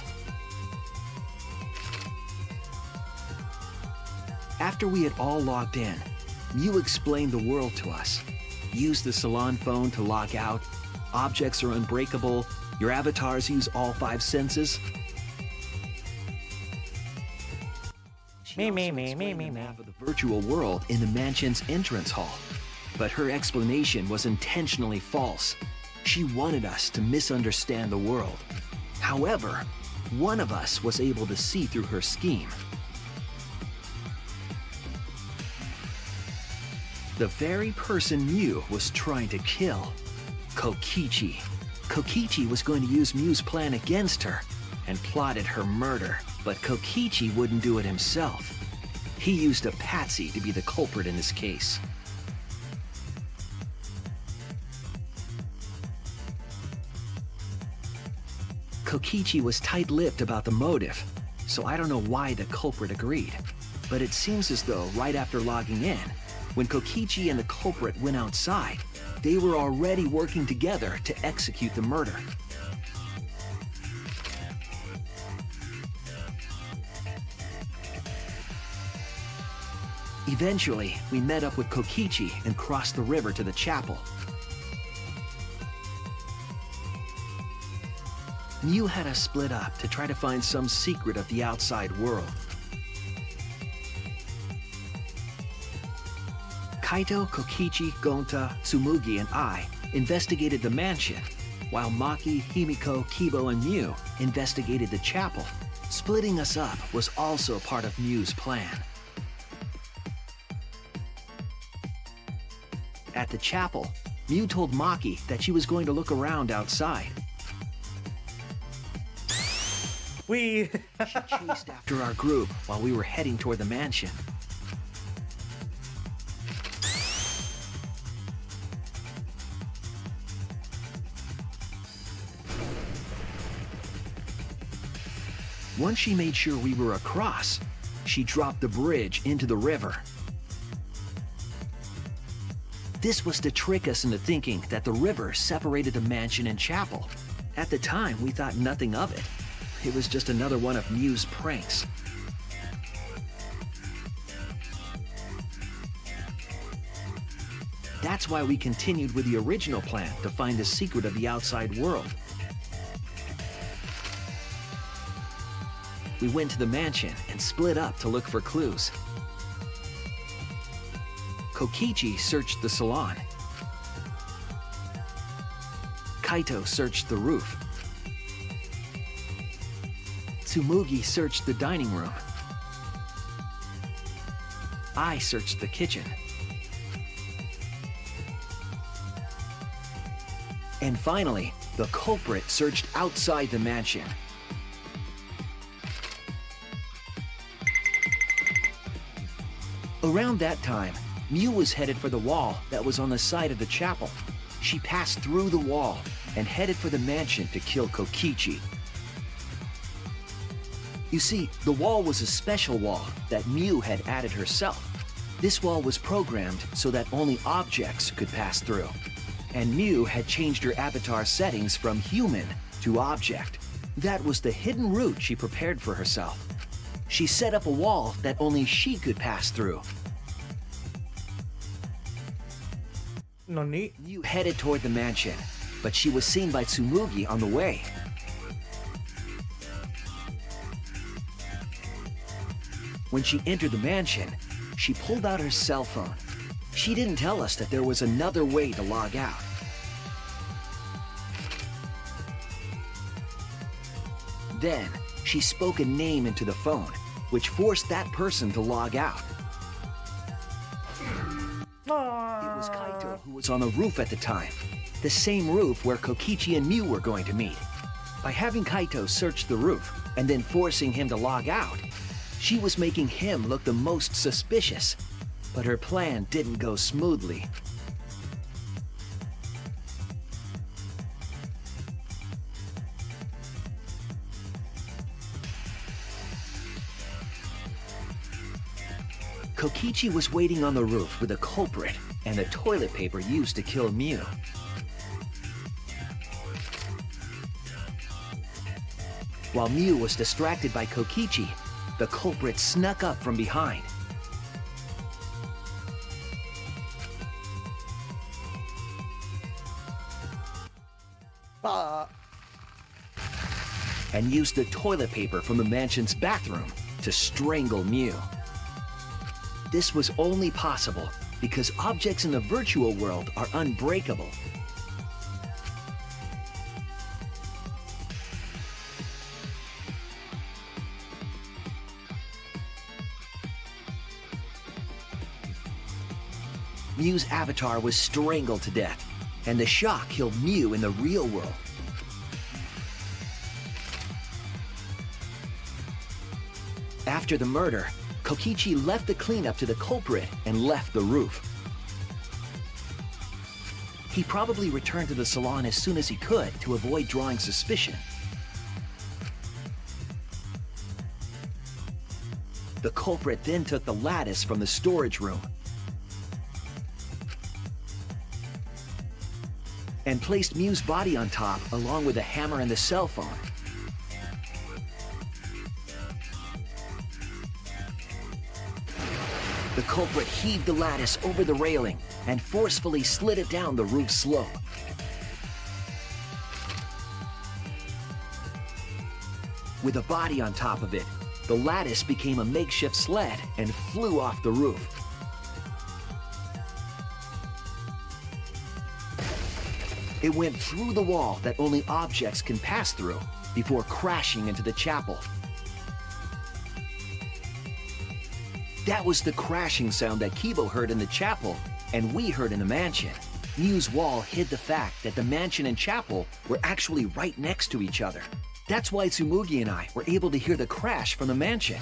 After we had all logged in, Mew explained the world to us. Use the salon phone to log out. Objects are unbreakable. Your avatars use all 5 senses. She also explained the map of the virtual world in the mansion's entrance hall. But her explanation was intentionally false. She wanted us to misunderstand the world. However, one of us was able to see through her scheme. The very person Mew was trying to kill. Kokichi. Kokichi was going to use Mew's plan against her and plotted her murder, but Kokichi wouldn't do it himself. He used a patsy to be the culprit in this case. Kokichi was tight-lipped about the motive, so I don't know why the culprit agreed. But it seems as though right after logging in, when Kokichi and the culprit went outside, they were already working together to execute the murder. Eventually, we met up with Kokichi and crossed the river to the chapel. Mew had us split up to try to find some secret of the outside world. Kaito, Kokichi, Gonta, Tsumugi, and I investigated the mansion, while Maki, Himiko, Kibo, and Mew investigated the chapel. Splitting us up was also part of Mew's plan. At the chapel, Mew told Maki that she was going to look around outside. She chased after our group while we were heading toward the mansion. Once she made sure we were across, she dropped the bridge into the river. This was to trick us into thinking that the river separated the mansion and chapel. At the time, we thought nothing of it. It was just another one of Mew's pranks. That's why we continued with the original plan to find the secret of the outside world. We went to the mansion and split up to look for clues. Kokichi searched the salon. Kaito searched the roof. Tsumugi searched the dining room. I searched the kitchen. And finally, the culprit searched outside the mansion. Around that time, Mew was headed for the wall that was on the side of the chapel. She passed through the wall and headed for the mansion to kill Kokichi. You see, the wall was a special wall that Mew had added herself. This wall was programmed so that only objects could pass through. and Mew had changed her avatar settings from human to object. That was the hidden route she prepared for herself. She set up a wall that only she could pass through. Nani? Mew headed toward the mansion, but she was seen by Tsumugi on the way. When she entered the mansion, she pulled out her cell phone. She didn't tell us that there was another way to log out. Then, she spoke a name into the phone, which forced that person to log out. It was Kaito who was on the roof at the time, the same roof where Kokichi and Mew were going to meet. By having Kaito search the roof and then forcing him to log out, she was making him look the most suspicious. But her plan didn't go smoothly. Kokichi was waiting on the roof with a culprit and the toilet paper used to kill Mew. While Mew was distracted by Kokichi, the culprit snuck up from behind. And used the toilet paper from the mansion's bathroom to strangle Mew. This was only possible because objects in the virtual world are unbreakable. Mew's avatar was strangled to death, and the shock killed Mew in the real world. After the murder, Kokichi left the cleanup to the culprit and left the roof. He probably returned to the salon as soon as he could to avoid drawing suspicion. The culprit then took the lattice from the storage room and placed Mew's body on top along with the hammer and the cell phone. The culprit heaved the lattice over the railing and forcefully slid it down the roof slope. With a body on top of it, the lattice became a makeshift sled and flew off the roof. It went through the wall that only objects can pass through before crashing into the chapel. That was the crashing sound that Kibo heard in the chapel and we heard in the mansion. Mew's wall hid the fact that the mansion and chapel were actually right next to each other. That's why Tsumugi and I were able to hear the crash from the mansion.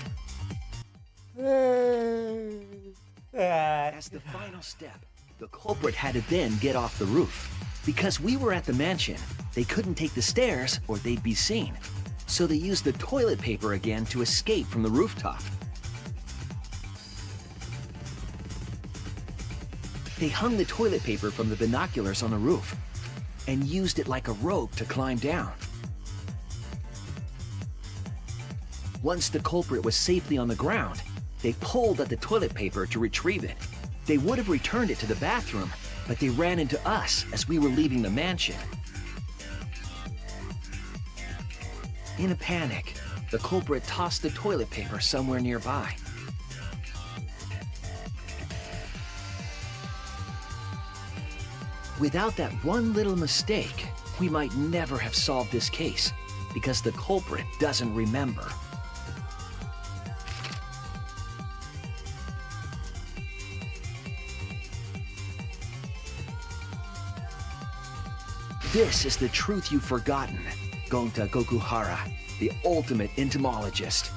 As the final step, the culprit had to then get off the roof. Because we were at the mansion, they couldn't take the stairs or they'd be seen. So they used the toilet paper again to escape from the rooftop. They hung the toilet paper from the binoculars on the roof and used it like a rope to climb down. Once the culprit was safely on the ground, they pulled at the toilet paper to retrieve it. They would have returned it to the bathroom, but they ran into us as we were leaving the mansion. In a panic, the culprit tossed the toilet paper somewhere nearby. Without that one little mistake, we might never have solved this case, because the culprit doesn't remember. This is the truth you've forgotten, Gonta Gokuhara, the ultimate entomologist.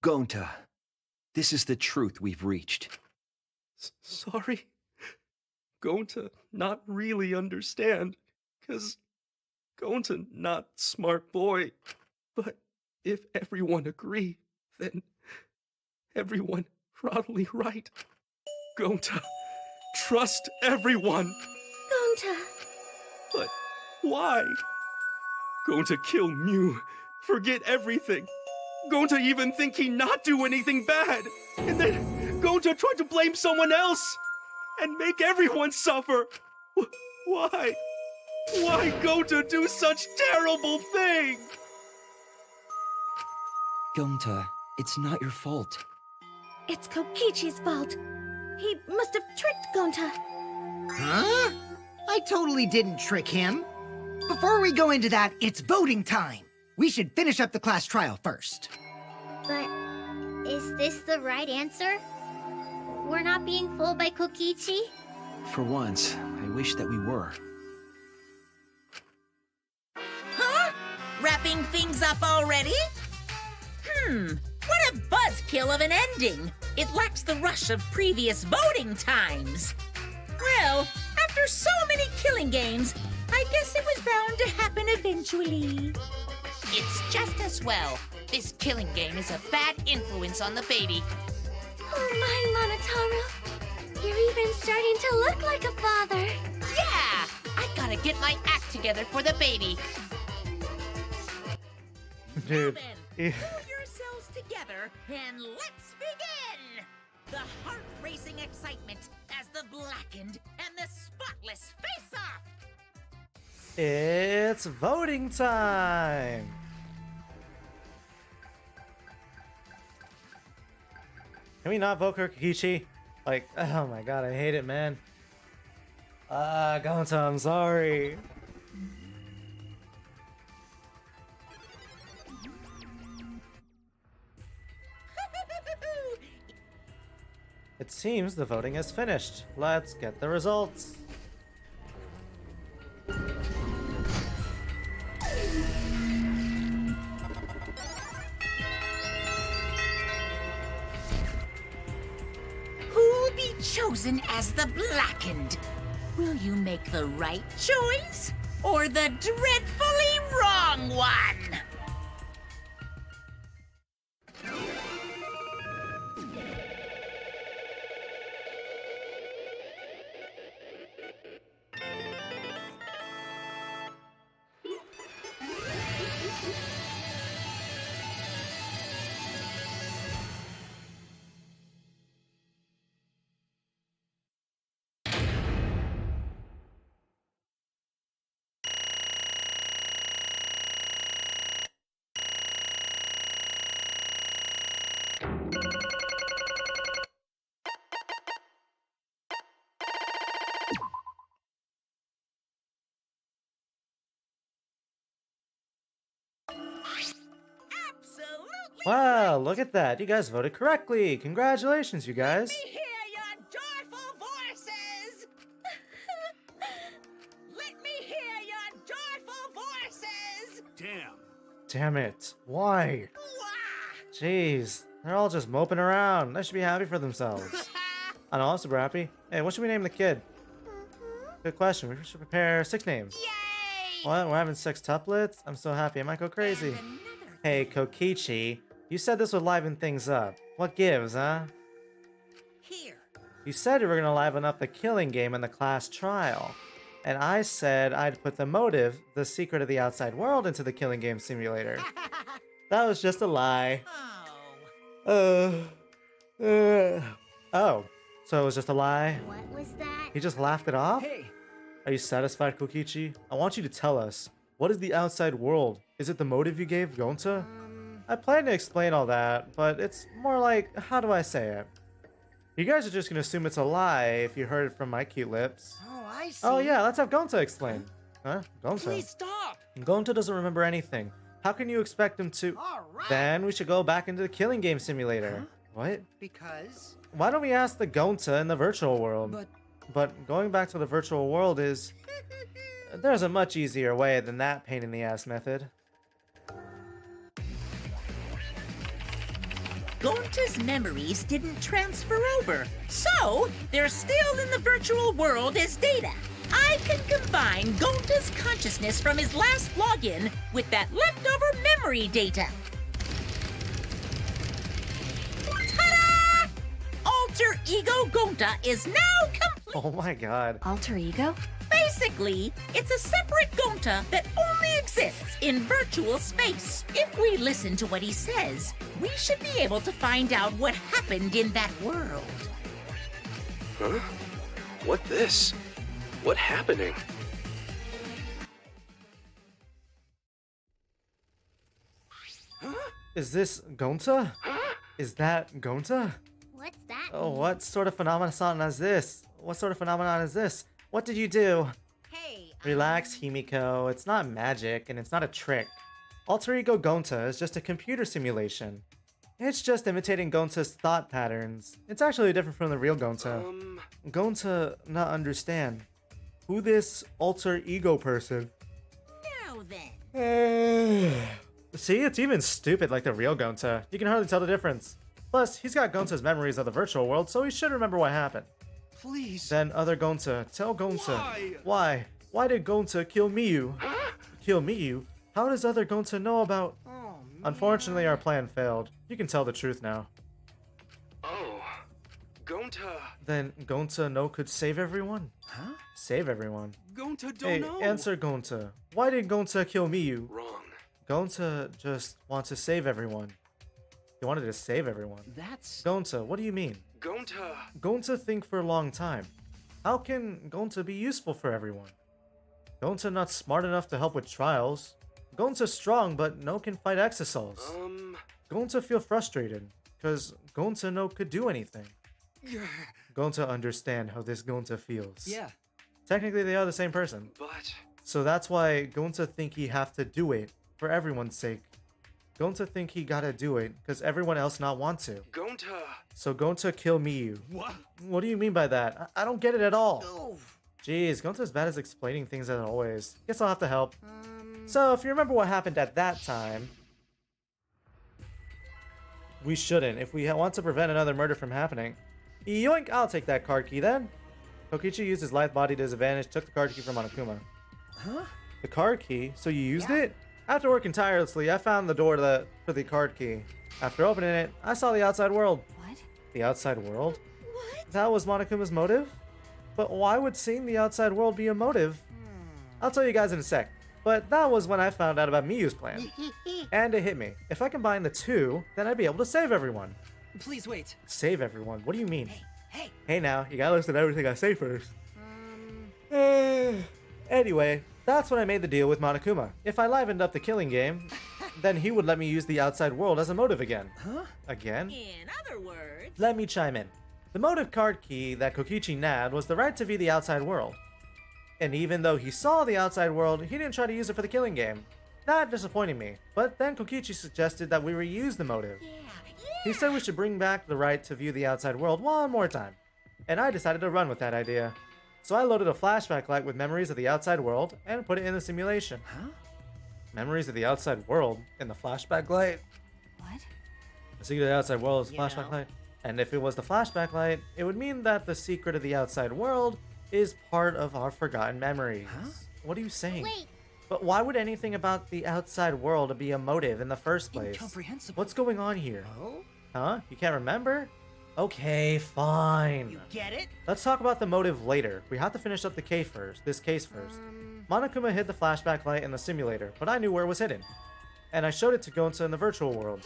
Gonta, this is the truth we've reached. Sorry? Gonta not really understand, 'cause Gonta not smart boy. But if everyone agree, then everyone probably right. Gonta, trust everyone. Gonta. But why? Gonta kill Mew, forget everything. Gonta even think he not do anything bad. And then Gonta try to blame someone else and make everyone suffer. Why? Why Gonta do such terrible thing? Gonta, it's not your fault. It's Kokichi's fault. He must have tricked Gonta. Huh? I totally didn't trick him. Before we go into that, it's voting time. We should finish up the class trial first. But is this the right answer? We're not being fooled by Kokichi? For once, I wish that we were. Huh? Wrapping things up already? What a buzzkill of an ending! It lacks the rush of previous voting times. Well, after so many killing games, I guess it was bound to happen eventually. It's just as well. This killing game is a bad influence on the baby. Oh my, Monotaro. You're even starting to look like a father. Yeah! I gotta get my act together for the baby. Dude. Pull yourselves together and let's begin! The heart-racing excitement as the blackened and the spotless face off! It's voting time! Can we not vote for Kokichi? Like, oh my god, I hate it, man. Gonta, I'm sorry. It seems the voting is finished. Let's get the results. Who'll be chosen as the blackened? Will you make the right choice or the dreadfully wrong one? Wow, look at that. You guys voted correctly. Congratulations, you guys. Let me hear your joyful voices! Let me hear your joyful voices! Damn it. Why? Jeez, they're all just moping around. They should be happy for themselves. I know, I'm super happy. Hey, what should we name the kid? Good question. We should prepare 6 names. Yay! What? We're having 6 tuplets? I'm so happy. I might go crazy. Hey, Kokichi. You said this would liven things up. What gives, huh? Here. You said you were gonna liven up the killing game in the class trial. And I said I'd put the motive, the secret of the outside world, into the killing game simulator. That was just a lie. Oh, so it was just a lie? What was that? He just laughed it off? Hey. Are you satisfied, Kokichi? I want you to tell us. What is the outside world? Is it the motive you gave Gonta? I plan to explain all that, but it's more like, how do I say it? You guys are just gonna assume it's a lie if you heard it from my cute lips. Oh, I see. Oh yeah, let's have Gonta explain. Huh? Gonta? Please stop. Gonta doesn't remember anything. How can you expect him to... All right. Then we should go back into the killing game simulator. Huh? What? Because? Why don't we ask the Gonta in the virtual world? But going back to the virtual world is... There's a much easier way than that pain in the ass method. Gonta's memories didn't transfer over, so they're still in the virtual world as data. I can combine Gonta's consciousness from his last login with that leftover memory data. Ta-da! alter ego Gonta is now complete. Oh my god. Alter ego? Basically, it's a separate Gonta that only exists in virtual space. If we listen to what he says, we should be able to find out what happened in that world. Huh? What this? What happening? Is this Gonta? Is that Gonta? What's that? Oh, what sort of phenomenon is this? What sort of phenomenon is this? What did you do? Hey, Relax, Himiko. It's not magic, and it's not a trick. Alter Ego Gonta is just a computer simulation. It's just imitating Gonta's thought patterns. It's actually different from the real Gonta. Gonta not understand. Who this alter ego person? now then. See, it's even stupid like the real Gonta. You can hardly tell the difference. Plus, he's got Gonta's memories of the virtual world, so he should remember what happened. Please. Then other Gonta, tell Gonta. Why? Why? Why did Gonta kill Miyu? Kill Miyu? How does other Gonta know about... Unfortunately, our plan failed. You can tell the truth now. Oh. Gonta. Then Gonta no could save everyone? Huh? Save everyone. Gonta don't Hey, know. answer Gonta. Why did Gonta kill Miyu? Wrong. Gonta just wants to save everyone. He wanted to save everyone. That's... Gonta, what do you mean? Gonta. Gonta think for a long time. How can Gonta be useful for everyone? Gonta not smart enough to help with trials. Gonta strong, but no can fight Exosols. Gonta feel frustrated, cause Gonta no could do anything. Gonta understand how this Gonta feels. Yeah. Technically, they are the same person. But... So that's why Gonta think he have to do it, for everyone's sake. Gonta think he gotta do it, cause everyone else not want to. Gonta. So Gonta kill Miyu. What? What do you mean by that? I don't get it at all. Jeez, Gonta's bad as explaining things as always. Guess I'll have to help. So, if you remember what happened at that time... We shouldn't, if we want to prevent another murder from happening. Yoink, I'll take that card key then. Kokichi used his lithe body to his advantage, took the card key from Monokuma. Huh? The card key? So you used it? After working tirelessly, I found the door for the card key. After opening it, I saw the outside world. What? The outside world? What? That was Monokuma's motive? But why would seeing the outside world be a motive? I'll tell you guys in a sec. But that was when I found out about Miyu's plan. And it hit me. If I combine the two, then I'd be able to save everyone. Please wait. Save everyone? What do you mean? Hey. Hey now, you gotta listen to everything I say first. Anyway, that's when I made the deal with Monokuma. If I livened up the killing game, then he would let me use the outside world as a motive again. Huh? Again? In other words, Let me chime in. The motive card key that Kokichi nabbed was the right to view the outside world. And even though he saw the outside world, he didn't try to use it for the killing game. That disappointed me, but then Kokichi suggested that we reuse the motive. He said we should bring back the right to view the outside world one more time. And I decided to run with that idea. So I loaded a flashback light with memories of the outside world and put it in the simulation. Huh? Memories of the outside world in the flashback light? What? The secret of the outside world is the You flashback know. light. And if it was the flashback light, it would mean that the secret of the outside world is part of our forgotten memories. Huh? What are you saying? Wait, But why would anything about the outside world be a motive in the first place? Incomprehensible. What's going on here? Oh? Huh? You can't remember? Okay, fine. you get it? Let's talk about the motive later. We have to finish up the case first. Monokuma hid the flashback light in the simulator, but I knew where it was hidden. And I showed it to Gonta in the virtual world.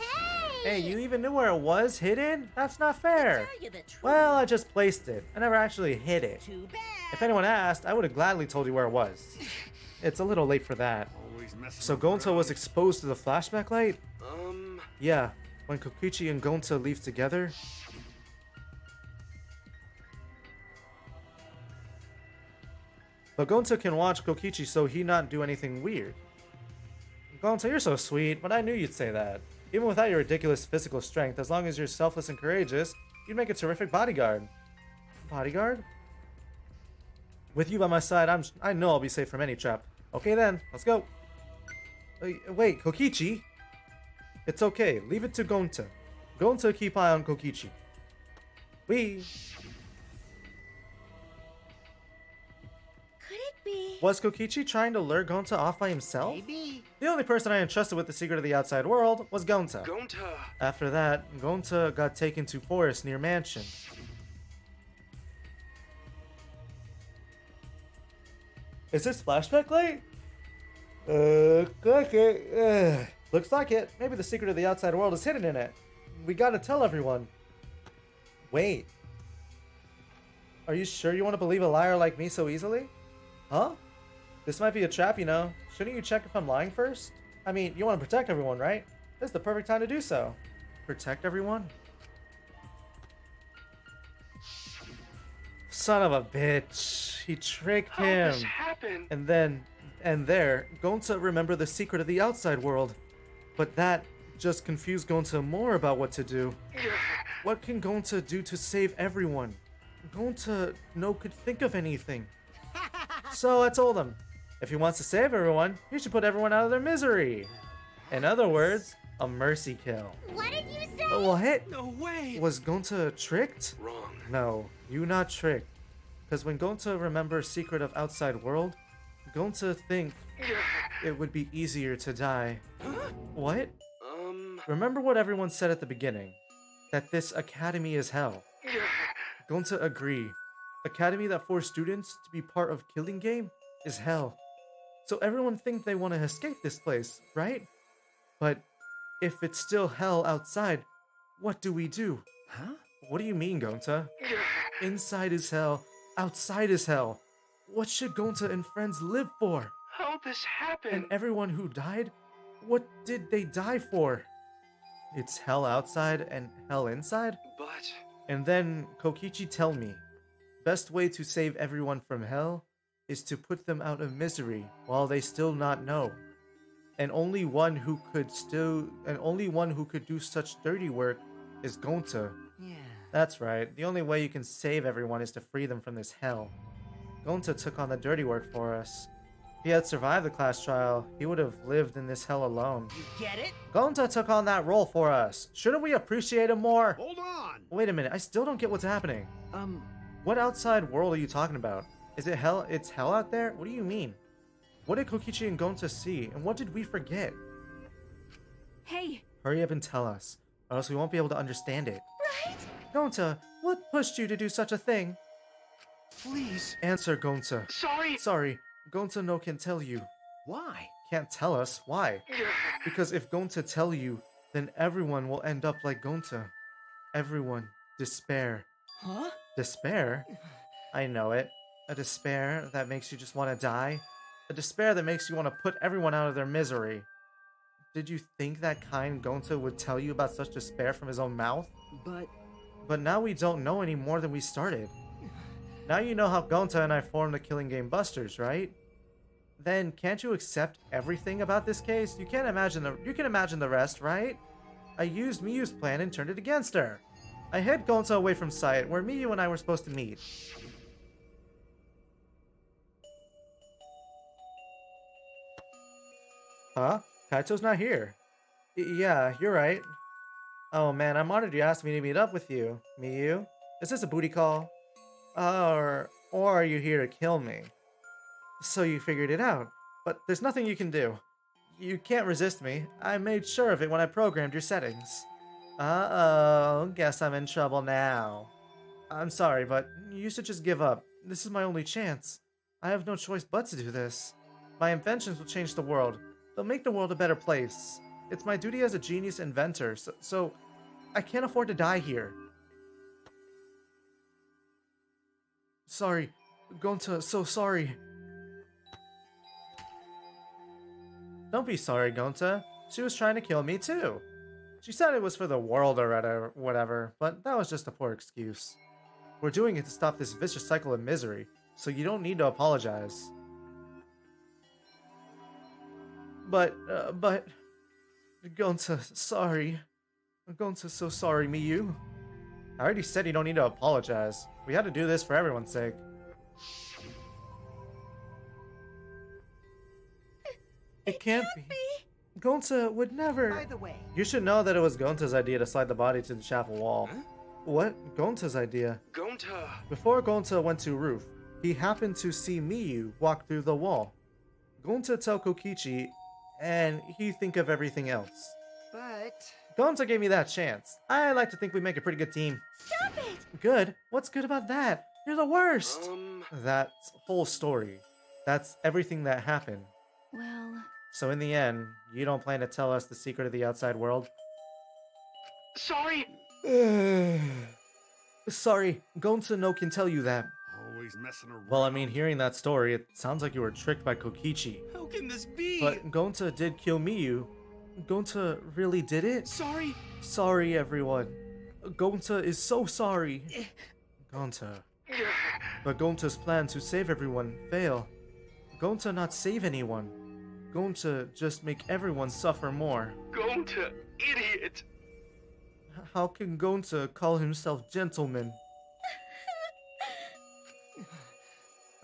Hey, you even knew where it was hidden? That's not fair. Tell you the truth. Well, I just placed it. I never actually hid it. Too bad. If anyone asked, I would have gladly told you where it was. It's a little late for that. So Gonta was exposed to the flashback light? Yeah, when Kokichi and Gonta leave together. But Gonta can watch Kokichi so he not do anything weird. Gonta, you're so sweet, but I knew you'd say that. Even without your ridiculous physical strength, as long as you're selfless and courageous, you'd make a terrific bodyguard. Bodyguard? With you by my side, I know I'll be safe from any trap. Okay then, let's go. Wait, Kokichi? It's okay, leave it to Gonta. Gonta keep eye on Kokichi. We. Could it be? Was Kokichi trying to lure Gonta off by himself? Maybe. The only person I entrusted with the secret of the outside world was Gonta. Gonta. After that, Gonta got taken to forest near mansion. Is this flashback light? Okay. Looks like it. Maybe the secret of the outside world is hidden in it. We gotta tell everyone. Wait. Are you sure you want to believe a liar like me so easily? Huh? This might be a trap, you know. Shouldn't you check if I'm lying first? I mean, you want to protect everyone, right? This is the perfect time to do so. Protect everyone? Son of a bitch. He tricked him. How this happened? And there, Gonta remembered the secret of the outside world. But that just confused Gonta more about what to do. What can Gonta do to save everyone? Gonta could think of anything. So I told him, if he wants to save everyone, he should put everyone out of their misery. In other words, a mercy kill. What did you say? What? No way! Was Gonta tricked? Wrong. No, you not tricked. Because when Gonta remembers secret of outside world, Gonta think it would be easier to die. What? Remember what everyone said at the beginning? That this academy is hell. Gonta agree. Academy that forced students to be part of killing game is hell. So everyone think they want to escape this place, right? But if it's still hell outside, what do we do? Huh? What do you mean, Gonta? Inside is hell, outside is hell. What should Gonta and friends live for? How this happened? And everyone who died? What did they die for? It's hell outside and hell inside? But... And then Kokichi tell me, best way to save everyone from hell is to put them out of misery while they still not know. And only one who could do such dirty work is Gonta. Yeah. That's right. The only way you can save everyone is to free them from this hell. Gonta took on the dirty work for us. If he had survived the class trial, he would have lived in this hell alone. You get it? Gonta took on that role for us. Shouldn't we appreciate him more? Hold on! Wait a minute, I still don't get what's happening. What outside world are you talking about? Is it hell? It's hell out there? What do you mean? What did Kokichi and Gonta see, and what did we forget? Hey! Hurry up and tell us, or else we won't be able to understand it. Right? Gonta, what pushed you to do such a thing? Please. Answer, Gonta. Sorry. Sorry, Gonta no can tell you. Why? Can't tell us. Why? Because if Gonta tell you, then everyone will end up like Gonta. Everyone. Despair. Huh? Despair? I know it. A despair that makes you just want to die. A despair that makes you want to put everyone out of their misery. Did you think that kind Gonta would tell you about such despair from his own mouth? But now we don't know any more than we started. Now you know how Gonta and I formed the Killing Game Busters, right? Then can't you accept everything about this case? You can imagine the rest, right? I used Miyu's plan and turned it against her. I hid Gonta away from sight, where Miyu and I were supposed to meet. Huh? Kaito's not here. Yeah, you're right. Oh man, I'm honored you asked me to meet up with you, Miyu. Is this a booty call? Or are you here to kill me? So you figured it out, but there's nothing you can do. You can't resist me. I made sure of it when I programmed your settings. Uh-oh, guess I'm in trouble now. I'm sorry, but you should just give up. This is my only chance. I have no choice but to do this. My inventions will change the world. They'll make the world a better place. It's my duty as a genius inventor, so I can't afford to die here. Sorry, Gonta, so sorry. Don't be sorry, Gonta. She was trying to kill me too. She said it was for the world or whatever, but that was just a poor excuse. We're doing it to stop this vicious cycle of misery, so you don't need to apologize. But, Gonta, sorry. Gonta's so sorry, Miyu. I already said you don't need to apologize. We had to do this for everyone's sake. It can't be. Gonta would never. By the way, You should know that it was Gonta's idea to slide the body to the chapel wall. Huh? What? Gonta's idea? Gonta. Before Gonta went to roof, he happened to see Miyu walk through the wall. Gonta tell Kokichi, and he think of everything else. but Gonta gave me that chance. I like to think we make a pretty good team. Stop it! Good? What's good about that? You're the worst! That whole story. That's everything that happened. Well, So in the end, you don't plan to tell us the secret of the outside world? Sorry! Sorry, Gonta no can tell you that. Always messing around. Well, I mean, hearing that story, it sounds like you were tricked by Kokichi. How can this be? But Gonta did kill Miyu. Gonta really did it? Sorry? Sorry, everyone. Gonta is so sorry. Gonta. But Gonta's plan to save everyone fail. Gonta not save anyone. Gonta just make everyone suffer more. Gonta, idiot! How can Gonta call himself gentleman?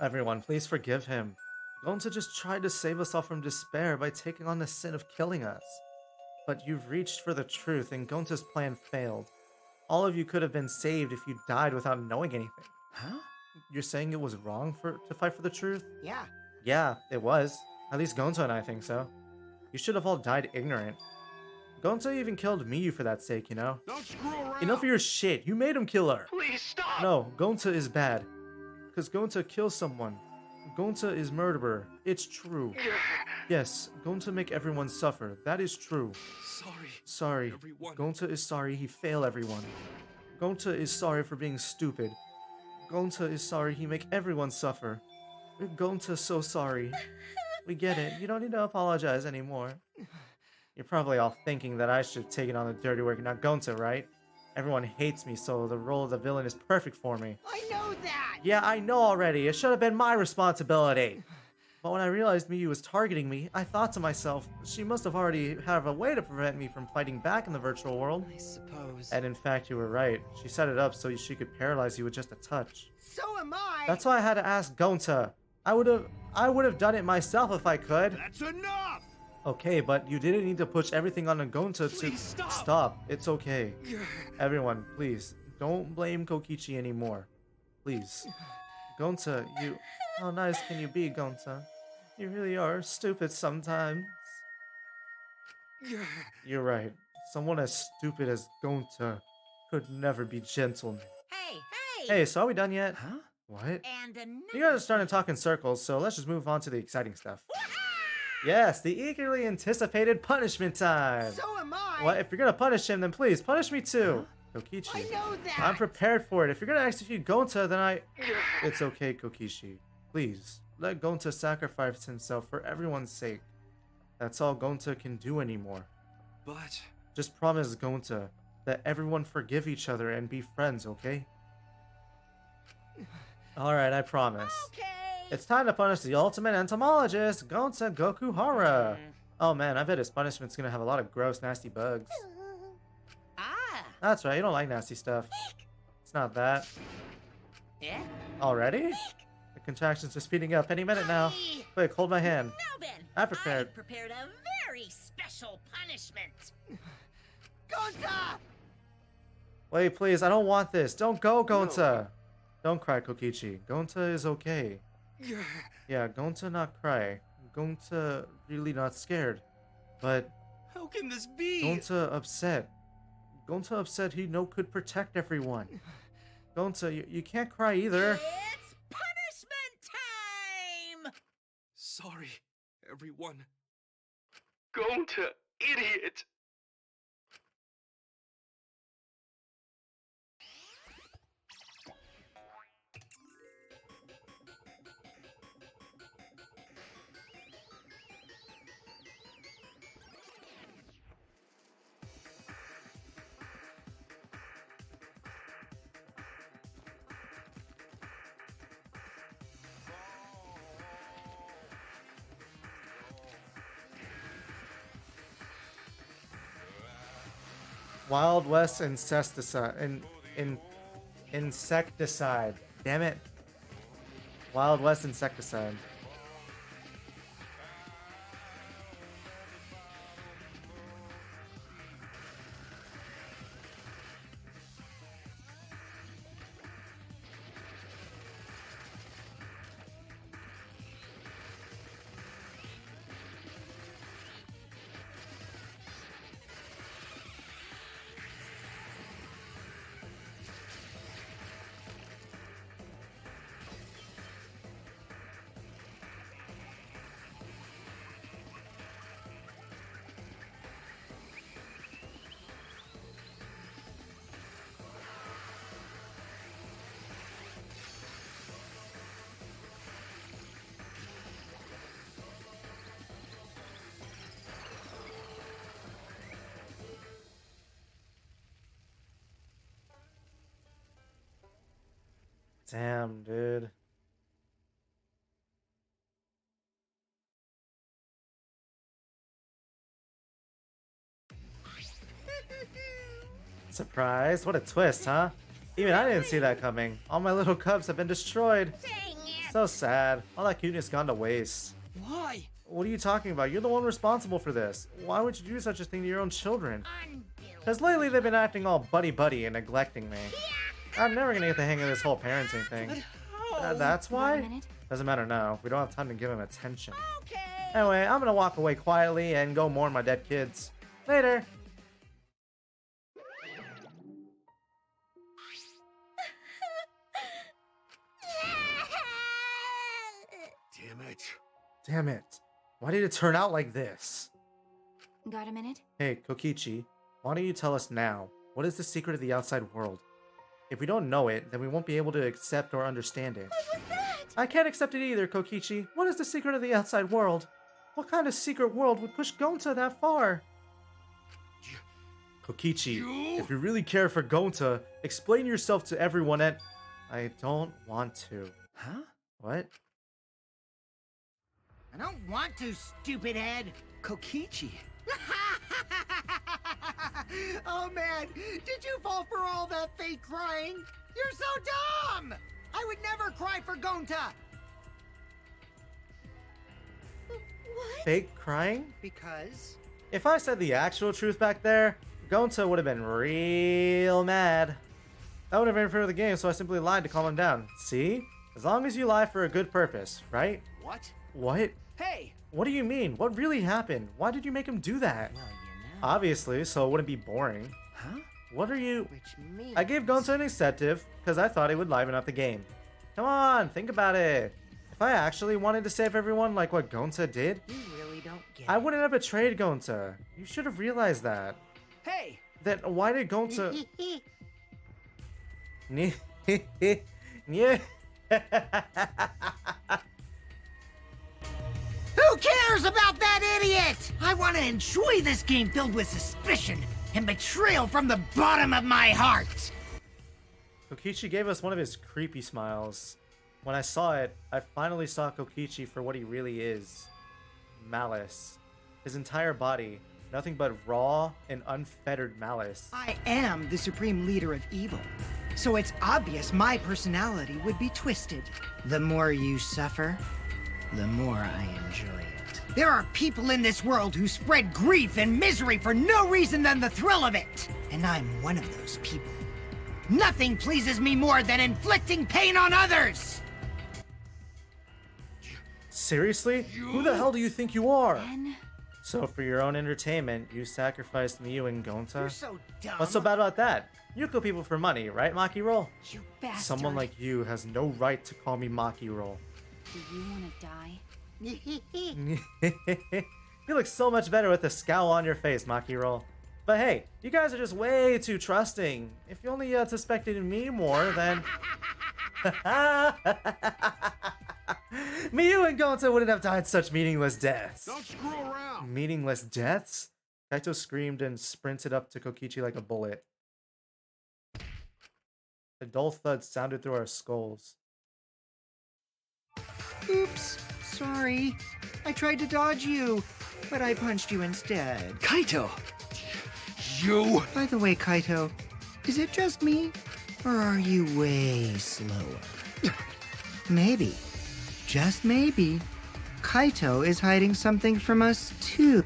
Everyone, please forgive him. Gonta just tried to save us all from despair by taking on the sin of killing us. But you've reached for the truth and Gonta's plan failed. All of you could have been saved if you died without knowing anything. Huh? You're saying it was wrong to fight for the truth? Yeah. Yeah, it was. At least Gonta and I think so. You should have all died ignorant. Gonta even killed Miyu for that sake, you know? Don't screw around. Enough of your shit. You made him kill her. Please stop! No, Gonta is bad. Because Gonta kills someone. Gonta is murderer. It's true. Yes, Gonta make everyone suffer. That is true. Sorry. Sorry. Everyone. Gonta is sorry he failed everyone. Gonta is sorry for being stupid. Gonta is sorry he make everyone suffer. Gonta's so sorry. We get it. You don't need to apologize anymore. You're probably all thinking that I should have taken on the dirty work, not Gonta, right? Everyone hates me, so the role of the villain is perfect for me. I know that! Yeah, I know already. It should have been my responsibility. But when I realized Miyu was targeting me, I thought to myself, she must have already have a way to prevent me from fighting back in the virtual world. I suppose. And in fact, you were right. She set it up so she could paralyze you with just a touch. So am I! That's why I had to ask Gonta. I would have done it myself if I could. That's enough! Okay, but you didn't need to push everything on a Gonta to stop. It's okay. Everyone, please, don't blame Kokichi anymore. Please. Gonta, how nice can you be, Gonta? You really are stupid sometimes. You're right. Someone as stupid as Gonta could never be gentleman. Hey, so are we done yet? Huh? What? And You guys are starting to talk in circles, so let's just move on to the exciting stuff. Yes, the eagerly anticipated punishment time. So am I! Well, if you're gonna punish him, then please punish me too. Kokichi. I know that! I'm prepared for it. If you're gonna execute Gonta, then It's okay, Kokichi. Please, let Gonta sacrifice himself for everyone's sake. That's all Gonta can do anymore. But... Just promise Gonta that everyone forgive each other and be friends, okay? Alright, I promise. Okay. It's time to punish the ultimate entomologist, Gonta Gokuhara. Oh man, I bet his punishment's gonna have a lot of gross, nasty bugs. Ah. That's right, you don't like nasty stuff. It's not that. Yeah. Already? The contractions are speeding up any minute now. Quick, hold my hand. Now then, I'm prepared. I've prepared a very special punishment. Gonta! Wait, please, I don't want this. Don't go, Gonta. Don't cry, Kokichi. Gonta is okay. Yeah, Gonta not cry. Gonta really not scared. But How can this be? Gonta upset. Gonta upset he could protect everyone. Gonta, you can't cry either. It's punishment time! Sorry, everyone. Gonta, idiot! Wild West insecticide. Insecticide. Damn it. Wild West insecticide. Damn, dude. Surprise! What a twist, huh? Even I didn't see that coming. All my little cubs have been destroyed. So sad. All that cuteness gone to waste. Why? What are you talking about? You're the one responsible for this. Why would you do such a thing to your own children? Because lately they've been acting all buddy-buddy and neglecting me. I'm never gonna get the hang of this whole parenting thing. That's why? Doesn't matter now. We don't have time to give him attention. Anyway, I'm gonna walk away quietly and go mourn my dead kids. Later! Damn it. Damn it. Why did it turn out like this? Got a minute? Hey, Kokichi, why don't you tell us now? What is the secret of the outside world? If we don't know it, then we won't be able to accept or understand it. What was that? I can't accept it either, Kokichi. What is the secret of the outside world? What kind of secret world would push Gonta that far? Kokichi, if you really care for Gonta, explain yourself to everyone and... I don't want to. Huh? What? I don't want to, stupid head. Kokichi. Oh man, did you fall for all that fake crying? You're so dumb! I would never cry for Gonta! What? Fake crying? Because? If I said the actual truth back there, Gonta would have been real mad. That would have interfered with the game, so I simply lied to calm him down. See? As long as you lie for a good purpose, right? What? What? Hey! What do you mean? What really happened? Why did you make him do that? Well, Obviously, so it wouldn't be boring. Huh? What are you... Which means... I gave Gonta an incentive because I thought it would liven up the game. Come on, think about it. If I actually wanted to save everyone like what Gonta did, You really don't get I wouldn't have betrayed Gonta. You should have realized that. Hey! Then why did Gonta... Yeah. Who cares about that idiot? I want to enjoy this game filled with suspicion and betrayal from the bottom of my heart. Kokichi gave us one of his creepy smiles. When I saw it, I finally saw Kokichi for what he really is. Malice. His entire body, nothing but raw and unfettered malice. I am the supreme leader of evil, so it's obvious my personality would be twisted. The more you suffer, the more I enjoy it. There are people in this world who spread grief and misery for no reason than the thrill of it. And I'm one of those people. Nothing pleases me more than inflicting pain on others! Seriously? Who the hell do you think you are? Ben? So for your own entertainment, you sacrificed Miyu and Gonta? You're so dumb. What's so bad about that? You kill people for money, right, Maki Roll? You bastard. Someone like you has no right to call me Maki Roll. Do you want to die? You look so much better with a scowl on your face, Maki Roll. But hey, you guys are just way too trusting. If you only had suspected me more, then... Miyu and Gonta wouldn't have died such meaningless deaths. Don't screw around. Meaningless deaths? Kaito screamed and sprinted up to Kokichi like a bullet. A dull thud sounded through our skulls. Oops, sorry. I tried to dodge you, but I punched you instead. Kaito! You! By the way, Kaito, is it just me, or are you way slower? Maybe, just maybe, Kaito is hiding something from us too.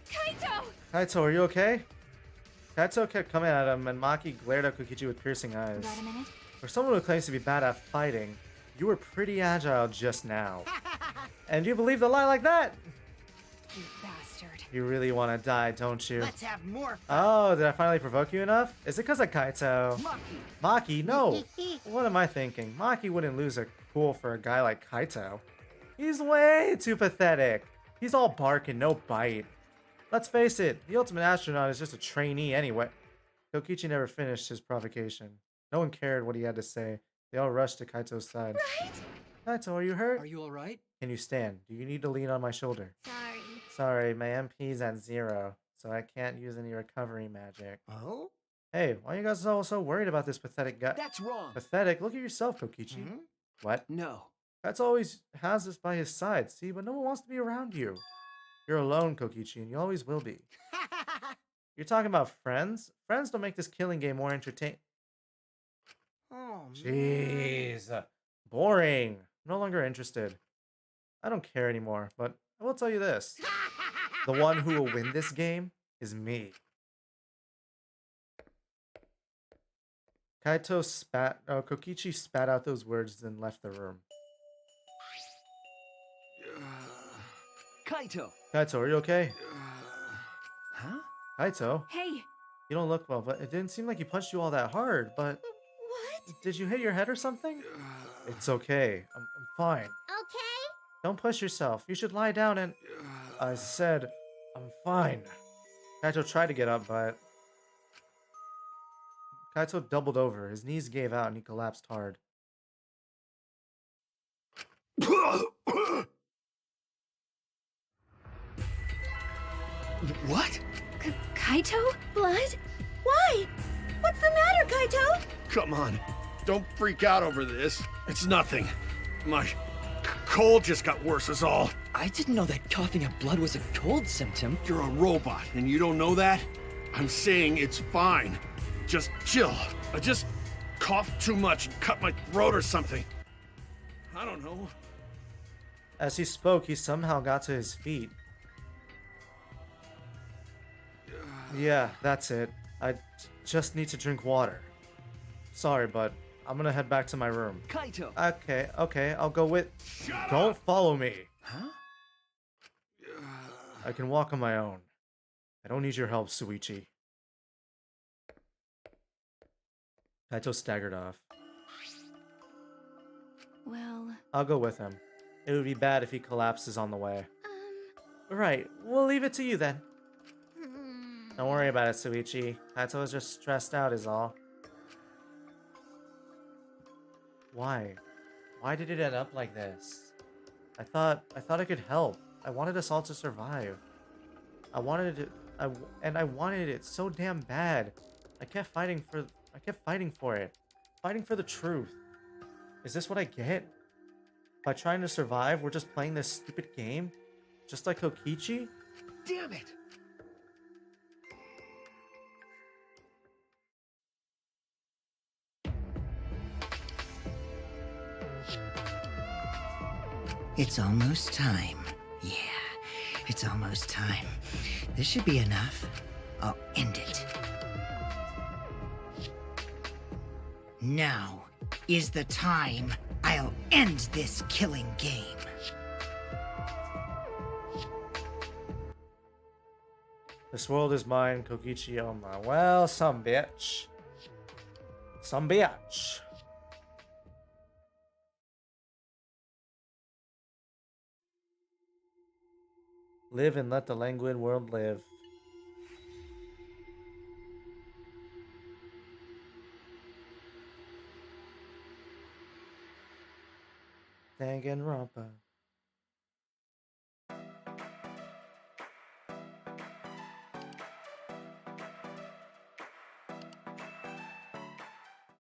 Kaito! Kaito, are you okay? Kaito kept coming at him, and Maki glared at Kokichi with piercing eyes. Got a minute? For someone who claims to be bad at fighting, you were pretty agile just now. And you believe the lie like that? You bastard. You really want to die, don't you? Let's have more fun. Oh, did I finally provoke you enough? Is it because of Kaito? Maki, no. What am I thinking? Maki wouldn't lose a cool for a guy like Kaito. He's way too pathetic. He's all bark and no bite. Let's face it, the ultimate astronaut is just a trainee anyway. Kokichi never finished his provocation. No one cared what he had to say. They all rushed to Kaito's side. Right? Kaito, are you hurt? Are you alright? Can you stand? Do you need to lean on my shoulder? Sorry. Sorry, my MP's at 0, so I can't use any recovery magic. Oh? Hey, why are you guys all so worried about this pathetic guy? That's wrong. Pathetic? Look at yourself, Kokichi. Hmm? What? No. That's always has us by his side, see? But no one wants to be around you. You're alone, Kokichi, and you always will be. You're talking about friends? Friends don't make this killing game more entertaining. Oh, Jeez. Boring. No longer interested. I don't care anymore, but I will tell you this. The one who will win this game is me. Kokichi spat out those words and left the room. Kaito. Kaito, are you okay? Huh? Kaito, Hey, you don't look well, but it didn't seem like he punched you all that hard, but... What? Did you hit your head or something? It's okay. I'm fine. Okay? Don't push yourself. You should lie down and... I said, I'm fine. Kaito tried to get up, but... Kaito doubled over. His knees gave out and he collapsed hard. What? Kaito? Blood? Why? What's the matter, Kaito? Come on. Don't freak out over this. It's nothing. My cold just got worse is all. I didn't know that coughing up blood was a cold symptom. You're a robot and you don't know that? I'm saying it's fine. Just chill. I just coughed too much and cut my throat or something. I don't know. As he spoke, he somehow got to his feet. Yeah, that's it. I just need to drink water. Sorry, but I'm gonna head back to my room. Kaito. Okay, I'll go with... Don't follow me. Huh? I can walk on my own. I don't need your help, Suichi. Kaito staggered off. well, I'll go with him. It would be bad if he collapses on the way. Right, we'll leave it to you then. Don't worry about it, Suichi. Kaito is just stressed out is all. Why? Why did it end up like this? I thought I could help. I wanted us all to survive. I wanted it, I wanted it so damn bad. I kept fighting for it. Fighting for the truth. Is this what I get? By trying to survive, we're just playing this stupid game? Just like Kokichi? Damn it. It's almost time. Yeah, it's almost time. This should be enough. I'll end it. Now is the time I'll end this killing game. This world is mine, Kokichi Oma. Well, some bitch. Some bitch. Live and let the languid world live. Danganronpa.